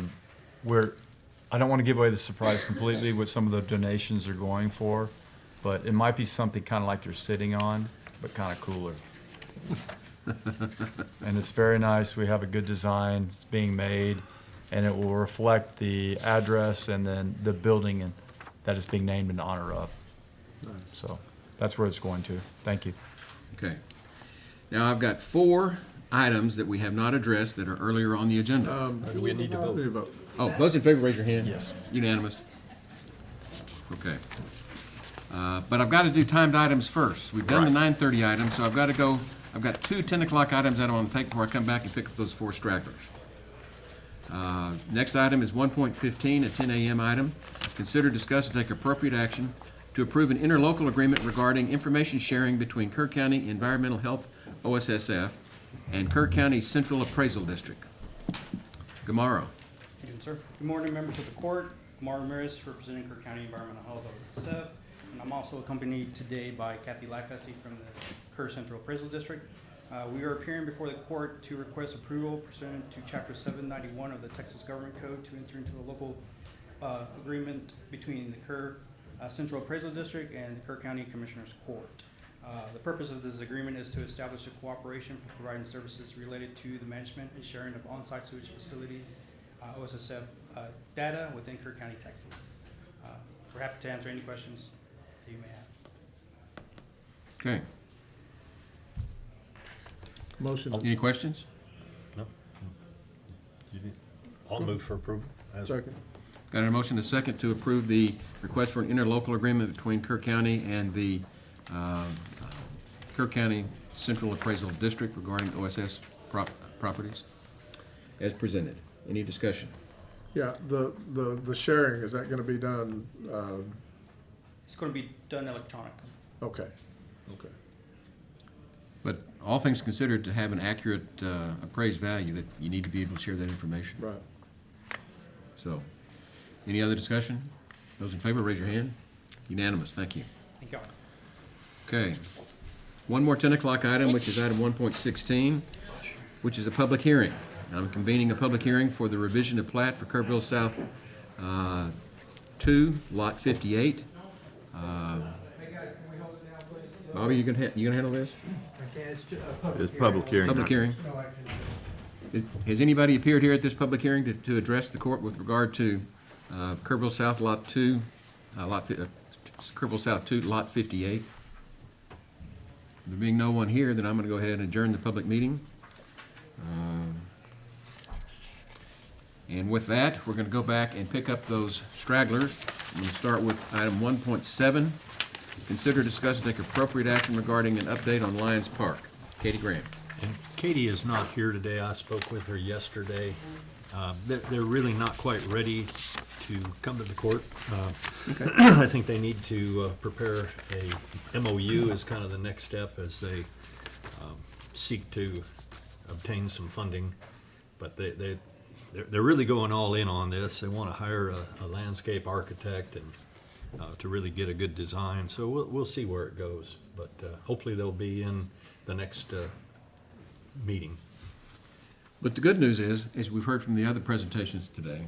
don't want to give away the surprise completely what some of the donations are going for, but it might be something kind of like you're sitting on, but kind of cooler. And it's very nice. We have a good design. It's being made, and it will reflect the address and then the building and that is being named in honor of. So that's where it's going to. Thank you. Okay. Now, I've got 4 items that we have not addressed that are earlier on the agenda. Do we need to vote? Need a vote. Oh, those in favor, raise your hand. Yes. Unanimous. Okay. But I've got to do timed items first. We've done the 9:30 items, so I've got to go, I've got 2 10 o'clock items that I want to take before I come back and pick up those 4 stragglers. Next item is 1.15, a 10 a.m. item. Consider, discuss, and take appropriate action to approve an interlocal agreement regarding information sharing between Kerr County Environmental Health, OSSF, and Kerr County Central Appraisal District. Gamaro. Thank you, sir. Good morning, members of the court. Gamar Ramirez, representing Kerr County Environmental Health, OSSF. And I'm also accompanied today by Kathy Lifesty from the Kerr Central Appraisal District. We are appearing before the court to request approval pursuant to Chapter 791 of the Texas Government Code to enter into a local agreement between the Kerr Central Appraisal District and the Kerr County Commissioners Court. The purpose of this agreement is to establish a cooperation for providing services related to the management and sharing of on-site sewage facility OSSF data within Kerr County, Texas. We're happy to answer any questions that you may have. Okay. Motion. Any questions? No? I'll move for approval. Second. Got a motion, a second, to approve the request for an interlocal agreement between Kerr County and the Kerr County Central Appraisal District regarding OSS properties as presented. Any discussion? Yeah, the sharing, is that gonna be done, It's going to be done electronically. okay. But all things considered, to have an accurate appraised value, that you need to be able to share that information. Right. So, any other discussion? Those in favor, raise your hand. Unanimous, thank you. Thank you. Okay. One more 10 o'clock item, which is item 1.16, which is a public hearing. I'm convening a public hearing for the revision of plat for Kerrville South 2, Lot 58. Bobby, you gonna handle this? It's public hearing. Public hearing. Has anybody appeared here at this public hearing to address the court with regard to Kerrville South Lot 2, Kerrville South 2, Lot 58? There being no one here, then I'm going to go ahead and adjourn the public meeting. And with that, we're going to go back and pick up those stragglers. I'm going to start with item 1.7. Consider, discuss, and take appropriate action regarding an update on Lions Park. Katie Graham. And Katie is not here today. I spoke with her yesterday. They're really not quite ready to come to the court. I think they need to prepare a MOU as kind of the next step as they seek to obtain some funding. But they're really going all in on this. They want to hire a landscape architect and to really get a good design. So we'll see where it goes. But hopefully they'll be in the next meeting. But the good news is, as we've heard from the other presentations today,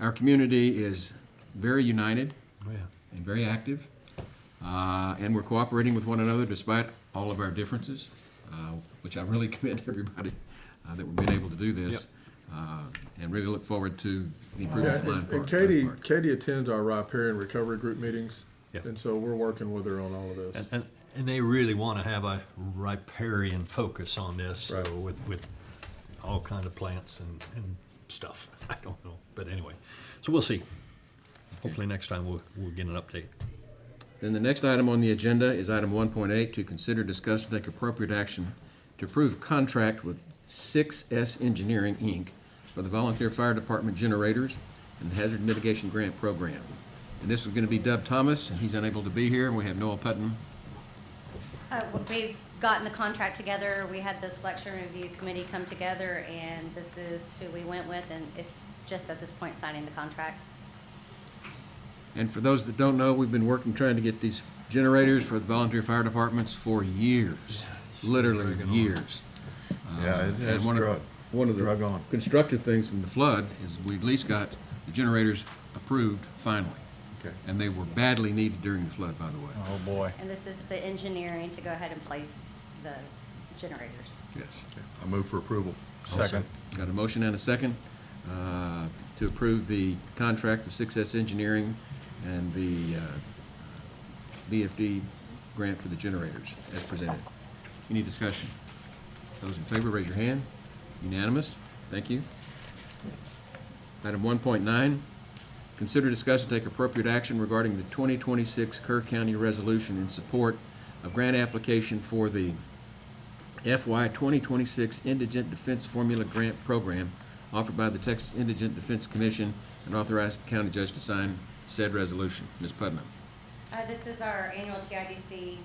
our community is very united Oh, yeah. and very active, and we're cooperating with one another despite all of our differences, which I really commend everybody that we've been able to do this, and really look forward to the improvements of Lion Park. And Katie attends our riparian recovery group meetings, Yep. and so we're working with her on all of this. And they really want to have a riparian focus on this, so Right. with all kind of plants and stuff. I don't know, but anyway, so we'll see. Hopefully next time we'll get an update. Then the next item on the agenda is item 1.8, to consider, discuss, and take appropriate action to approve contract with 6S Engineering, Inc. for the Volunteer Fire Department generators and the Hazard Mitigation Grant Program. And this was going to be Dub Thomas, and he's unable to be here, and we have Noah Putnam. We've gotten the contract together. We had the selection review committee come together, and this is who we went with, and it's just at this point signing the contract. And for those that don't know, we've been working trying to get these generators for the volunteer fire departments for years, literally years. Yeah, it has and drug one of the on. constructive things from the flood is we at least got the generators approved finally. Okay. And they were badly needed during the flood, by the way. Oh, boy. And this is the engineering to go ahead and place the generators. Yes. I move for approval. Second. Got a motion and a second to approve the contract with 6S Engineering and the BFD grant for the generators as presented. Any discussion? Those in favor, raise your hand. Unanimous. Thank you. Item 1.9, consider, discuss, and take appropriate action regarding the 2026 Kerr County resolution in support of grant application for the FY 2026 Indigent Defense Formula Grant Program offered by the Texas Indigent Defense Commission, and authorize the county judge to sign said resolution. Ms. Putnam. This is our annual TIDC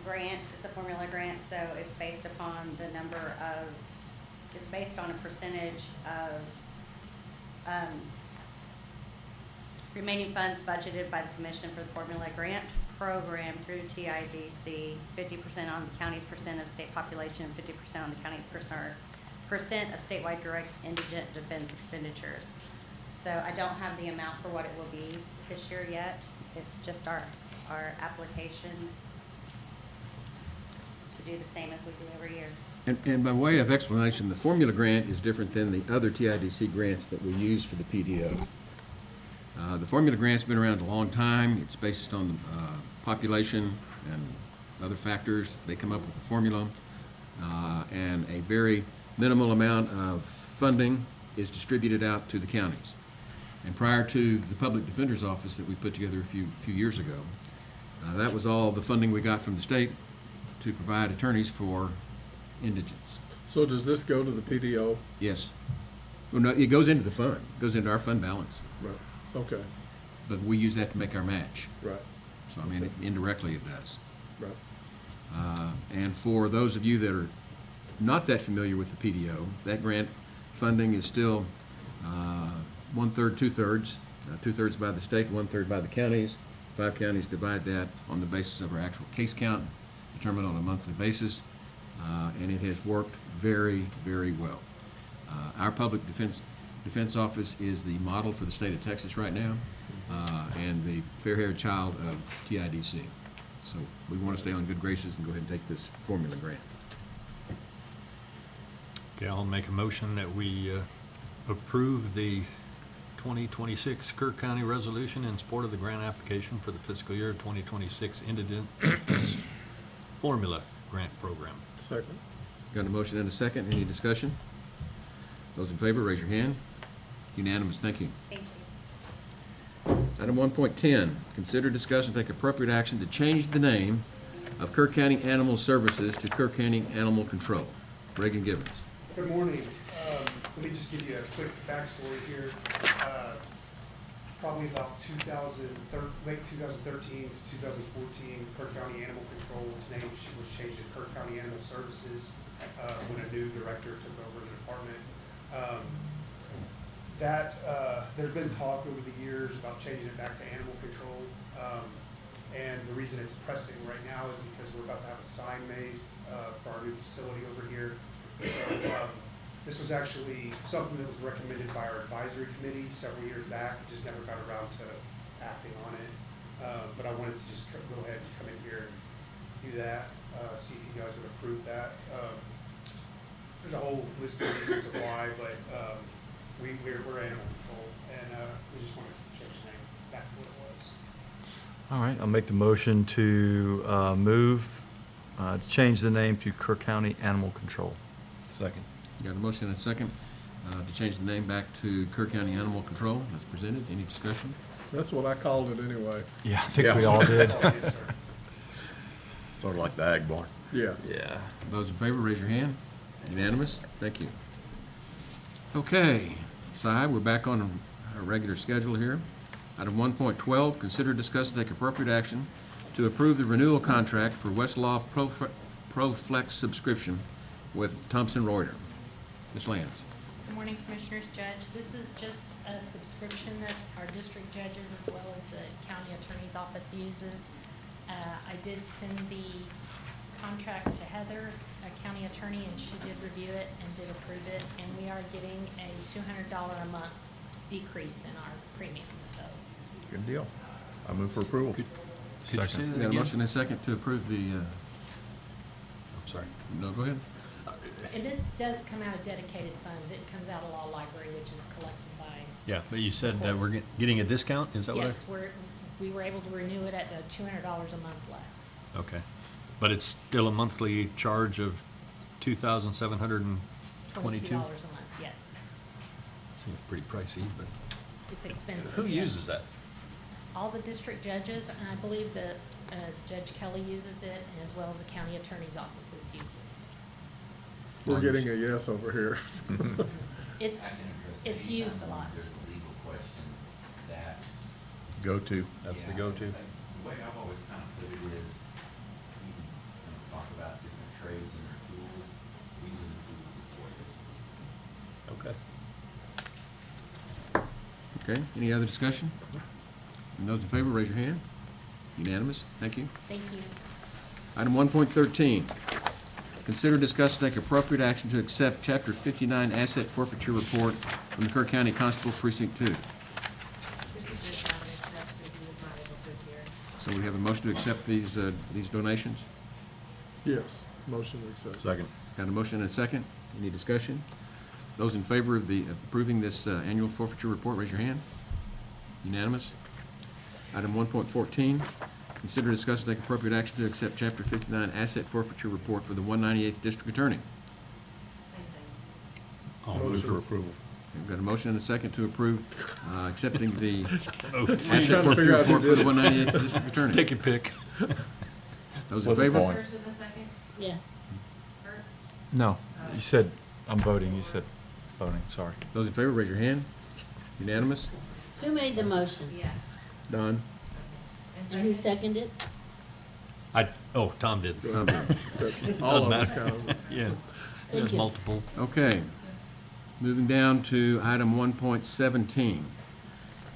grant. It's a formula grant, so it's based upon the number of, it's based on a percentage of remaining funds budgeted by the commission for the formula grant program through TIDC, 50% on the county's percent of state population, 50% on the county's percent of statewide direct indigent defense expenditures. So I don't have the amount for what it will be this year yet. It's just our application to do the same as we do every year. And by way of explanation, the formula grant is different than the other TIDC grants that we use for the PDO. The formula grant's been around a long time. It's based on the population and other factors. They come up with a formula, and a very minimal amount of funding is distributed out to the counties. And prior to the Public Defender's Office that we put together a few years ago, that was all the funding we got from the state to provide attorneys for indigents. So does this go to the PDO? Yes. Well, no, it goes into the fund. It goes into our fund balance. Right, okay, But we use that to make our match. right, So, I mean, indirectly it does. right. And for those of you that are not that familiar with the PDO, that grant funding is still 1/3, 2/3. 2/3 by the state, 1/3 by the counties. 5 counties divide that on the basis of our actual case count, determined on a monthly basis, and it has worked very, very well. Our Public Defense Office is the model for the state of Texas right now, and the fair-haired child of TIDC. So we want to stay on good graces and go ahead and take this formula grant. Okay, I'll make a motion that we approve the 2026 Kerr County resolution in support of the grant application for the fiscal year 2026 Indigent Defense Formula Grant Program. Second. Got a motion and a second. Any discussion? Those in favor, raise your hand. Unanimous. Thank you. Thank you. Item 1.10, consider, discuss, and take appropriate action to change the name of Kerr County Animal Services to Kerr County Animal Control. Reagan Gibbons. Good morning. Let me just give you a quick backstory here. Probably about late 2013 to 2014, Kerr County Animal Control's name was changed to Kerr County Animal Services when a new director took over the department. There's been talk over the years about changing it back to Animal Control. And the reason it's pressing right now is because we're about to have a sign made for our new facility over here. So this was actually something that was recommended by our advisory committee several years back. We just never got around to acting on it. But I wanted to just go ahead and come in here and do that, see if you guys would approve that. There's a whole list of reasons of why, but we're Animal Control, and we just wanted to change the name back to what it was. All right, I'll make the motion to change the name to Kerr County Animal Control. Second. Got a motion and a second. to change the name back to Kerr County Animal Control as presented. Any discussion? That's what I called it anyway. Yeah, I think we all did. Sort of like the ag barn. Yeah. Yeah. Those in favor, raise your hand. Unanimous? Thank you. Okay, Si, we're back on our regular schedule here. Item 1.12, consider, discuss, and take appropriate action to approve the renewal contract for Westlaw ProFlex subscription with Thomson Reuters. Ms. Lance. Good morning, Commissioners, Judge. This is just a subscription that our district judges as well as the county attorney's office uses. I did send the contract to Heather, a county attorney, and she did review it and did approve it. And we are getting a $200 a month decrease in our premium, so. Good deal. I move for approval. Could you say that Got a again? motion and a second to approve the, I'm sorry. no, go ahead. And this does come out of dedicated funds. It comes out of law library, which is collected by. Yeah, but you said that we're getting a discount, is that what I? Yes, we were able to renew it at $200 a month less. Okay. But it's still a monthly charge of $2,722? $22 a month, yes. Seems pretty pricey, but It's expensive. who yes. uses that? All the district judges, and I believe that Judge Kelly uses it, as well as the county attorney's offices use it. We're getting a yes over here. It's used a lot. There's a legal question that's. Go-to. That's the Yeah, go-to. The way I've always kind of put it is, you talk about different trades and their tools, these are the tools that employ this. Okay. Okay, any other discussion? And those in favor, raise your hand. Unanimous? Thank you. Thank you. Item 1.13, consider, discuss, and take appropriate action to accept Chapter 59 Asset Forfeiture Report from the Kerr County Constable Precinct 2. So we have a motion to accept these donations? Yes, motion to accept. Second. Got a motion and a second. Any discussion? Those in favor of approving this annual forfeiture report, raise your hand. Unanimous? Item 1.14, consider, discuss, and take appropriate action to accept Chapter 59 Asset Forfeiture Report for the 198th District Attorney. I'll Move move for approval. We've got a motion and a second to approve accepting the Oh, asset trying to figure forfeiture out who report for did the it. 198th District Attorney. Take your pick. Those in Flip a favor? coin. First and the second? Yeah. First? No, you said, I'm voting, you said voting, sorry. Those in favor, raise your hand. Unanimous? Who made the motion? Yeah. Don? And who seconded? Tom did. All of Doesn't us matter. kind of. Yeah. Thank There's you. multiple. Okay. Moving down to item 1.17.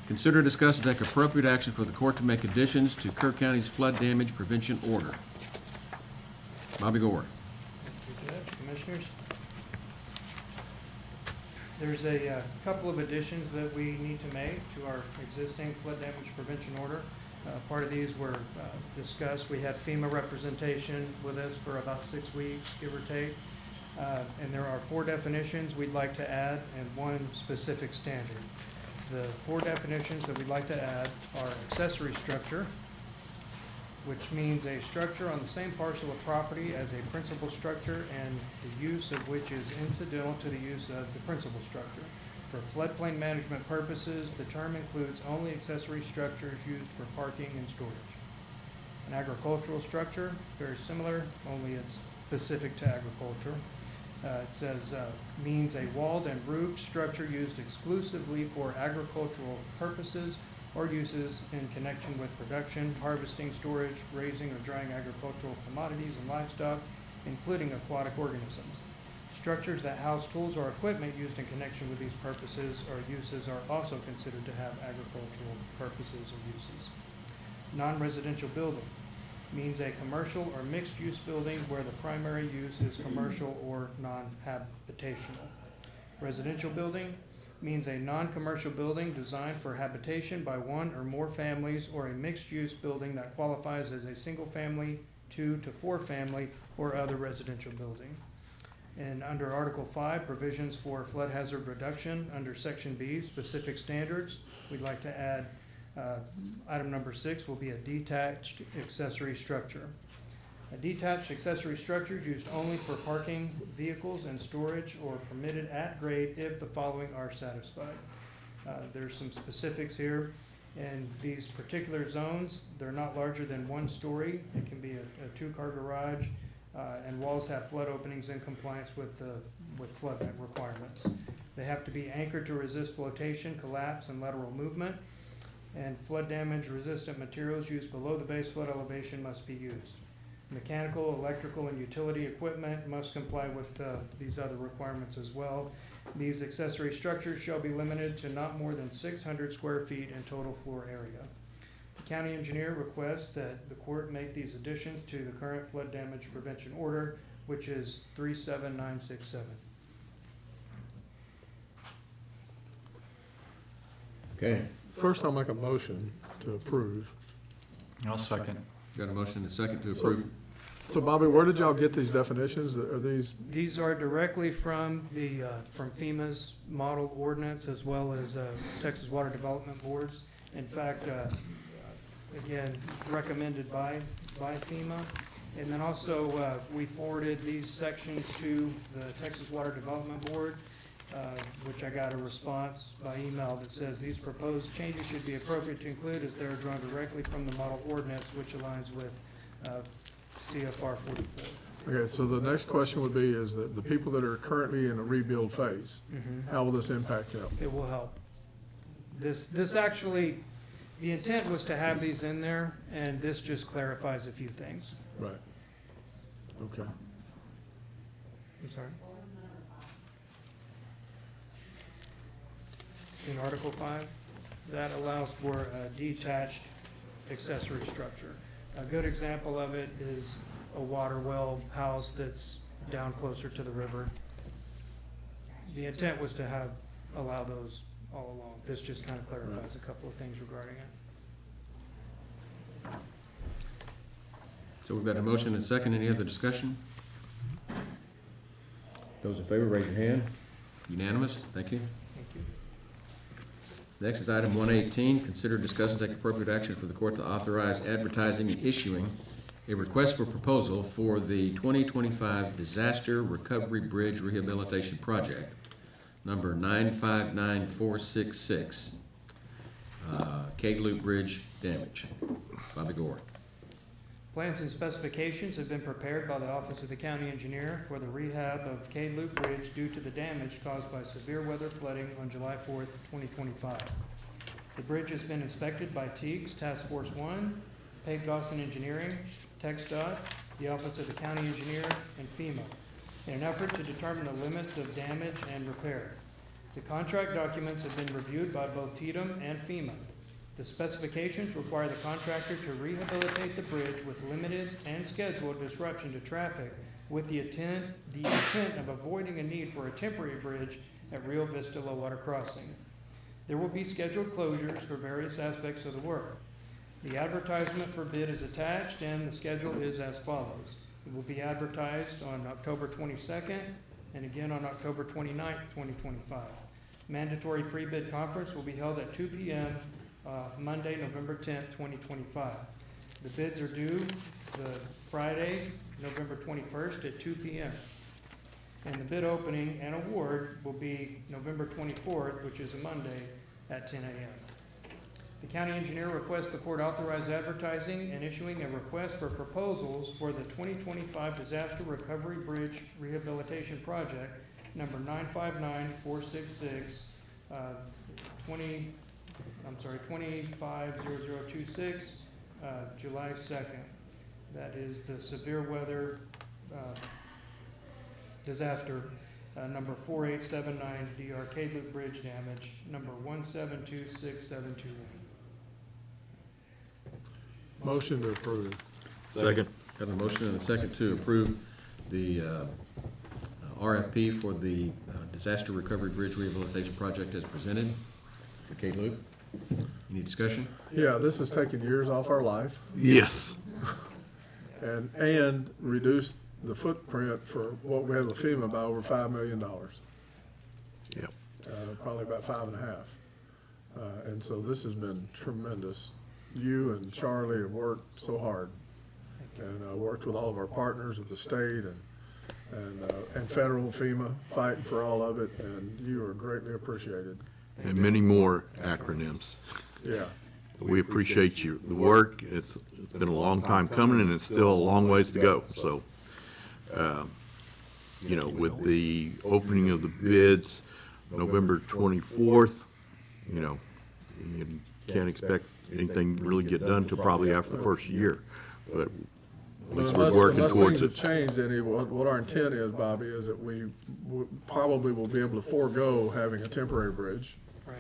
Consider, discuss, and take appropriate action for the court to make additions to Kerr County's flood damage prevention order. Bobby Gore. Thank you, Judge, Commissioners. There's a couple of additions that we need to make to our existing flood damage prevention order. Part of these were discussed. We had FEMA representation with us for about 6 weeks, give or take. And there are 4 definitions we'd like to add and 1 specific standard. The 4 definitions that we'd like to add are accessory structure, which means a structure on the same parcel of property as a principal structure and the use of which is incidental to the use of the principal structure. For floodplain management purposes, the term includes only accessory structures used for parking and storage. An agricultural structure, very similar, only it's specific to agriculture. It says, means a walled and roofed structure used exclusively for agricultural purposes or uses in connection with production, harvesting, storage, raising, or drying agricultural commodities and livestock, including aquatic organisms. Structures that house tools or equipment used in connection with these purposes or uses are also considered to have agricultural purposes or uses. Non-residential building means a commercial or mixed-use building where the primary use is commercial or non-habitational. Residential building means a non-commercial building designed for habitation by 1 or more families, or a mixed-use building that qualifies as a single-family, 2 to 4 family, or other residential building. And under Article 5, provisions for flood hazard reduction, under Section B, specific standards, we'd like to add item number 6 will be a detached accessory structure. Detached accessory structures used only for parking vehicles and storage or permitted at grade if the following are satisfied. There's some specifics here. In these particular zones, they're not larger than 1 story. It can be a 2-car garage, and walls have flood openings in compliance with flood requirements. They have to be anchored to resist flotation, collapse, and lateral movement. And flood damage resistant materials used below the base flood elevation must be used. Mechanical, electrical, and utility equipment must comply with these other requirements as well. These accessory structures shall be limited to not more than 600 square feet in total floor area. The county engineer requests that the court make these additions to the current flood damage prevention order, which is 37967. Okay, First, I'll make a motion to approve. I'll second. got a motion and a second to approve. So Bobby, where did y'all get these definitions? Are these, These are directly from from FEMA's model ordinance as well as Texas Water Development Boards. In fact, again, recommended by FEMA. And then also, we forwarded these sections to the Texas Water Development Board, which I got a response by email that says these proposed changes should be appropriate to include as they are drawn directly from the model ordinance, which aligns with CFR 44. okay, so the next question would be, is that the people that are currently in a rebuild phase, how will this impact them? It will help. This actually, the intent was to have these in there, and this just clarifies a few things. Right. Okay. I'm sorry? In Article 5, that allows for a detached accessory structure. A good example of it is a water well house that's down closer to the river. The intent was to allow those all along. This just kind of clarifies a couple of things regarding it. So we've got a motion and a second. Any other discussion? Those in favor, raise your hand. Unanimous. Thank you. Thank you. Next is item 118, consider, discuss, and take appropriate action for the court to authorize advertising and issuing a request for proposal for the 2025 Disaster Recovery Bridge Rehabilitation Project, number 959466, Cade Loop Bridge damage. Bobby Gore. Plans and specifications have been prepared by the Office of the County Engineer for the rehab of Cade Loop Bridge due to the damage caused by severe weather flooding on July 4th, 2025. The bridge has been inspected by Teague's Task Force 1, Pave Dawson Engineering, TxDOT, the Office of the County Engineer, and FEMA, in an effort to determine the limits of damage and repair. The contract documents have been reviewed by both TDM and FEMA. The specifications require the contractor to rehabilitate the bridge with limited and scheduled disruption to traffic with the intent of avoiding a need for a temporary bridge at Rio Vista Low Water Crossing. There will be scheduled closures for various aspects of the work. The advertisement for bid is attached, and the schedule is as follows. It will be advertised on October 22nd and again on October 29th, 2025. Mandatory pre-bid conference will be held at 2 p.m. Monday, November 10th, 2025. The bids are due the Friday, November 21st at 2 p.m. And the bid opening and award will be November 24th, which is a Monday, at 10 a.m. The county engineer requests the court authorize advertising and issuing a request for proposals for the 2025 Disaster Recovery Bridge Rehabilitation Project, number 959466, 250026, July 2nd. That is the severe weather disaster, number 4879 DR Cade Loop Bridge damage, number 1726721. Motion to approve. Second. Got a motion and a second to approve the RFP for the Disaster Recovery Bridge Rehabilitation Project as presented for Cade Loop. Any discussion? Yeah, this has taken years off our life Yes. and reduced the footprint for what we had with FEMA by over $5 million. Yep. Probably about 5.5. And so this has been tremendous. You and Charlie have worked so hard. and worked with all of our partners at the state and federal FEMA, fighting for all of it, and you are greatly appreciated. And many more acronyms. Yeah. We appreciate you, the work. It's been a long time coming, and it's still a long ways to go. So, you know, with the opening of the bids November 24th, you know, you can't expect anything to really get done till probably after the first year. But at least we're working unless towards things it. have changed any, what our intent is, Bobby, is that we probably will be able to forego having a temporary bridge. Right.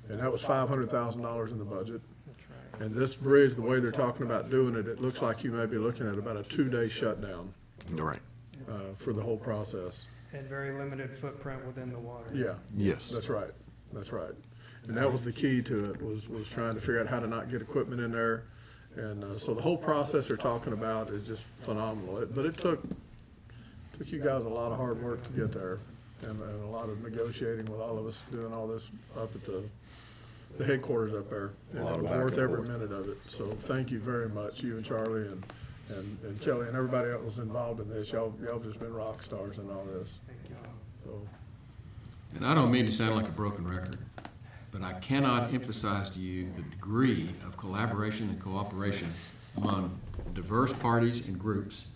And that was $500,000 in the budget. That's right. And this bridge, the way they're talking about doing it, it looks like you may be looking at about a 2-day shutdown All right. for the whole process. And very limited footprint within the water. Yeah. Yes. That's right. That's right. And that was the key to it, was trying to figure out how to not get equipment in there. And so the whole process they're talking about is just phenomenal. But it took you guys a lot of hard work to get there, and a lot of negotiating with all of us, doing all this up at the headquarters up there. And it was worth every minute of it. So thank you very much, you and Charlie and Kelly and everybody that was involved in this. Y'all just been rock stars in all this. Thank you. So, And I don't mean to sound like a broken record, but I cannot emphasize to you the degree of collaboration and cooperation among diverse parties and groups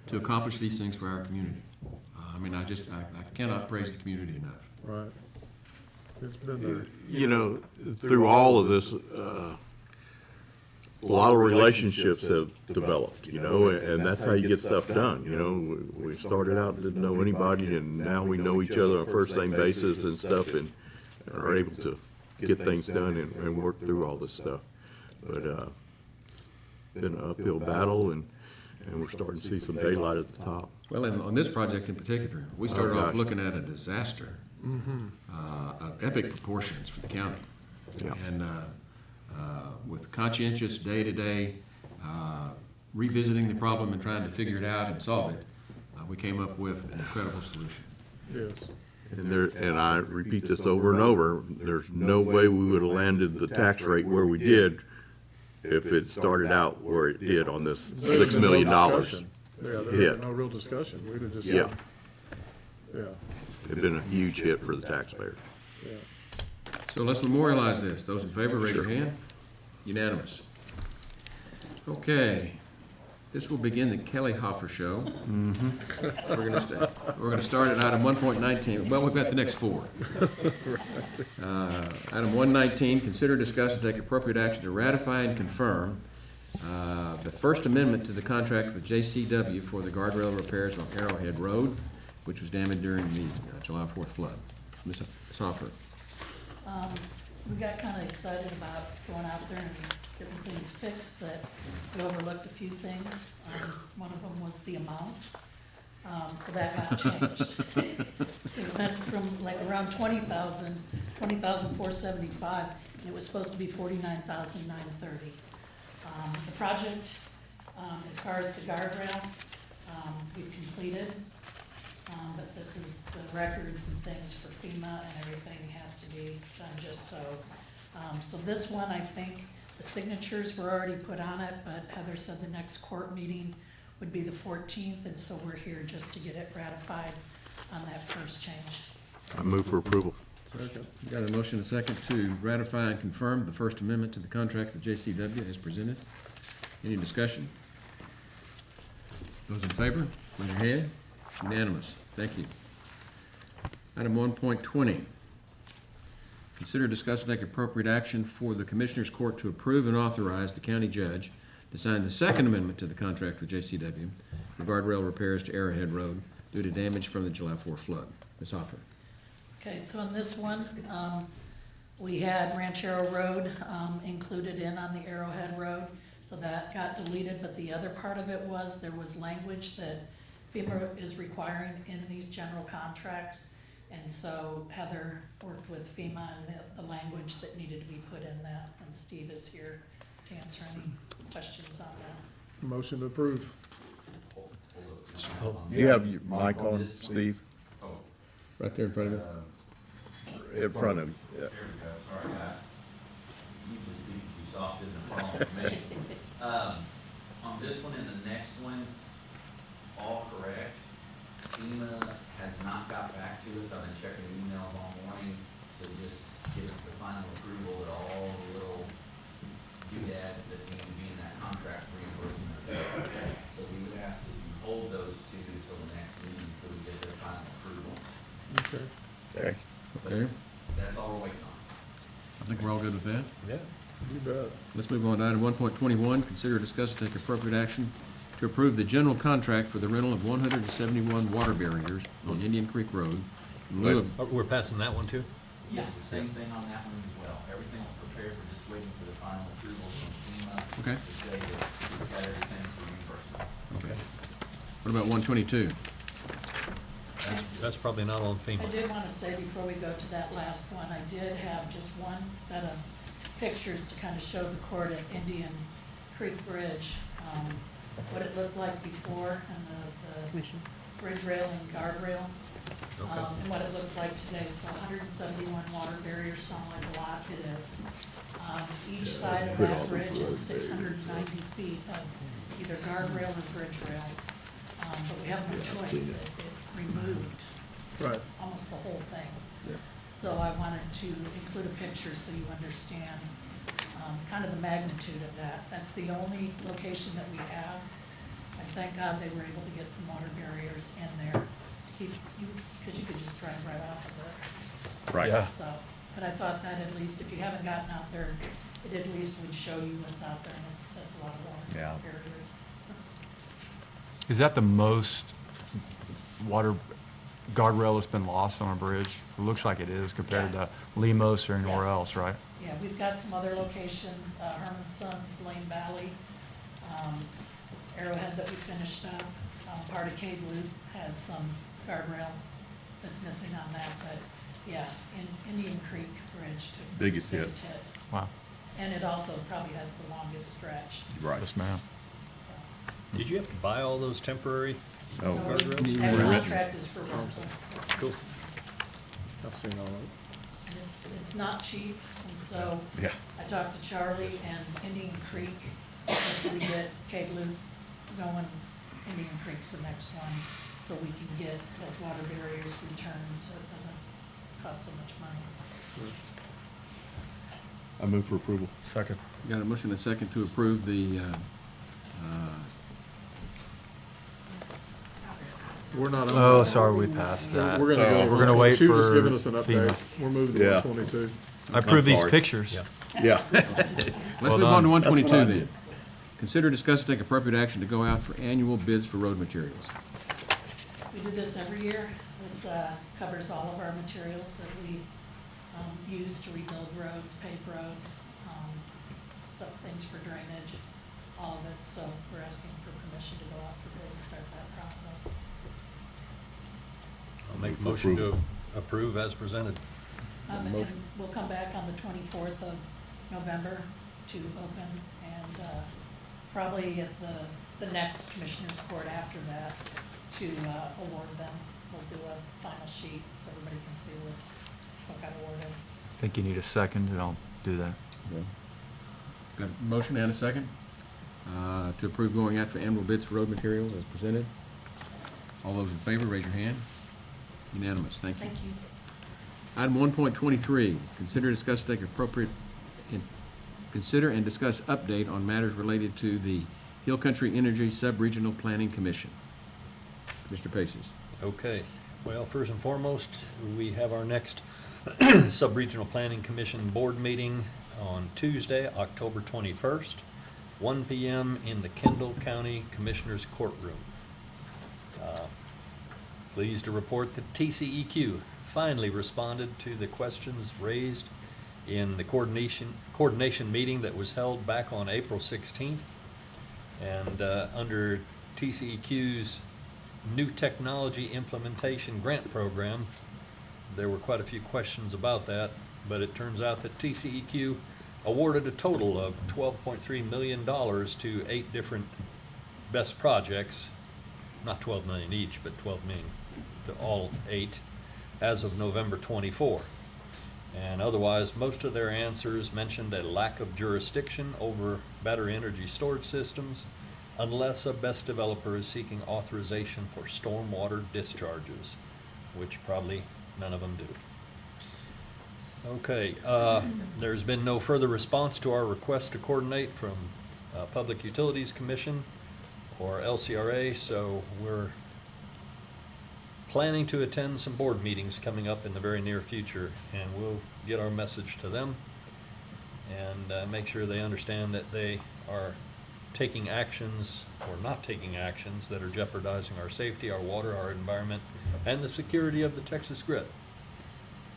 to accomplish these things for our community. I mean, I cannot praise the community enough. right. It's been there. You know, through all of this, a lot of relationships have developed, you know, and that's how you get stuff done. You know, we started out, didn't know anybody, and now we know each other on a first name basis and stuff, and are able to get things done and work through all this stuff. But it's been an uphill battle, and we're starting to see some daylight at the top. Well, and on this project in particular, we started off gosh. looking at a disaster of epic proportions for the county. Yeah. And with conscientious day-to-day revisiting the problem and trying to figure it out and solve it, we came up with an incredible solution. Yes. And I repeat this over and over, there's no way we would have landed the tax rate where we did if it started out where it did on this $6 million Yeah, there hit. was no real discussion. We'd have just. Yeah. Yeah. It's been a huge hit for the taxpayer. Yeah. So let's memorialize this. Those in favor, raise your hand. Unanimous. Okay, this will begin the Kelly Hoffer Show. We're gonna start at item 1.19. Well, we've got the next four. Item 119, consider, discuss, and take appropriate action to ratify and confirm the First Amendment to the contract with JCW for the guardrail repairs on Arrowhead Road, which was damaged during the July 4th flood. Ms. Hoffer. We got kind of excited about going out there and getting things fixed, that we overlooked a few things. One of them was the amount, so that got changed. It went from like around $20,475, and it was supposed to be $49,930. The project, as far as the guardrail, we've completed. But this is the records and things for FEMA, and everything has to be done just so. So this one, I think, the signatures were already put on it, but Heather said the next court meeting would be the 14th, and so we're here just to get it ratified on that first change. I move for approval. Second. Got a motion and a second to ratify and confirm the First Amendment to the contract with JCW as presented. Any discussion? Those in favor, raise your hand. Unanimous. Thank you. Item 1.20. Consider, discuss, and take appropriate action for the Commissioners Court to approve and authorize the county judge to sign the Second Amendment to the contract with JCW for guardrail repairs to Arrowhead Road due to damage from the July 4th flood. Ms. Hoffer. Okay, so in this one, we had Ranchero Road included in on the Arrowhead Road, so that got deleted, but the other part of it was, there was language that FEMA is requiring in these general contracts, and so Heather worked with FEMA and the language that needed to be put in that, and Steve is here to answer any questions on that. Motion to approve. You have your mic on, Steve? Right there in front of you. In front of him. Yeah. There we go, sorry, guys. Usually speak too soft, isn't a problem for me. On this one and the next one, all correct. FEMA has not got back to us. I've been checking emails all morning to just give us the final approval at all the little doodads that need to be in that contract reimbursement. So we would ask that you hold those two until the next meeting until we get their final approval. Okay. Okay. Okay, That's all we're waiting on. I think we're all good with that. Yeah. You bet. Let's move on to item 1.21, consider, discuss, and take appropriate action to approve the general contract for the rental of 171 water barriers on Indian Creek Road in lieu of, We're passing that one too? Yes, the same thing on that one as well. Everything's prepared, we're just waiting for the final approval from FEMA. Okay. To say that it's got everything for reimbursement. okay. What about 122? That's probably not on I FEMA. did want to say before we go to that last one, I did have just one set of pictures to kind of show the court at Indian Creek Bridge, what it looked like before and the bridge rail and guardrail. Okay. And what it looks like today, so 171 water barriers sound like a lot, it is. Each side of that bridge is 690 feet of either guardrail or bridge rail. But we have no choice, it removed Right. almost the whole thing. So I wanted to include a picture so you understand kind of the magnitude of that. That's the only location that we have. And thank God they were able to get some water barriers in there to keep you, because you could just drive right off of it. Right. Yeah. So, but I thought that at least, if you haven't gotten out there, it at least would show you what's out there, and that's a lot of water Yeah. barriers. Is that the most water guardrail that's been lost on a bridge? It looks like it is compared to Lemos or anywhere Yes. else, right? Yeah, we've got some other locations, Herman's Sons, Lane Valley, Arrowhead that we finished up. Part of Cade Loop has some guardrail that's missing on that, but yeah, Indian Creek Bridge took the Biggest hit. hit. Wow. And it also probably has the longest stretch, Right. Yes, ma'am. so. Did you have to buy all those temporary Oh. No, guardrails? That contract is for rental. Cool. I've seen all of it. And it's not cheap, and so Yeah. I talked to Charlie and Indian Creek, after we get Cade Loop going, Indian Creek's the next one, so we can get those water barriers returned, so it doesn't cost so much money. I move for approval. Second. Got a motion and a second to approve the, We're not on. Oh, that. sorry, we passed that. We're gonna go. We're gonna wait She was just for giving us an update. FEMA. We're moving to Yeah. 122. I approve these sorry. pictures. Yeah. Yeah. let's Well move on to done. 122 That's what I then. did. Consider, discuss, and take appropriate action to go out for annual bids for road materials. We do this every year. This covers all of our materials that we use to rebuild roads, pave roads, stuff, things for drainage, all of it. So we're asking for permission to go out for bid and start that process. I'll make a motion to approve as presented. And we'll come back on the 24th of November to open, and probably at the next Commissioners Court after that to award them. We'll do a final sheet so everybody can see what got awarded. I think you need a second, and I'll do that. Got a motion and a second to approve going out for annual bids for road materials as presented. All those in favor, raise your hand. Unanimous, thank you. Thank you. Item 1.23, consider, discuss, take appropriate, consider and discuss update on matters related to the Hill Country Energy Sub-Regional Planning Commission. Mr. Paces. Okay, well, first and foremost, we have our next Sub-Regional Planning Commission Board meeting on Tuesday, October 21st, 1 p.m. in the Kendall County Commissioners Courtroom. Pleased to report that TCEQ finally responded to the questions raised in the coordination meeting that was held back on April 16th. And under TCEQ's New Technology Implementation Grant Program, there were quite a few questions about that, but it turns out that TCEQ awarded a total of $12.3 million to 8 different best projects, not 12 million each, but 12 million to all 8 as of November 24. And otherwise, most of their answers mentioned a lack of jurisdiction over battery energy storage systems, unless a best developer is seeking authorization for stormwater discharges, which probably none of them do. Okay, there's been no further response to our request to coordinate from Public Utilities Commission or LCRA, so we're planning to attend some board meetings coming up in the very near future, and we'll get our message to them and make sure they understand that they are taking actions or not taking actions that are jeopardizing our safety, our water, our environment, and the security of the Texas grid.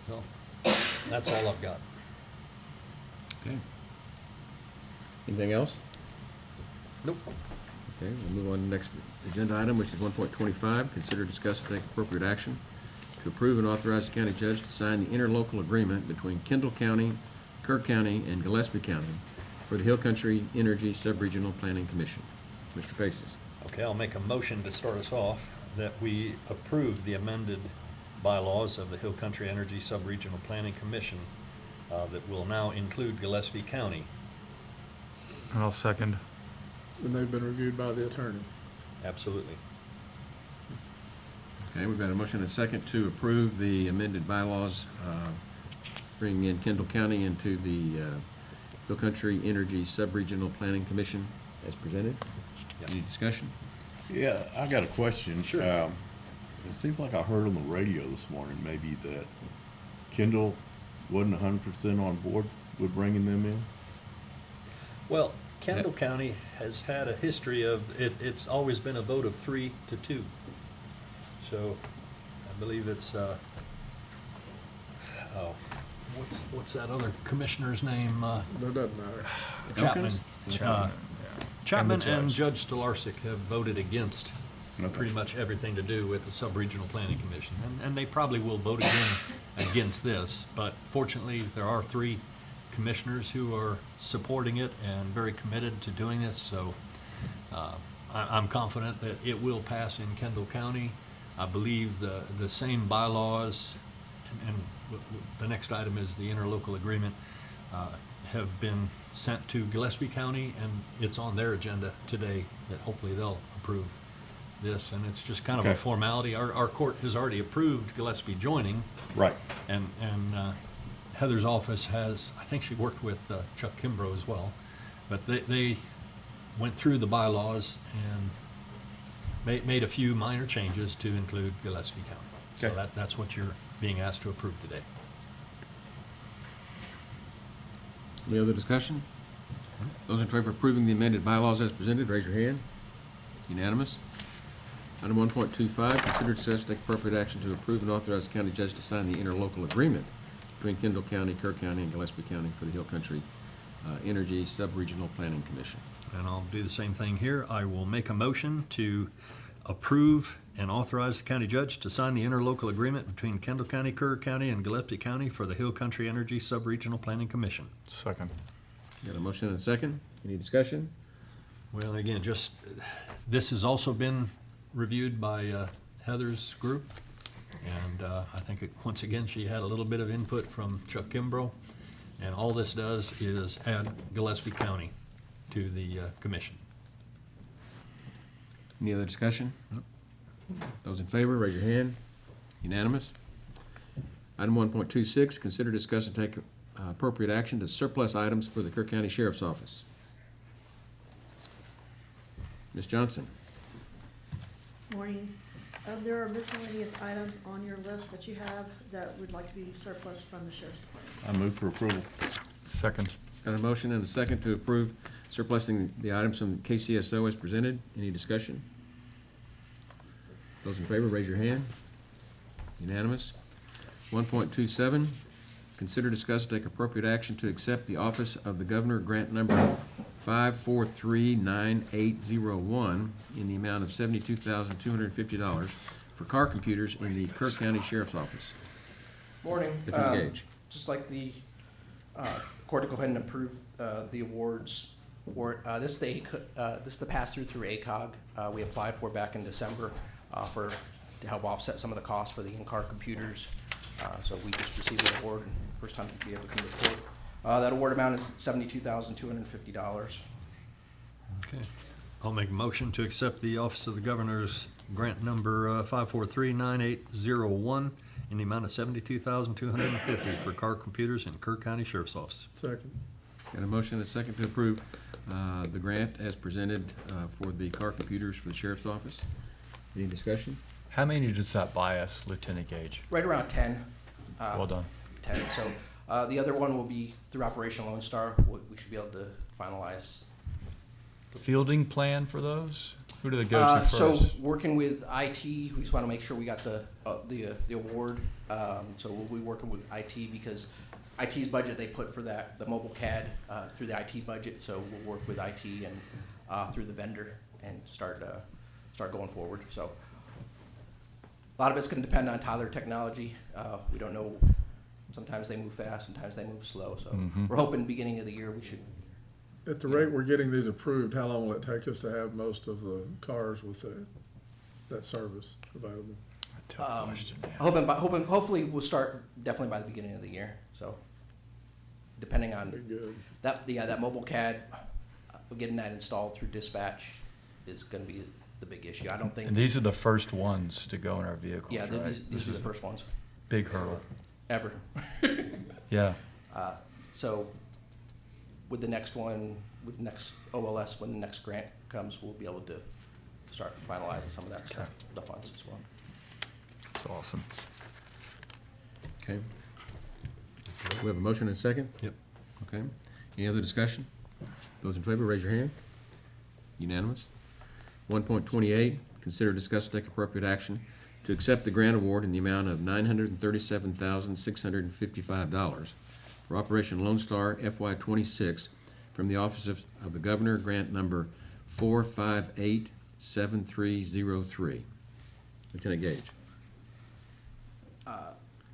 So, that's all I've got. Okay. Anything else? Nope. Okay, we'll move on to the next agenda item, which is 1.25. Consider, discuss, and take appropriate action to approve and authorize the county judge to sign the interlocal agreement between Kendall County, Kerr County, and Gillespie County for the Hill Country Energy Subregional Planning Commission. Mr. Paces. Okay, I'll make a motion to start us off that we approve the amended bylaws of the Hill Country Energy Subregional Planning Commission that will now include Gillespie County. I'll second. And they've been reviewed by the attorney. Absolutely. Okay, we've got a motion and a second to approve the amended bylaws, bringing in Kendall County into the Hill Country Energy Subregional Planning Commission as presented. Any discussion? Yeah, I got a question. Sure. It seems like I heard on the radio this morning maybe that Kendall wasn't 100% on board with bringing them in. Well, Kendall County has had a history of, it's always been a vote of 3-2. So I believe it's, what's that other commissioner's name? That doesn't matter. Chapman. Chapman and judge. Judge Stolarczyk have voted against pretty much everything to do with the Sub-Regional Planning Commission. And they probably will vote again against this, but fortunately, there are 3 commissioners who are supporting it and very committed to doing this, so I'm confident that it will pass in Kendall County. I believe the same bylaws, and the next item is the interlocal agreement, have been sent to Gillespie County, and it's on their agenda today that hopefully they'll approve this, and it's just kind of a Okay. formality. Our court has already approved Gillespie joining. Right. And Heather's office has, I think she worked with Chuck Kimbrough as well, but they went through the bylaws and made a few minor changes to include Gillespie County. Okay. So that's what you're being asked to approve today. Any other discussion? Those in favor of approving the amended bylaws as presented, raise your hand. Unanimous. Item 1.25, consider discuss take appropriate action to approve and authorize the county judge to sign the interlocal agreement between Kendall County, Kerr County, and Gillespie County for the Hill Country Energy Subregional Planning Commission. And I'll do the same thing here. I will make a motion to approve and authorize the county judge to sign the interlocal agreement between Kendall County, Kerr County, and Gillespie County for the Hill Country Energy Subregional Planning Commission. Second. Got a motion and a second. Any discussion? Well, again, this has also been reviewed by Heather's group, and I think, once again, she had a little bit of input from Chuck Kimbrough, and all this does is add Gillespie County to the commission. Any other discussion? Those in favor, raise your hand. Unanimous. Item 1.26, consider, discuss, and take appropriate action to surplus items for the Kerr County Sheriff's Office. Ms. Johnson. Morning. There are miscellaneous items on your list that you have that would like to be surplus from the Sheriff's Department. I move for approval. Second. Got a motion and a second to approve surplusing the items from KCSO as presented. Any discussion? Those in favor, raise your hand. Unanimous. 1.27, consider, discuss, and take appropriate action to accept the Office of the Governor grant number 5439801 in the amount of $72,250 for car computers in the Kerr County Sheriff's Office. Morning. Mr. Gage. Just like the court to go ahead and approve the awards for it. This is the pass-through through ACOG we applied for back in December to help offset some of the costs for the in-car computers. So we just received an award, first time to be able to come to the court. That award amount is $72,250. Okay. I'll make a motion to accept the Office of the Governor's grant number 5439801 in the amount of $72,250 for car computers in Kerr County Sheriff's Office. Second. Got a motion and a second to approve the grant as presented for the car computers for the sheriff's office. Any discussion? How many does that buy us, Lieutenant Gage? Right around 10. Well done. 10. So the other one will be through Operation Lone Star. We should be able to finalize. Fielding plan for those? Who do they go to So first? working with IT, we just want to make sure we got the award. So we'll be working with IT because IT's budget they put for that, the mobile CAD through the IT budget. So we'll work with IT and through the vendor and start going forward. So a lot of it's going to depend on Tyler technology. We don't know. Sometimes they move fast, sometimes they move slow. So we're hoping beginning of the year we should. At the rate we're getting these approved, how long will it take us to have most of the cars with that service available? Tough question. Hopefully we'll start definitely by the beginning of the year. So depending on Good. that mobile CAD, getting that installed through dispatch is going to be the big issue. I don't think. And these are the first ones to go in our vehicles, Yeah, right? these are the first ones Big hurdle. ever. Yeah. So with the next one, with the next OLS, when the next grant comes, we'll be able to start finalizing some of that stuff, the funds as well. It's awesome. Okay. We have a motion and a second? Yep. Okay. Any other discussion? Those in favor, raise your hand. Unanimous. 1.28, consider, discuss, take appropriate action to accept the grant award in the amount of $937,655 for Operation Lone Star FY '26 from the Office of the Governor, grant number 4587303. Lieutenant Gage.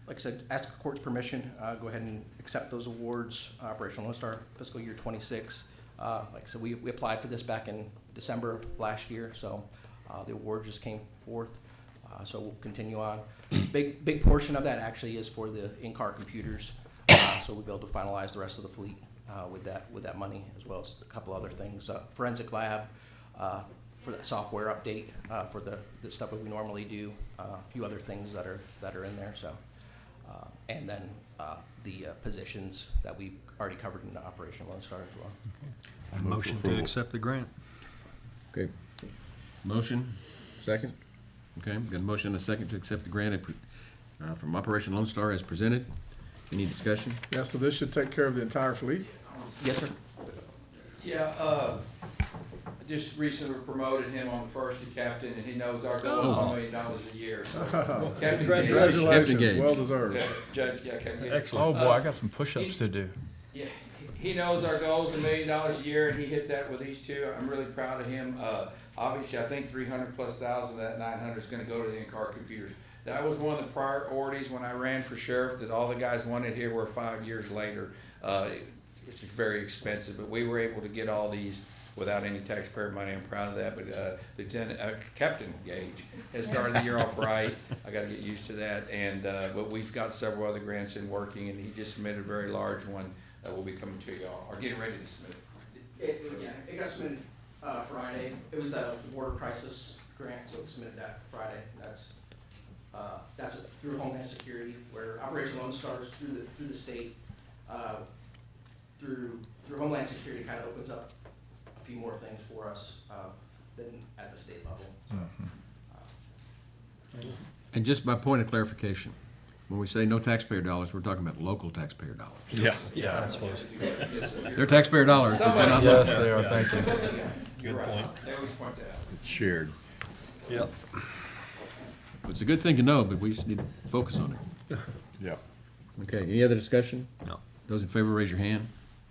Like I said, ask the court's permission, go ahead and accept those awards, Operation Lone Star fiscal year '26. Like I said, we applied for this back in December of last year, so the award just came forth. So we'll continue on. Big portion of that actually is for the in-car computers, so we'll be able to finalize the rest of the fleet with that money, as well as a couple other things. Forensic lab for the software update for the stuff that we normally do. A few other things that are in there. So, and then the positions that we already covered in the Operation Lone Star as well. Motion to accept the grant. Okay. Motion, second? Okay, got a motion and a second to accept the grant from Operation Lone Star as presented. Any discussion? Yeah, so this should take care of the entire fleet? Yes, sir. Yeah, I just recently promoted him on the first to captain, and he knows our goal is $1 million a year, so. Captain Gage. Captain Gage. Well deserved. Yeah, Judge, yeah, Captain Gage. Excellent. Oh, boy, I got some push-ups to do. Yeah, he knows our goal is $1 million a year, and he hit that with these two. I'm really proud of him. Obviously, I think 300,000+ of that 900 is gonna go to the in-car computers. That was one of the priorities when I ran for sheriff, that all the guys wanted here were 5 years later. Which is very expensive, but we were able to get all these without any taxpayer money. I'm proud of that, but Captain Gage has started the year off right. I gotta get used to that, and but we've got several other grants in working, and he just submitted a very large one that will be coming to y'all, or getting ready to submit it. It got submitted Friday. It was the border crisis grant, so it submitted that Friday. That's through Homeland Security, where Operation Lone Star is through the state. Through Homeland Security kind of opens up a few more things for us than at the state level. So, And just by point of clarification, when we say no taxpayer dollars, we're talking about local taxpayer dollars. Yeah, I suppose. They're taxpayer dollars, but they're not Yes, local. they are, thank you. Good point. They always point that out. It's shared. Yep. It's a good thing to know, but we just need to focus on it. Yeah. Okay, any other discussion? No. Those in favor, raise your hand.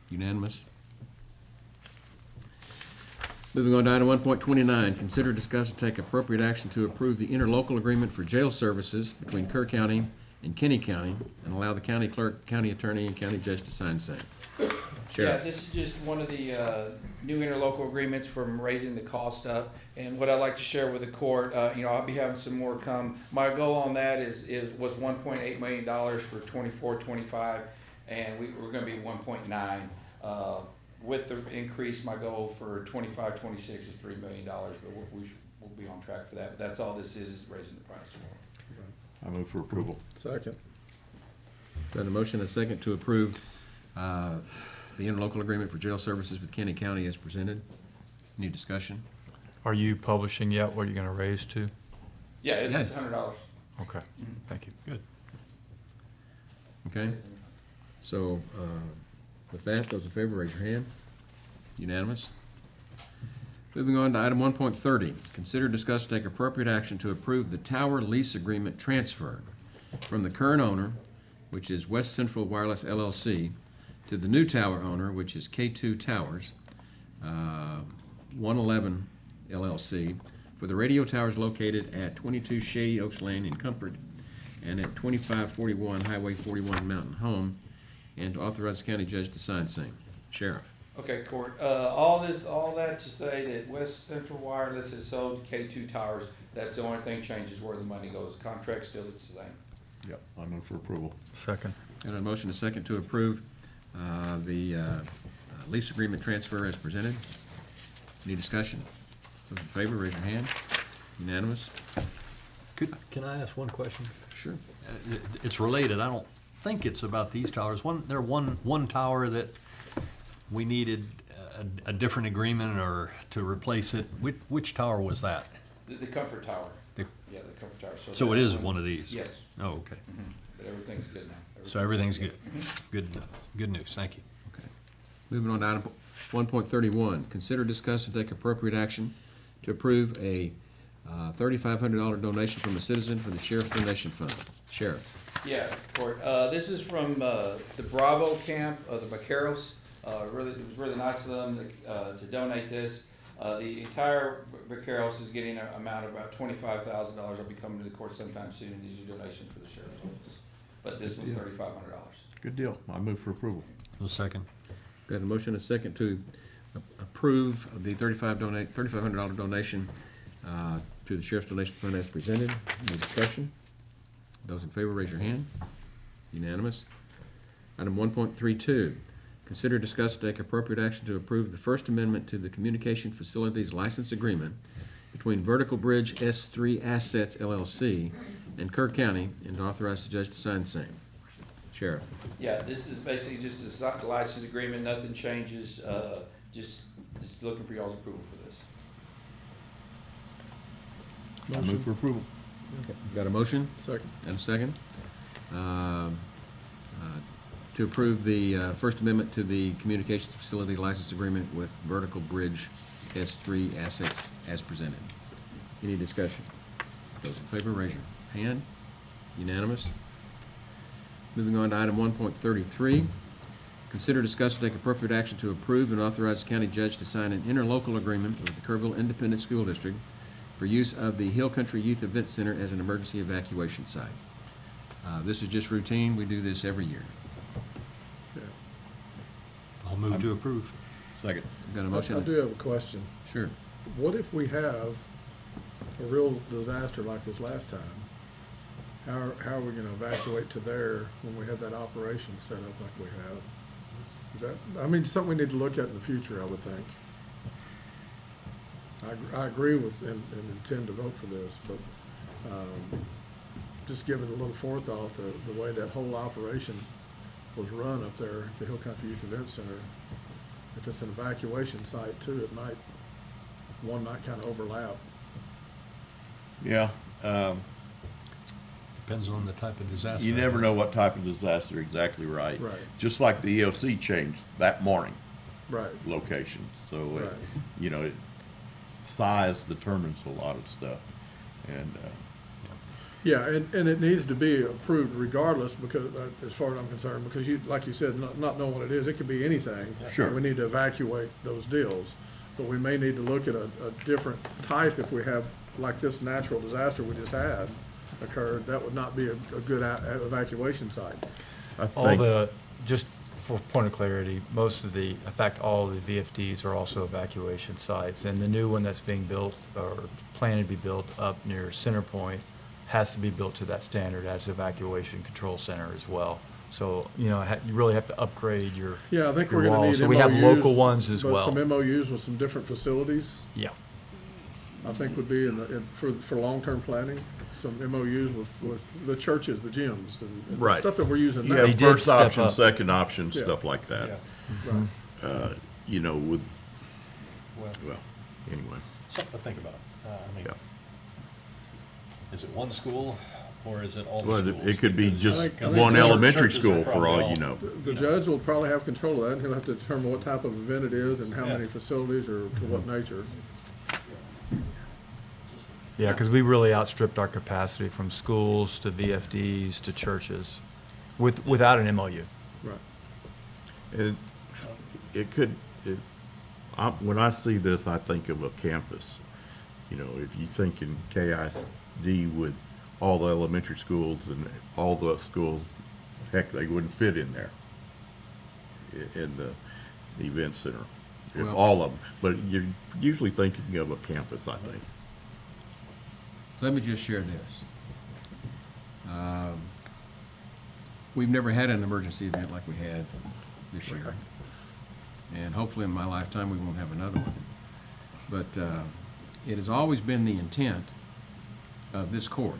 Unanimous. Moving on to item 1.29, consider, discuss, and take appropriate action to approve the interlocal agreement for jail services between Kerr County and Kinney County, and allow the county clerk, county attorney, and county judge to sign same. Yeah, Sheriff. this is just one of the new interlocal agreements from raising the cost up. And what I'd like to share with the court, I'll be having some more come. My goal on that was $1.8 million for 24-25, and we're going to be 1.9. with the increase, my goal for 25, 26 is $3 million, but we'll be on track for that. But that's all this is raising the price. I move for approval. Second. Got a motion and a second to approve the interlocal agreement for jail services with Kenny County as presented. Any discussion? Are you publishing yet what you're going to raise to? Yeah, it's $100. Okay, thank you. Good. Okay? So, with that, those in favor, raise your hand. Unanimous. Moving on to item 1.30, consider, discuss, take appropriate action to approve the tower lease agreement transfer from the current owner, which is West Central Wireless LLC, to the new tower owner, which is K2 Towers, 111 LLC, for the radio towers located at 22 Shady Oaks Lane in Comfort and at 2541 Highway 41 Mountain Home, and to authorize the county judge to sign same. Sheriff. Okay, Court. All that to say that West Central Wireless has sold K2 Towers. That's the only thing changes where the money goes. The contract still is the same. Yep, I move for approval. Second. Got a motion and a second to approve the lease agreement transfer as presented. Any discussion? Those in favor, raise your hand. Unanimous? Can I ask one question? Sure. It's related. I don't think it's about these towers. One tower that we needed a different agreement or to replace it. Which tower was that? The Comfort Tower. The- Yeah, the Comfort Tower. So it is one of these? Yes. Oh, okay. But everything's good now. So everything's good. Good news. Thank you. Okay. Moving on to item 1.31, consider, discuss, and take appropriate action to approve a $3,500 donation from a citizen for the Sheriff's Donation Fund. Sheriff. Yeah, Court. This is from the Bravo camp of the Vaqueros. It was really nice of them to donate this. The entire Vaqueros is getting an amount of about $25,000. I'll be coming to the court sometime soon, and these are donations for the Sheriff's Office. But this was $3,500. Good deal. I move for approval. No second. Got a motion and a second to approve the $3,500 donation to the Sheriff's Donation Fund as presented. Any discussion? Those in favor, raise your hand. Unanimous. Item 1.32, consider, discuss, and take appropriate action to approve the First Amendment to the Communication Facilities License Agreement between Vertical Bridge S3 Assets LLC and Kerr County, and to authorize the judge to sign the same. Sheriff. Yeah, this is basically just a license agreement. Nothing changes. Just looking for y'all's approval for this. I move for approval. Got a motion? Second. And a second? To approve the First Amendment to the Communications Facility License Agreement with Vertical Bridge S3 Assets as presented. Any discussion? Those in favor, raise your hand. Unanimous. Moving on to item 1.33, consider, discuss, and take appropriate action to approve and authorize the county judge to sign an interlocal agreement with the Kerrville Independent School District for use of the Hill Country Youth Event Center as an emergency evacuation site. This is just routine. We do this every year. I'll move to approve. Second. Got a motion? I do have a question. Sure. What if we have a real disaster like this last time? How are we gonna evacuate to there when we have that operation set up like we have? Is that, I mean, something we need to look at in the future, I would think. I agree with and intend to vote for this, but, just giving a little forethought, the way that whole operation was run up there at the Hill Country Youth Event Center, if it's an evacuation site too, one might kind of overlap. Yeah. Depends on the type of disaster. You never know what type of disaster, exactly right. Right. Just like the EOC changed that morning. Right. Location. So, Right. size determines a lot of stuff. And, Yeah, and it needs to be approved regardless, because, as far as I'm concerned, because you, like you said, not knowing what it is, it could be anything. Sure. We need to evacuate those deals, but we may need to look at a different type if we have, like this natural disaster we just had occurred. That would not be a good evacuation site. Just for point of clarity, in fact, all the VFDs are also evacuation sites, and the new one that's being built or planned to be built up near Center Point has to be built to that standard as evacuation control center as well. So, you know, you really have to upgrade your Yeah, I think your we're gonna walls. need So we have MOUs, local ones as but well. some MOUs with some different facilities, Yeah. I think would be for long-term planning, some MOUs with the churches, the gyms, and Right. stuff that we're using You now. They have did first step option, up. second option, Yeah. stuff like that. Right. You know, with, Well, anyway. something to think about. I mean, Yeah. is it one school or is it all the Well, schools? it could be Because- just because one churches elementary are school for probably all you know. The judge will probably have control of that, and he'll have to determine what type of event it is and how Yeah. many facilities or to what nature. Yeah, because we really outstripped our capacity from schools to VFDs to churches without an MOU. Right. And it could, when I see this, I think of a campus. You know, if you think in KISD with all the elementary schools and all the schools, heck, they wouldn't fit in there in the event center, if Well- all of them. But you're usually thinking of a campus, I think. Let me just share this. We've never had an emergency event like we had this year. And hopefully in my lifetime, we won't have another one. But it has always been the intent of this court,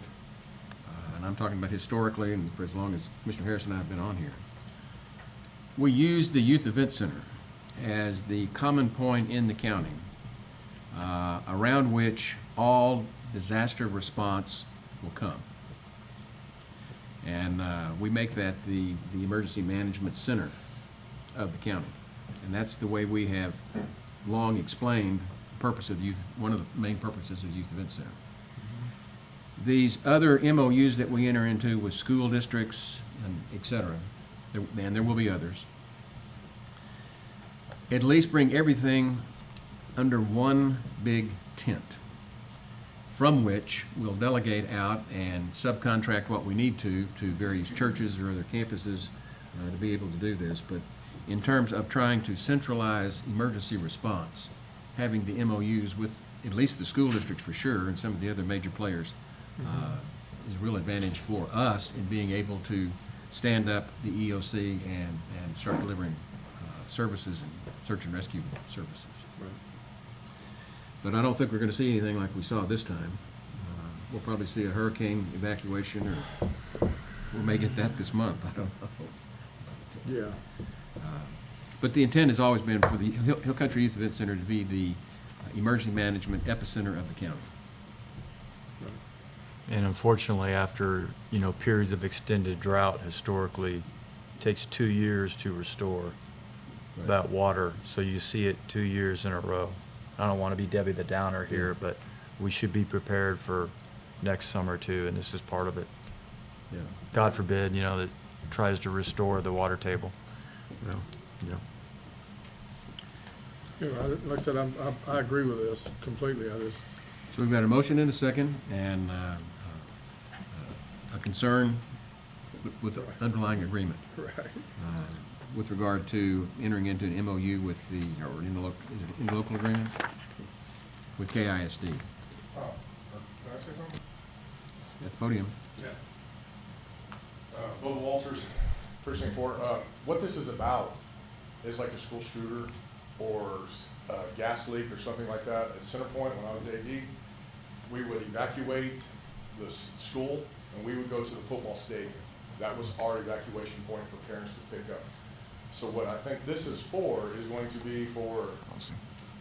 and I'm talking about historically and for as long as Commissioner Harris and I have been on here. We use the Youth Event Center as the common point in the county around which all disaster response will come. And we make that the emergency management center of the county. And that's the way we have long explained the purpose of youth, one of the main purposes of the Youth Event Center. These other MOUs that we enter into with school districts and et cetera, and there will be others, at least bring everything under one big tent, from which we'll delegate out and subcontract what we need to various churches or other campuses to be able to do this. But in terms of trying to centralize emergency response, having the MOUs with at least the school districts for sure and some of the other major players is a real advantage for us in being able to stand up the EOC and start delivering services and search and rescue services. But I don't think we're going to see anything like we saw this time. We'll probably see a hurricane evacuation, or we may get that this month, I don't know. Yeah. But the intent has always been for the Hill Country Youth Event Center to be the emergency management epicenter of the county. And unfortunately, after, you know, periods of extended drought, historically, it takes 2 years to restore that water. So you see it 2 years in a row. I don't want to be Debbie the Downer here, but we should be prepared for next summer too, and this is part of it. Yeah. God forbid, you know, that tries to restore the water table. Yeah. You know, like I said, I agree with this completely. So we've got a motion and a second, and a concern with the underlying agreement. Right. With regard to entering into an MOU with the, or interlocal agreement with KISD. Oh, can I say something? At the podium. Yeah. Bubba Walters, Precinct 4. What this is about is like a school shooter or a gas leak or something like that. At Centerpoint, when I was the AD, we would evacuate the school and we would go to the football stadium. That was our evacuation point for parents to pick up. So what I think this is for is going to be for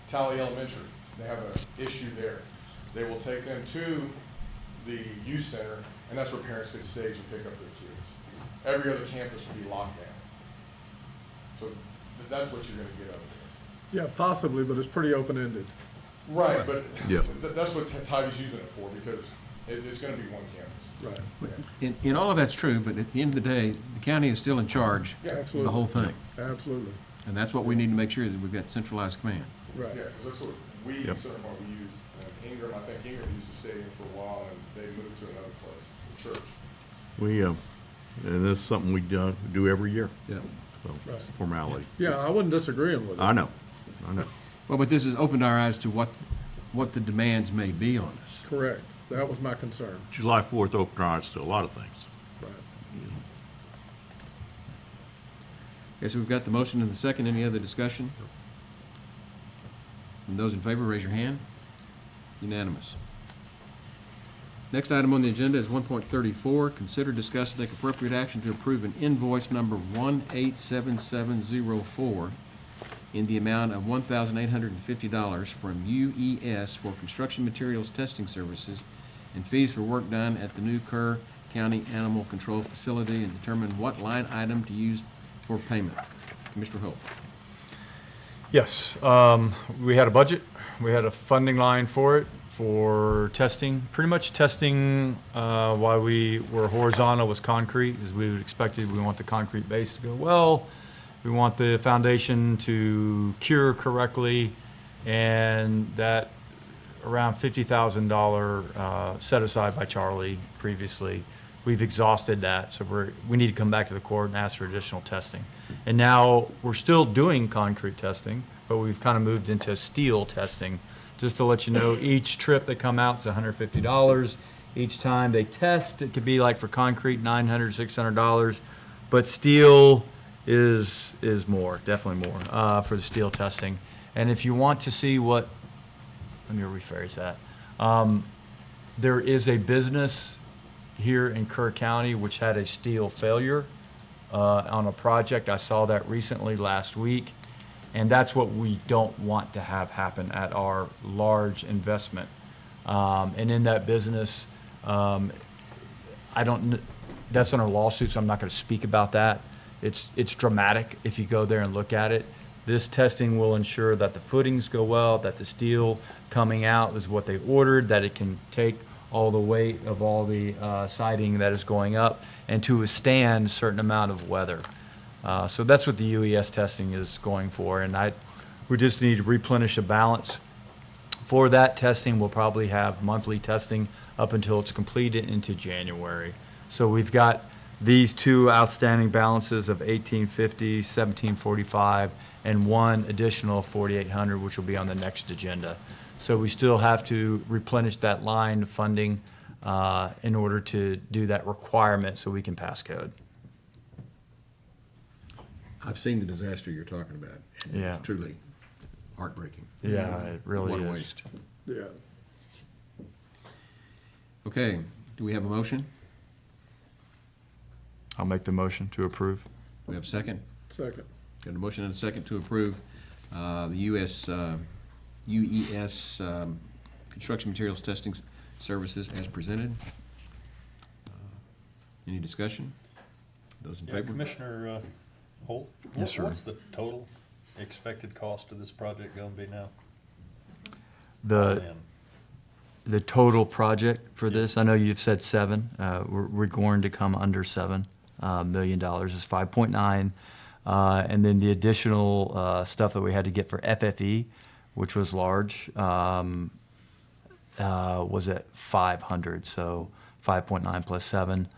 Tally Elementary. They have an issue there. They will take them to the youth center, and that's where parents could stage and pick up their kids. Every other campus will be locked down. So that's what you're going to get out of this. Yeah, possibly, but it's pretty open-ended. Right, but Yeah. That's what Tivy's using it for, because it's going to be one campus. Right. And all of that's true, but at the end of the day, the county is still in charge Yeah, of absolutely. the whole thing. Absolutely. And that's what we need to make sure that we've got centralized command. Right. Yeah, because that's what we, Yep. Centerpoint, we used. And Ingram, I think Ingram used the stadium for a while, and they moved to another place, the church. We, and this is something we do every year. Yeah. So Right. it's a formality. Yeah, I wasn't disagreeing with it. I know. Well, but this has opened our eyes to what the demands may be on us. Correct. That was my concern. July 4th opened our eyes to a lot of things. Right. Okay, so we've got the motion and the second. Any other discussion? And those in favor, raise your hand. Unanimous. Next item on the agenda is 1.34. Consider, discuss, and take appropriate action to approve an invoice number 187704 in the amount of $1,850 from UES for construction materials testing services and fees for work done at the new Kerr County Animal Control Facility, and determine what line item to use for payment. Commissioner Holt. Yes, we had a budget, we had a funding line for it, for testing, pretty much testing while we were horizontal was concrete, as we would expect it. We want the concrete base to go well, we want the foundation to cure correctly, and that around $50,000 set aside by Charlie previously. We've exhausted that, so we need to come back to the court and ask for additional testing. And now we're still doing concrete testing, but we've kind of moved into steel testing. Just to let you know, each trip they come out is $150. Each time they test, it could be like for concrete, $900, $600, but steel is more, definitely more for the steel testing. And if you want to see what, let me rephrase that. There is a business here in Kerr County which had a steel failure on a project. I saw that recently last week, and that's what we don't want to have happen at our large investment. And in that business, that's on our lawsuit, so I'm not going to speak about that. It's dramatic if you go there and look at it. This testing will ensure that the footings go well, that the steel coming out is what they ordered, that it can take all the weight of all the siding that is going up, and to withstand a certain amount of weather. So that's what the UES testing is going for, and we just need to replenish a balance. For that testing, we'll probably have monthly testing up until it's completed into January. So we've got these two outstanding balances of $1,850, $1,745, and one additional $4,800, which will be on the next agenda. So we still have to replenish that line of funding in order to do that requirement so we can pass code. I've seen the disaster you're talking about. And Yeah. It's truly heartbreaking. Yeah, it really What a is. waste. Yeah. Okay, do we have a motion? I'll make the motion to approve. We have a second? Second. Got a motion and a second to approve the UES construction materials testing services as presented. Any discussion? Those in Yeah, favor? Commissioner Holt? Yes, sir. What's the total expected cost of this project gonna be now? The, All in. the total project for this, I know you've said 7, we're going to come under $7 million, is 5.9. And then the additional stuff that we had to get for FFE, which was large, was at 500. So 5.9 plus 7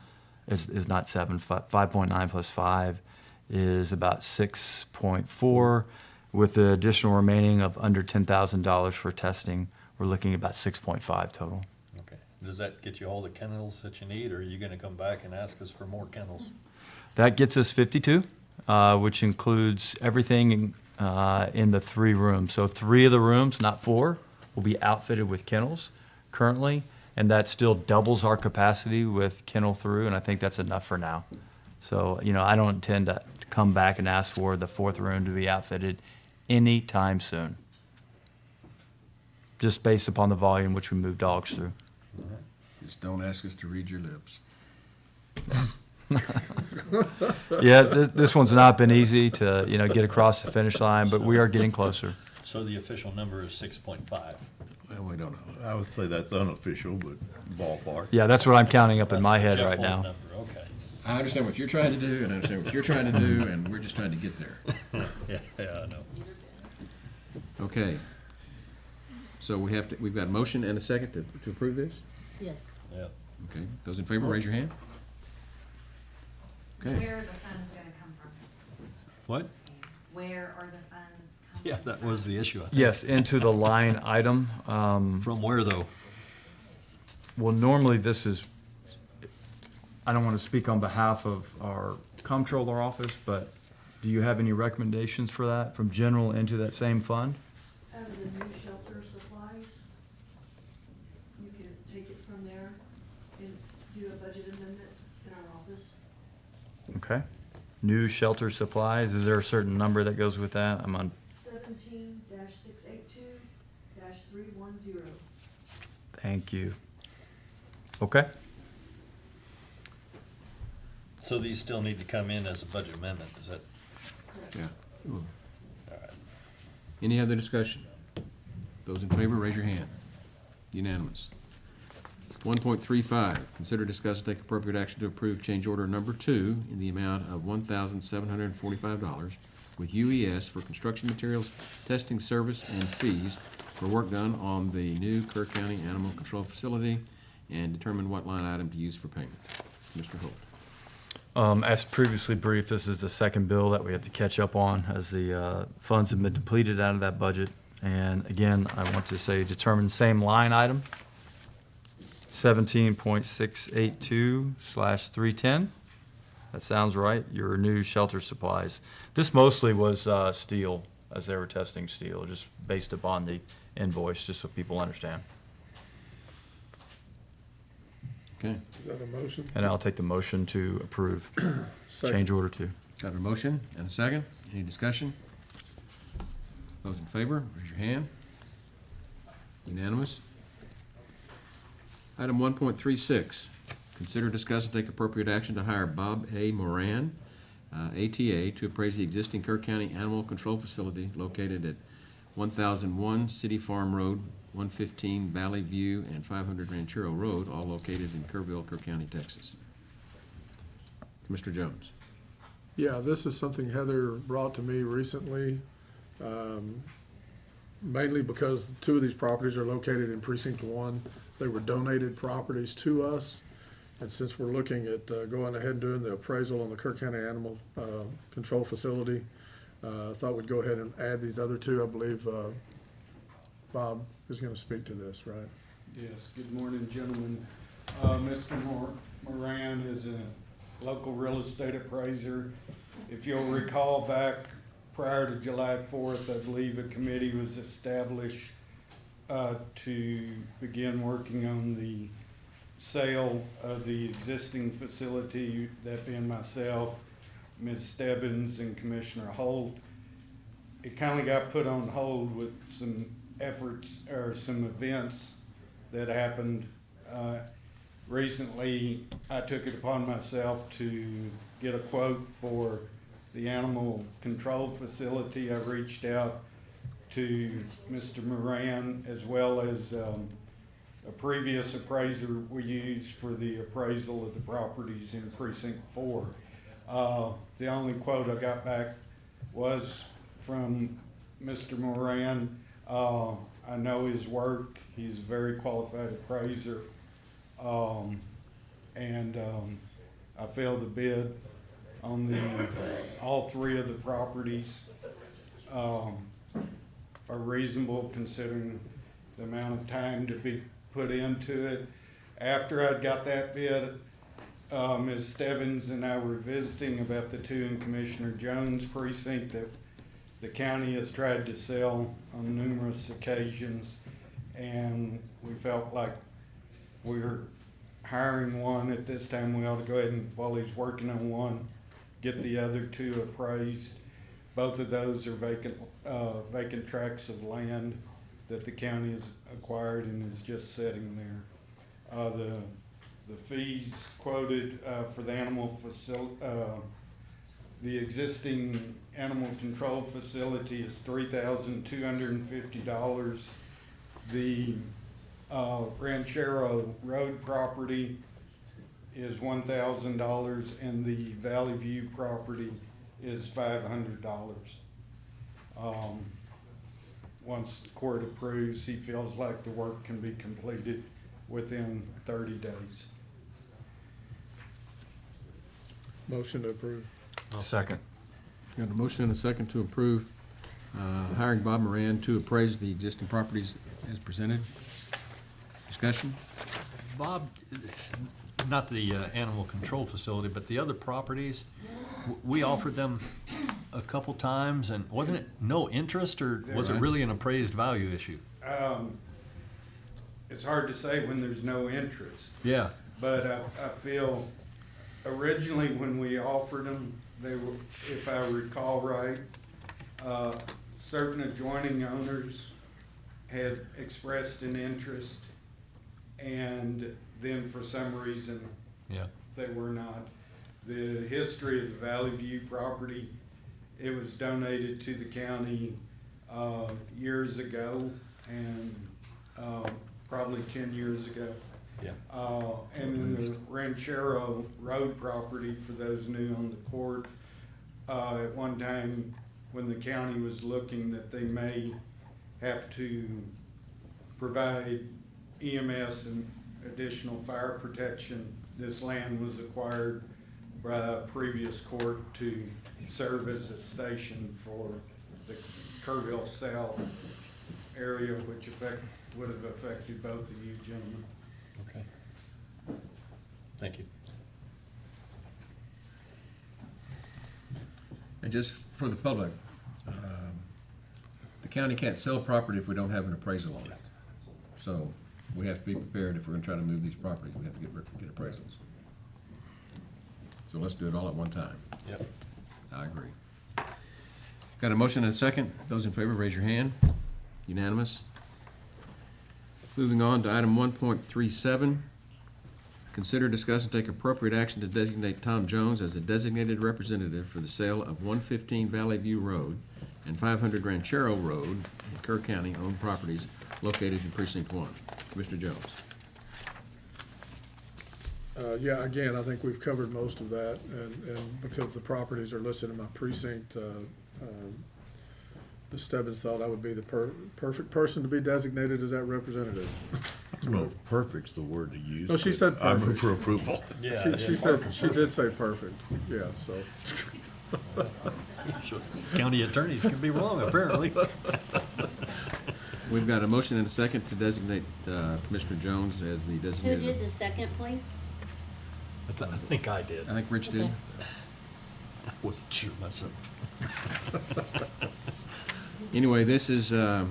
is not 7. 5.9 plus 5 is about 6.4. With the additional remaining of under $10,000 for testing, we're looking at about 6.5 total. Okay. Does that get you all the kennels that you need, or are you gonna come back and ask us for more kennels? That gets us 52, which includes everything in the 3 rooms. So 3 of the rooms, not 4, will be outfitted with kennels currently, and that still doubles our capacity with kennel through, and I think that's enough for now. So, I don't intend to come back and ask for the 4th room to be outfitted anytime soon, just based upon the volume which we move dogs through. Just don't ask us to read your lips. Yeah, this one's not been easy to, get across the finish line, but we are getting closer. So the official number is 6.5. Well, we don't know. I would say that's unofficial, but ballpark. Yeah, that's what I'm counting up in That's my the head Jeff right Holt now. number, okay. I understand what you're trying to do, and I understand what you're trying to do, and we're just trying to get there. Yeah, I know. Okay. So we've got a motion and a second to approve this? Yes. Yeah. Okay, those in favor, raise your hand. Okay. Where are the funds gonna come from? What? Where are the funds coming? Yeah, that was the issue, I think. Yes, into the line item. From where, though? Well, normally this is, I don't want to speak on behalf of our comptroller office, but Do you have any recommendations for that, from general into that same fund? Out of the new shelter supplies, you can take it from there and do a budget amendment in our office. Okay. New shelter supplies, is there a certain number that goes with that? I'm on, 17-682-310. thank you. Okay. So these still need to come in as a budget amendment, is that? Yeah. Any other discussion? Those in favor, raise your hand. Unanimous. 1.35, consider, discuss, and take appropriate action to approve change order number 2 in the amount of $1,745 with UES for construction materials, testing service, and fees for work done on the new Kerr County Animal Control Facility, and determine what line item to use for payment. Mr. Holt. As previously briefed, this is the second bill that we have to catch up on as the funds have been depleted out of that budget. And again, I want to say determine same line item, 17.682/310. That sounds right, your new shelter supplies. This mostly was steel, as they were testing steel, just based upon the invoice, just so people understand. Okay. Is that a motion? And I'll take the motion to approve change order 2. Got a motion and a second. Any discussion? Those in favor, raise your hand. Unanimous. Item 1.36, consider, discuss, and take appropriate action to hire Bob A. Moran, ATA, to appraise the existing Kerr County Animal Control Facility located at 1001 City Farm Road, 115 Valley View, and 500 Ranchero Road, all located in Kerrville, Kerr County, Texas. Mr. Jones. Yeah, this is something Heather brought to me recently, mainly because 2 of these properties are located in Precinct 1. They were donated properties to us, and since we're looking at going ahead and doing the appraisal on the Kerr County Animal Control Facility, I thought we'd go ahead and add these other 2. I believe Bob is going to speak to this, right? Yes, good morning, gentlemen. Mr. Moran is a local real estate appraiser. If you'll recall back prior to July 4th, I believe a committee was established to begin working on the sale of the existing facility, that being myself, Ms. Stebbins, and Commissioner Holt. It kind of got put on hold with some efforts or some events that happened. Recently, I took it upon myself to get a quote for the animal control facility. I reached out to Mr. Moran, as well as a previous appraiser we used for the appraisal of the properties in Precinct 4. The only quote I got back was from Mr. Moran. I know his work. He's a very qualified appraiser. I failed the bid on all 3 of the properties. Are reasonable considering the amount of time to be put into it. After I got that bid, Ms. Stebbins and I were visiting about the 2 in Commissioner Jones' precinct that the county has tried to sell on numerous occasions, and we felt like we were hiring one at this time. We ought to go ahead and, while he's working on one, get the other 2 appraised. Both of those are vacant tracts of land that the county has acquired and is just sitting there. The fees quoted for the the existing animal control facility is $3,250. The Ranchero Road property is $1,000, and the Valley View property is $500. Once the court approves, he feels like the work can be completed within 30 days. Motion to approve. Second. Got a motion and a second to approve hiring Bob Moran to appraise the existing properties as presented. Discussion? Bob, not the animal control facility, but the other properties, we offered them a couple times, and wasn't it no interest, or was it Right. really an appraised value issue? It's hard to say when there's no interest. Yeah. But I feel originally when we offered them, they were, if I recall right, certain adjoining owners had expressed an interest, and then for some reason, Yeah. they were not. The history of the Valley View property, it was donated to the county years ago, and probably 10 years ago. Yeah. And then the Ranchero Road property, for those new on the court, at one time, when the county was looking that they may have to provide EMS and additional fire protection, this land was acquired by a previous court to serve as a station for the Kerrville South area, which would have affected both of you gentlemen. Okay. Thank you. And just for the public, the county can't sell property if we don't have an appraisal on it. So we have to be prepared if we're gonna try to move these properties, we have to get appraisals. So let's do it all at one time. Yep. I agree. Got a motion and a second. Those in favor, raise your hand. Unanimous. Moving on to item 1.37. Consider, discuss, and take appropriate action to designate Tom Jones as a designated representative for the sale of 115 Valley View Road and 500 Ranchero Road in Kerr County owned properties located in Precinct 1. Commissioner Jones. Yeah, again, I think we've covered most of that, and because the properties are listed in my precinct, Ms. Stebbins thought I would be the perfect person to be designated as that representative. I don't know if perfect's the word to use. No, she but said I move perfect. for approval. Yeah. She said, she did say perfect, yeah, so. County attorneys can be wrong, apparently. We've got a motion and a second to designate Commissioner Jones as the Who designated. did the second, please? I think I did. I think Rich did. Okay. I wasn't sure myself. Anyway, this is to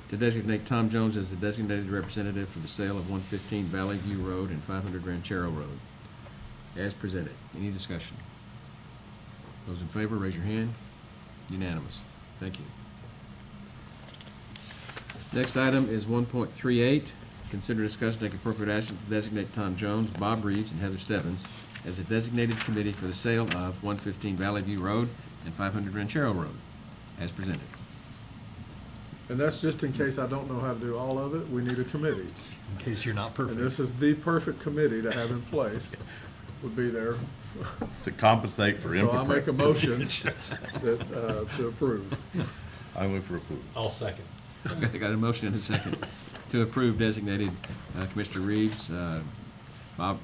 designate Tom Jones as the designated representative for the sale of 115 Valley View Road and 500 Ranchero Road, as presented. Any discussion? Those in favor, raise your hand. Unanimous. Thank you. Next item is 1.38. Consider, discuss, and take appropriate action to designate Tom Jones, Bob Reeves, and Heather Stebbins as a designated committee for the sale of 115 Valley View Road and 500 Ranchero Road, as presented. And that's just in case I don't know how to do all of it, we need a committee. In case you're not perfect. And this is the perfect committee to have in place, would be there. To compensate for So I improper. make a motion that, to approve. I move for approval. I'll second. I got a motion and a second to approve designated Commissioner Reeves, Bob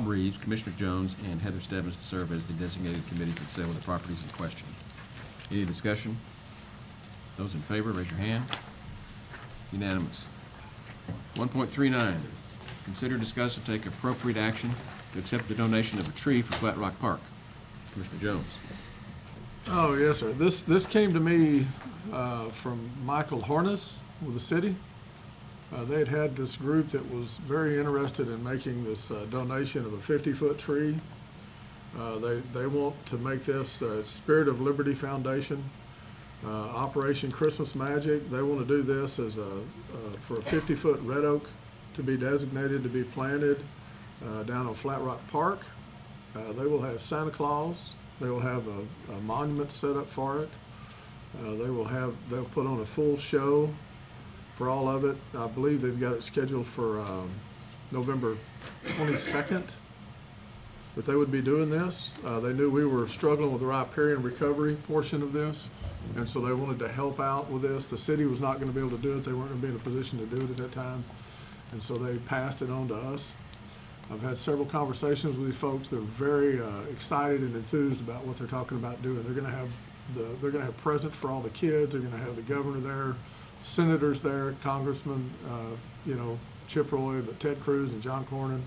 Reeves, Commissioner Jones, and Heather Stebbins to serve as the designated committee for the sale of the properties in question. Any discussion? Those in favor, raise your hand. Unanimous. 1.39, consider, discuss, and take appropriate action to accept the donation of a tree for Flat Rock Park. Commissioner Jones. Oh, yes, sir. This came to me from Michael Hornis with the city. They had this group that was very interested in making this donation of a 50-foot tree. They want to make this Spirit of Liberty Foundation, Operation Christmas Magic. They want to do this as for a 50-foot red oak to be designated to be planted down on Flat Rock Park. They will have Santa Claus. They will have a monument set up for it. They'll put on a full show for all of it. I believe they've got it scheduled for November 22nd, that they would be doing this. They knew we were struggling with the riparian recovery portion of this, and so they wanted to help out with this. The city was not going to be able to do it. They weren't going to be in a position to do it at that time, and so they passed it on to us. I've had several conversations with these folks. They're very excited and enthused about what they're talking about doing. They're going to have presents for all the kids. They're going to have the governor there, senators there, Congressman, Chip Roy, but Ted Cruz and John Cornyn.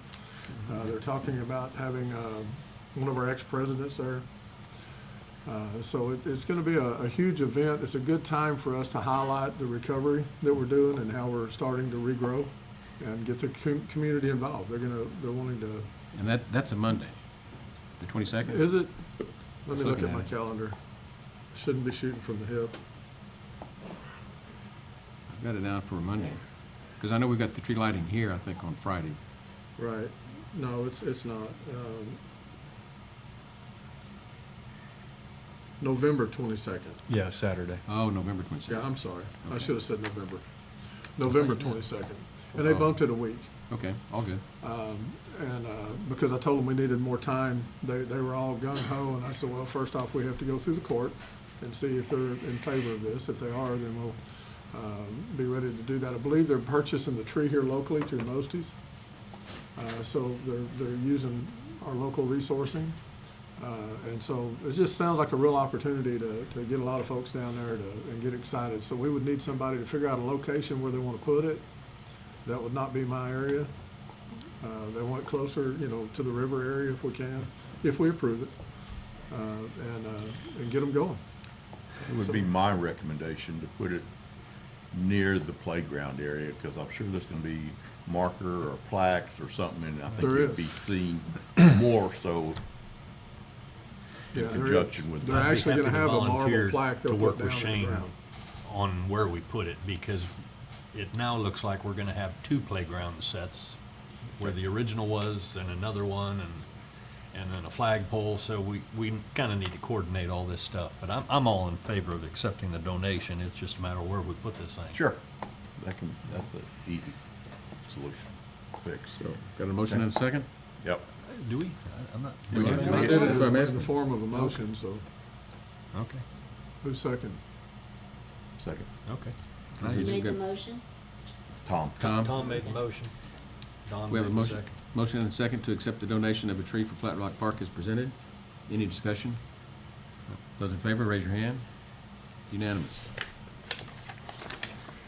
They're talking about having one of our ex-presidents there. So it's going to be a huge event. It's a good time for us to highlight the recovery that we're doing and how we're starting to regrow and get the community involved. They're wanting to. And that's a Monday, the 22nd? Is it? Let me look looking at my at it. calendar. Shouldn't be shooting from the hip. I've got it down for a Monday. Because I know we've got the tree lighting here, I think, on Friday. Right. No, it's not. November 22nd. Yeah, Saturday. Oh, November 22nd. Yeah, I'm sorry. I Okay. should have said November. November 22nd. And they bumped it a week. Okay, all good. Because I told them we needed more time, they were all gung-ho, and I said, well, first off, we have to go through the court and see if they're in favor of this. If they are, then we'll be ready to do that. I believe they're purchasing the tree here locally through Mosties. So they're using our local resourcing. And so it just sounds like a real opportunity to get a lot of folks down there and get excited. So we would need somebody to figure out a location where they want to put it. That would not be my area. They want it closer, to the river area if we can, if we approve it, and get them going. It would be my recommendation to put it near the playground area, because I'm sure there's gonna be marker or plaques or something, and I think There it'd is. be seen more so in Yeah, conjunction with they're that. actually I'd be gonna happy have to a marble volunteer plaque they'll to put work down with in the Shane ground. on where we put it, because it now looks like we're gonna have two playground sets, where the original was and another one, and then a flagpole, so we kinda need to coordinate all this stuff. But I'm all in favor of accepting the donation, it's just a matter of where we put this thing. Sure, that's an easy solution, fix. So, got a motion and a second? Yep. Do we? I'm not. We I did. did We it did it, in if I'm the asking. form of a motion, so Okay, who's second? Second. okay. Now Who you made the go- motion? Tom. Tom made the motion. Don We have a made the motion, second. motion and a second to accept the donation of a tree for Flat Rock Park as presented. Any discussion? Those in favor, raise your hand. Unanimous.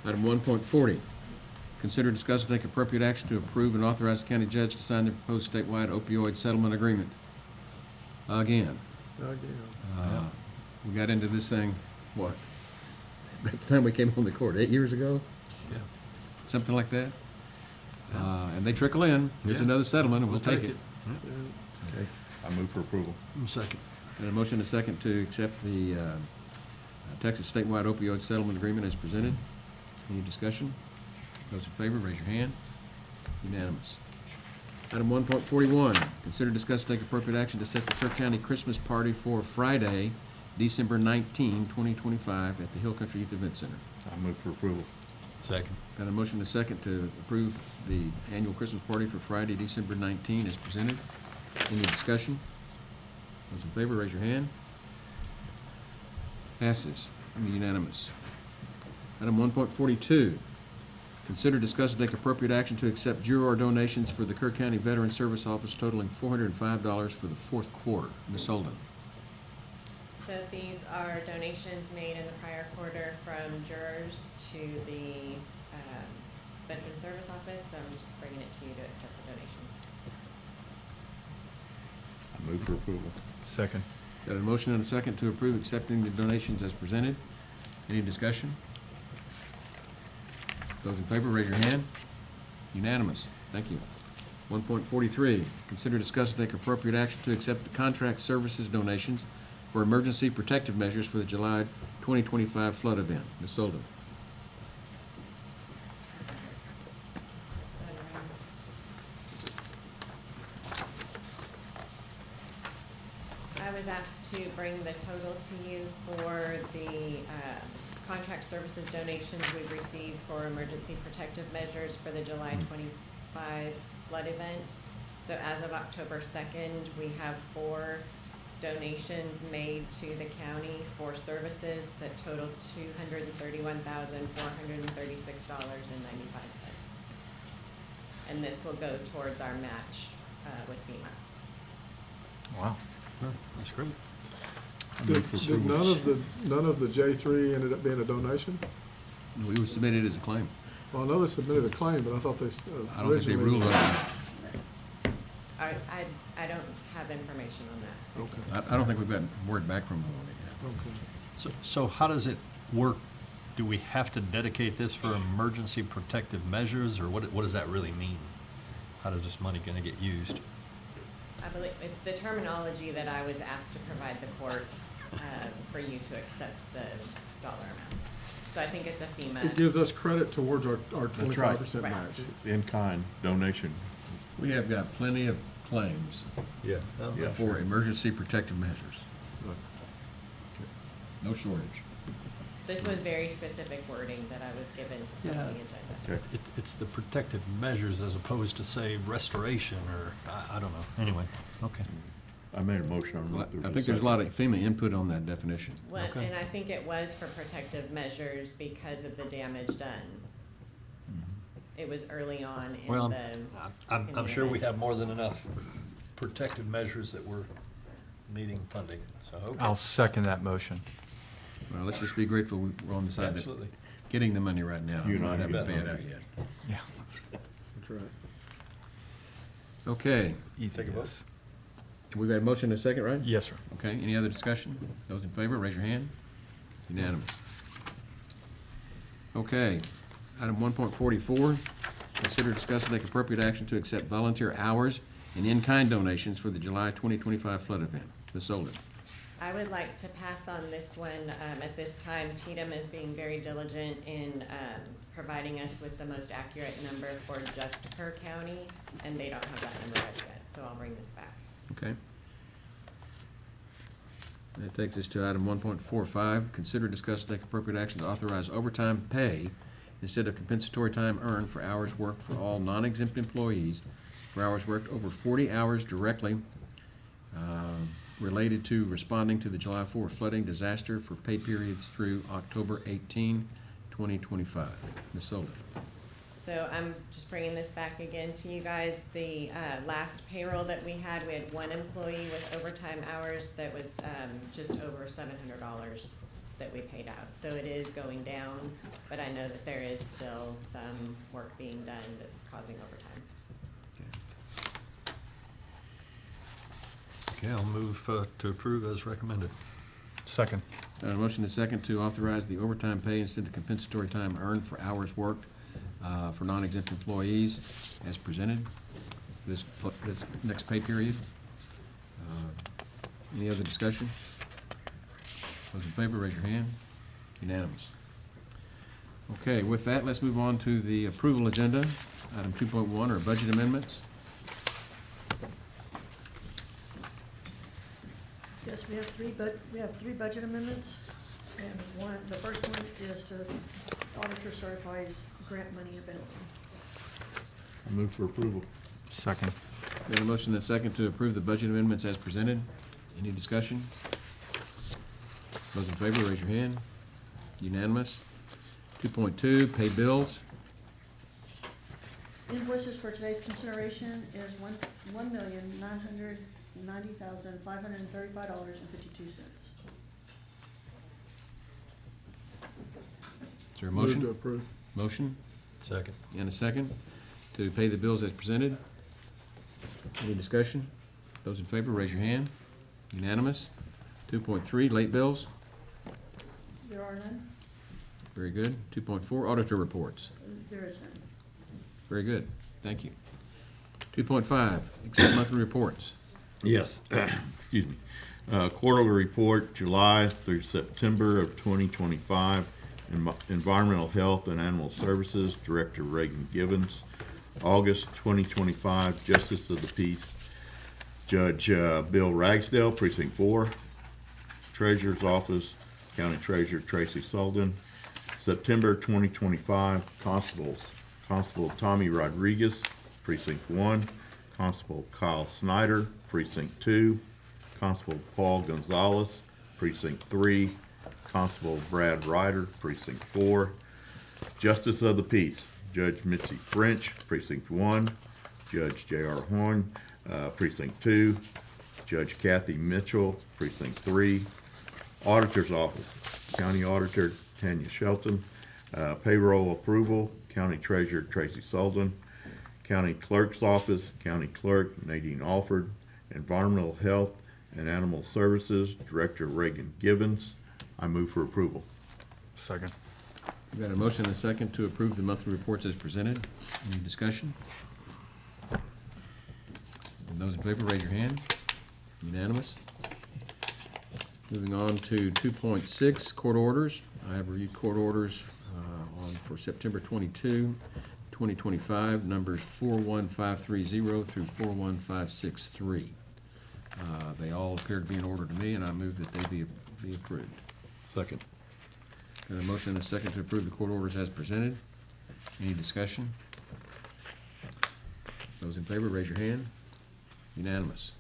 Item 1.40, consider, discuss, and take appropriate action to approve and authorize the county judge to sign the proposed statewide opioid settlement agreement. Again, we got into this thing, what? At the time we came on the court, 8 years ago? Yeah. Something like that? And they trickle in. Here's Yeah. another settlement, and we'll take it. Okay. I move for approval. Second. And a motion and a second to accept the Texas statewide opioid settlement agreement as presented. Any discussion? Those in favor, raise your hand. Unanimous. Item 1.41, consider, discuss, and take appropriate action to set the Kerr County Christmas party for Friday, December 19, 2025, at the Hill Country Youth Event Center. I move for approval. Second. Got a motion and a second to approve the annual Christmas party for Friday, December 19, as presented. Any discussion? Those in favor, raise your hand. Passes. Unanimous. Item 1.42, consider, discuss, and take appropriate action to accept juror donations for the Kerr County Veteran Service Office totaling $405 for the fourth quarter. Ms. Holden. So these are donations made in the prior quarter from jurors to the Veteran Service Office, so I'm just bringing it to you to accept the donations. I move for approval. Second. Got a motion and a second to approve accepting the donations as presented. Any discussion? Those in favor, raise your hand. Unanimous. Thank you. 1.43, consider, discuss, and take appropriate action to accept the contract services donations for emergency protective measures for the July 2025 flood event. Ms. Holden. I was asked to bring the total to you for the contract services donations we've received for emergency protective measures for the July 25 flood event. So as of October 2nd, we have 4 donations made to the county for services that total $231,436.95. And this will go towards our match with FEMA. Wow. That's great. Did none of the J3 ended up being a donation? We would submit it as a claim. Well, I know they submitted a claim, but I thought they I don't think they ruled on it. I don't have have information on that. So. I don't think we've got word back from them on it yet. So how does it work? Do we have to dedicate this for emergency protective measures, or what does that really mean? How does this money gonna get used? I believe it's the terminology that I was asked to provide the court for you to accept the dollar amount. So I think it's a FEMA. It gives us credit towards our That's right. 25% Right. match. It's in-kind donation. We have got plenty of claims Yeah. for emergency protective measures. No shortage. This was very specific wording that I was given to put on the agenda. Okay. It's the protective measures as opposed to, say, restoration, or, I don't know. Anyway, okay. I made a motion. I don't know Well, if there I was think there's a second. lot of FEMA input on that definition. Well, Okay. and I think it was for protective measures because of the damage done. It was early on in Well, the. I'm in the sure we event. have more than enough protective measures that we're needing funding, so, okay. I'll second that motion. Well, let's just be grateful we're on the side that Absolutely. getting the money right now. You We and I might have to bet. pay it out yet. Yeah. That's right. Okay, Take a vote. we've got a motion and a second, right? Yes, sir. Okay, any other discussion? Those in favor, raise your hand. Unanimous. Okay, item 1.44, consider, discuss, and take appropriate action to accept volunteer hours and in-kind donations for the July 2025 flood event. Ms. Solden. I would like to pass on this one. At this time, TDM is being very diligent in providing us with the most accurate number for just Kerr County, and they don't have that number yet, so I'll bring this back. Okay. That takes us to item 1.45, consider, discuss, and take appropriate action to authorize overtime pay instead of compensatory time earned for hours worked for all non-exempt employees for hours worked over 40 hours directly related to responding to the July 4 flooding disaster for pay periods through October 18, 2025. Ms. Solden. So I'm just bringing this back again to you guys. The last payroll that we had one employee with overtime hours that was just over $700 that we paid out. So it is going down, but I know that there is still some work being done that's causing overtime. Okay, I'll move to approve as recommended. Second. Motion is second to authorize the overtime pay instead of compensatory time earned for hours worked for non-exempt employees as presented this next pay period. Any other discussion? Those in favor, raise your hand. Unanimous. Okay, with that, let's move on to the approval agenda. Item 2.1 are budget amendments. Yes, we have three budget amendments, and the first one is to auditor certifies grant money available. I move for approval. Second. We have a motion and a second to approve the budget amendments as presented. Any discussion? Those in favor, raise your hand. Unanimous. 2.2, pay bills. Invoices for today's consideration is $1,990,535.52. Is there a Move motion? to approve. Motion Second. and a second to pay the bills as presented. Any discussion? Those in favor, raise your hand. Unanimous. 2.3, late bills. There are none? Very good. 2.4, auditor reports. There is none. Very good. Thank you. 2.5, accept monthly reports. Yes, excuse me. Quarterly report, July through September of 2025. Environmental Health and Animal Services, Director Reagan Givens. August 2025, Justice of the Peace, Judge Bill Ragsdale, Precinct 4. Treasurer's Office, County Treasurer Tracy Sullivan. September 2025, Constable Tommy Rodriguez, Precinct 1. Constable Kyle Snyder, Precinct 2. Constable Paul Gonzalez, Precinct 3. Constable Brad Ryder, Precinct 4. Justice of the Peace, Judge Mitzi French, Precinct 1. Judge J.R. Horn, Precinct 2. Judge Kathy Mitchell, Precinct 3. Auditor's Office, County Auditor Tanya Shelton. Payroll approval, County Treasurer Tracy Sullivan. County Clerk's Office, County Clerk Nadine Alford. Environmental Health and Animal Services, Director Reagan Givens. I move for approval. Second. We've got a motion and a second to approve the monthly reports as presented. Any discussion? And those in favor, raise your hand. Unanimous. Moving on to 2.6, court orders. I have reviewed court orders for September 22, 2025, numbers 41530 through 41563. They all appear to be in order to me, and I move that they be approved. Second. Got a motion and a second to approve the court orders as presented. Any discussion? Those in favor, raise your hand. Unanimous.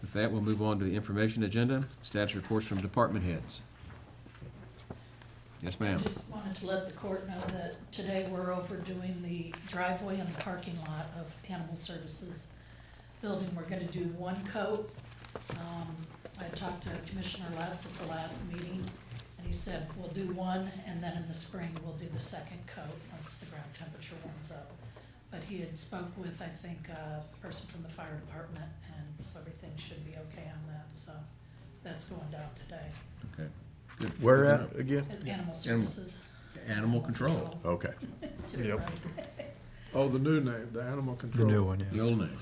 With that, we'll move on to the information agenda, status reports from department heads. Yes, ma'am. I just wanted to let the court know that today we're over doing the driveway and the parking lot of Animal Services building. We're gonna do one coat. I talked to Commissioner Lutz at the last meeting, and he said, we'll do one, and then in the spring, we'll do the second coat once the ground temperature warms up. But he had spoke with, I think, a person from the fire department, and so everything should be okay on that, so that's going down today. Okay, good. Where at again? At Animal Services. Animal control. Okay. Get it Yep. right. Oh, the new name, the animal The control. new one, The yeah. old name.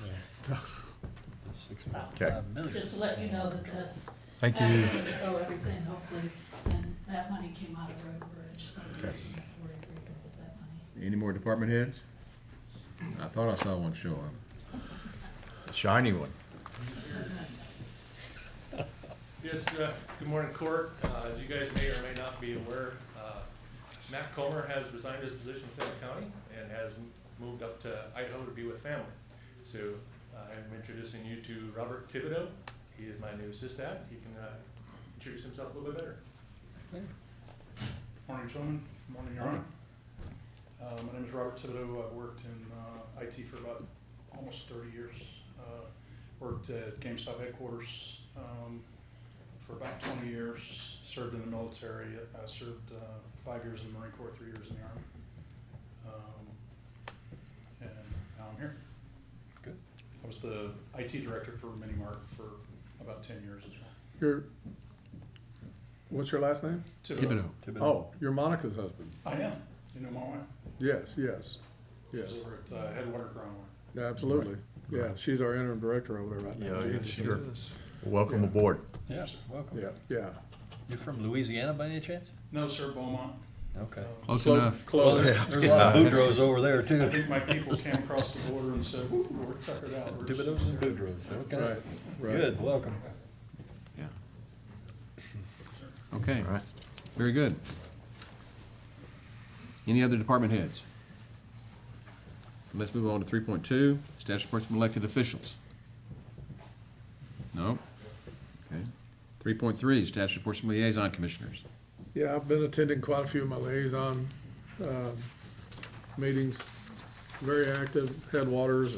Okay. Just to let you know that that's. Thank you. happening, so everything, hopefully, and that money came out of Road and Bridge, so we don't have to worry with that money. Any more department heads? I thought I saw one show up. Shiny one. Yes, good morning, Court. As you guys may or may not be aware, Matt Comer has resigned his position in Salem County and has moved up to Idaho to be with family. So I'm introducing you to Robert Thibodeau. He is my new sysad. He can introduce himself a little bit better. Morning, gentlemen. Morning, Your Honor. My name is Robert Thibodeau. I've worked in IT for about almost 30 years. Worked at GameStop headquarters for about 20 years. Served in the military. I served 5 years in the Marine Corps, 3 years in the Army. And now I'm here. Good. I was the IT director for Minimark for about 10 years as well. What's your last name? Thibodeau. Oh, you're Monica's husband. I am. You know my wife? Yes, yes, yes. She's over at Headwater Groundwater. Yeah, absolutely. Yeah, she's our interim director over there right now. Yeah, Jean. sure. Welcome Yeah. aboard. Yeah, welcome. Yeah, yeah. You're from Louisiana by any chance? No, sir, Beaumont. Okay. Close enough. Close. There's a lot of Boudreaux's over there I too. think my people came across the border and said, "Ooh, we're tuckered out." We're Thibodeau's and Boudreaux's, okay. Right, right. Good, welcome. Yeah. Okay, All right. very good. Any other department heads? Let's move on to 3.2, status reports from elected officials. No? Okay. 3.3, status reports from liaison commissioners. Yeah, I've been attending quite a few of my liaison meetings, very active, Headwaters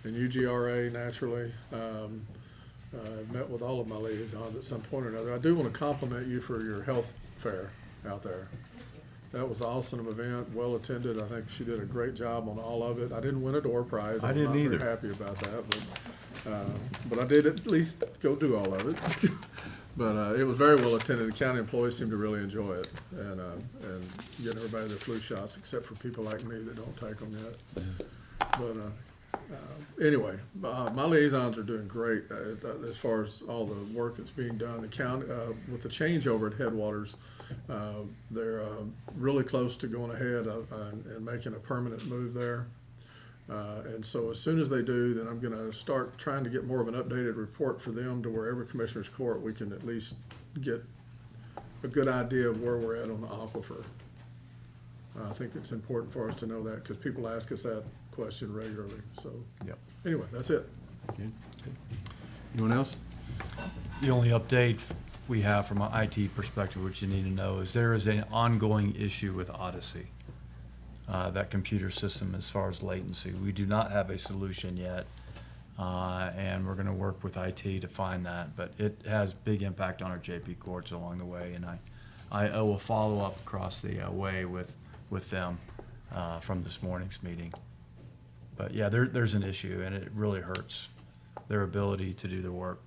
and UGRA naturally. I've met with all of my liaisons at some point or another. I do want to compliment you for your health fair out there. That was an awesome event, well attended. I think she did a great job on all of it. I didn't win a door prize. I didn't I'm not either. very happy about that, but I did at least go do all of it. But it was very well attended. The county employees seemed to really enjoy it, and getting everybody their flu shots, except for people like me that don't take them yet. But anyway, my liaisons are doing great as far as all the work that's being done. The county, with the changeover at Headwaters, they're really close to going ahead and making a permanent move there. And so as soon as they do, then I'm gonna start trying to get more of an updated report for them to where every commissioner's court, we can at least get a good idea of where we're at on the aquifer. I think it's important for us to know that, because people ask us that question regularly, so. Yep. Anyway, that's it. Okay. Anyone else? The only update we have from an IT perspective, which you need to know, is there is an ongoing issue with Odyssey, that computer system as far as latency. We do not have a solution yet, and we're going to work with IT to find that, but it has big impact on our JP courts along the way, and I will follow up across the way with them from this morning's meeting. But yeah, there's an issue, and it really hurts their ability to do their work.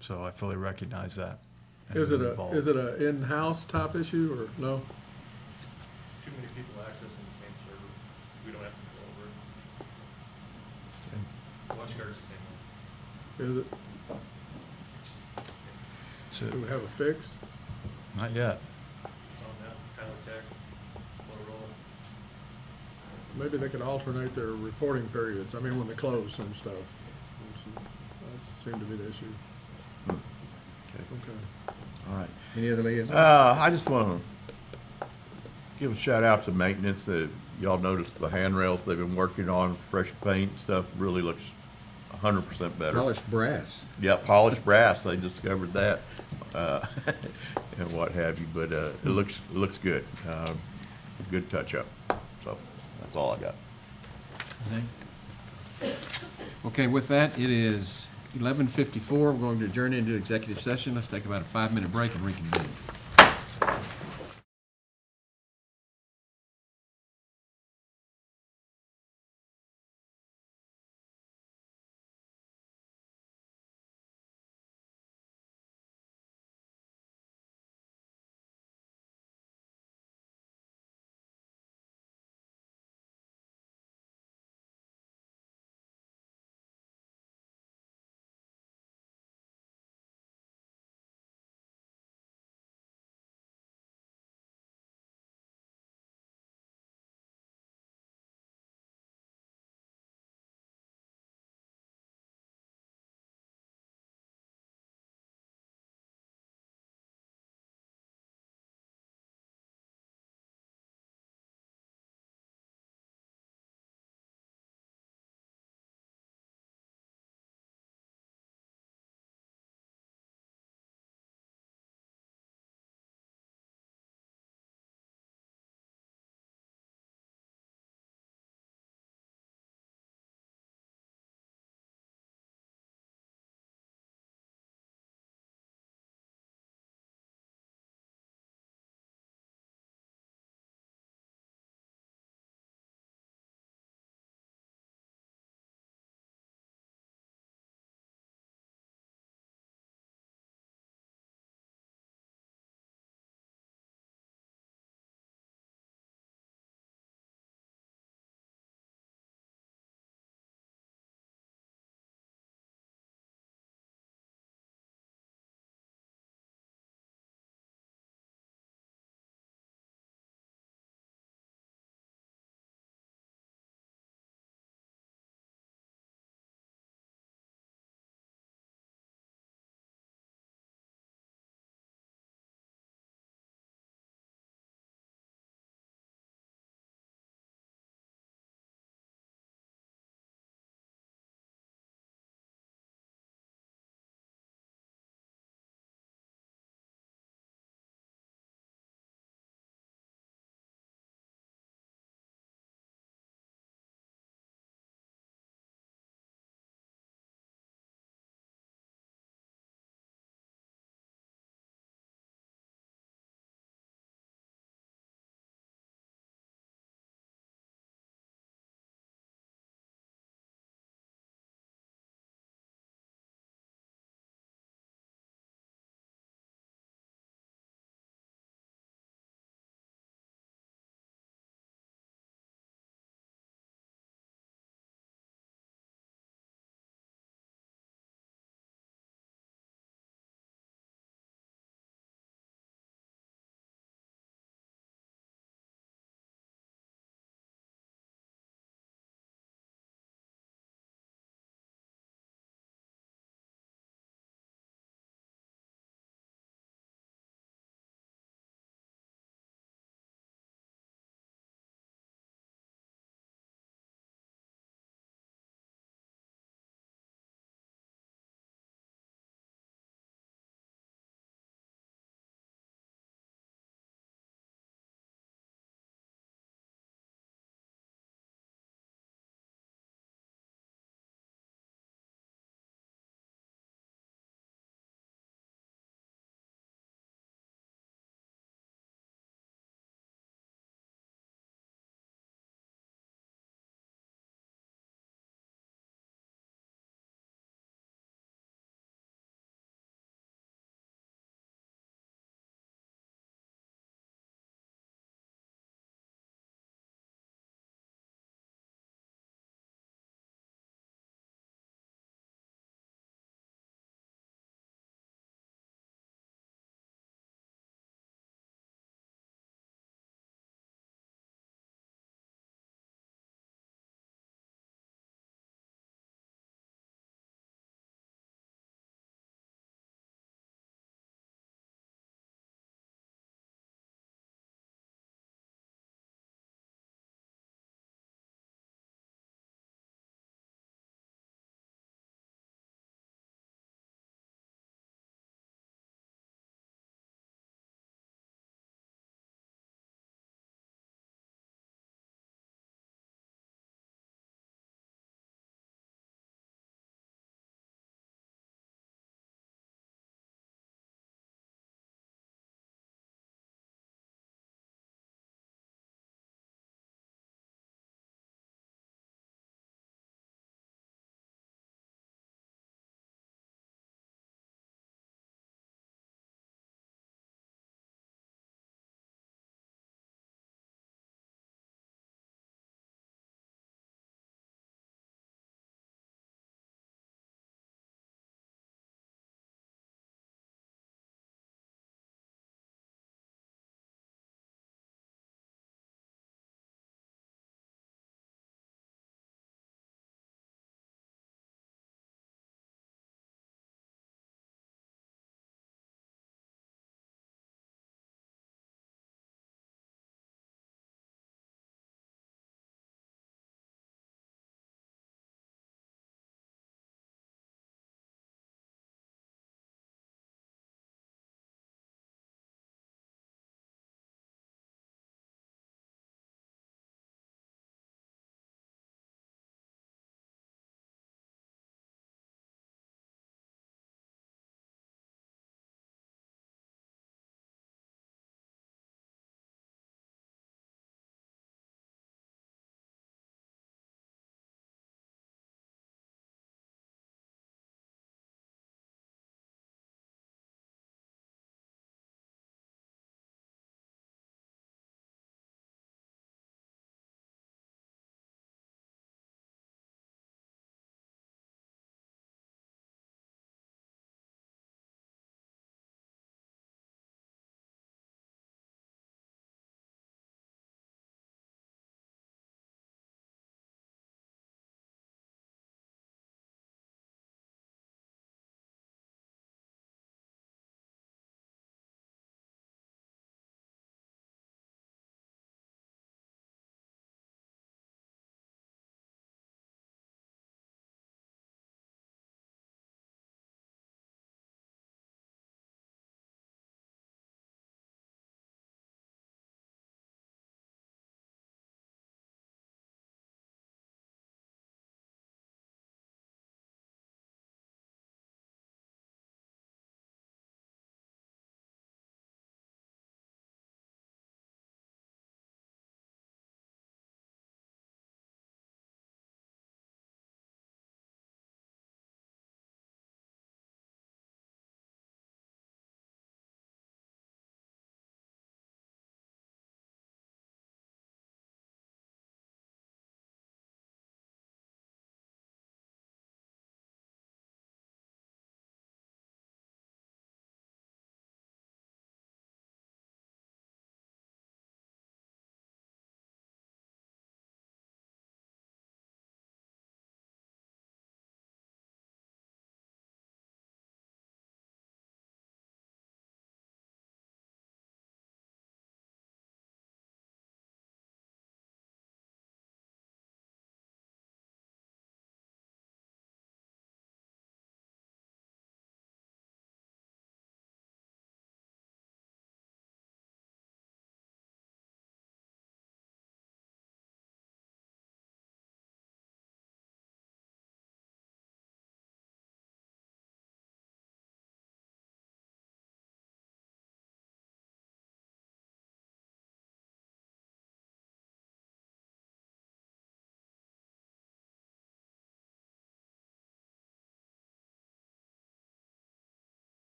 So I fully recognize that. and Is it am a, involved. is it a in-house type issue, or no? Too many people accessing the same server. We don't have control over it. WatchGuard's the same way. Is it? So, Do we have a fix? not yet. It's on that, Tech, Motorola. Maybe they could alternate their reporting periods, I mean, when they close and stuff. That seemed to be the issue. Okay. All right. Any other liaisons? I just want to give a shout out to maintenance. Y'all noticed the handrails they've been working on, fresh paint and stuff, really looks 100% better. Polished brass. Yeah, polished brass, they discovered that, and what have you, but it looks good. Good touch-up. So that's all I got. Okay, with that, it is 11:54. We're going to adjourn into executive session. Let's take about a 5-minute break and reconvene.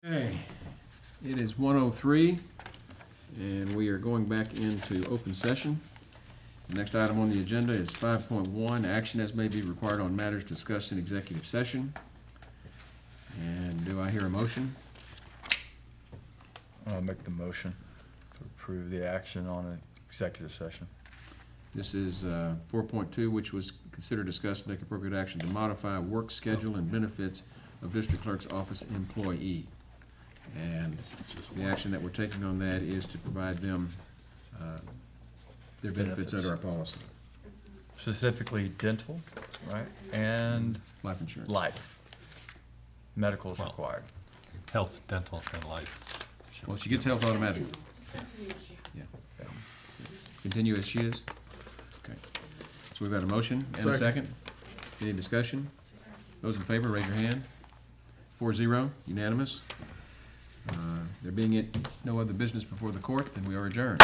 Okay, it is 1:03, and we are going back into open session. The next item on the agenda is 5.1, action as may be required on matters discussed in executive session. And do I hear a motion? I'll make the motion to approve the action on an executive session. This is 4.2, which was consider, discuss, and take appropriate action to modify work schedule and benefits of district clerk's office employee. And the action that we're taking on that is to provide them their benefits under our policy. Specifically dental, right? And Life insurance. life. Medical is Well, required. Health, dental, and life. Well, she gets health automatically. Yeah. Continue as she is? Okay. So we've got a motion and a second. Any discussion? Those in favor, raise your hand. 4-0, unanimous. There being no other business before the court, then we are adjourned.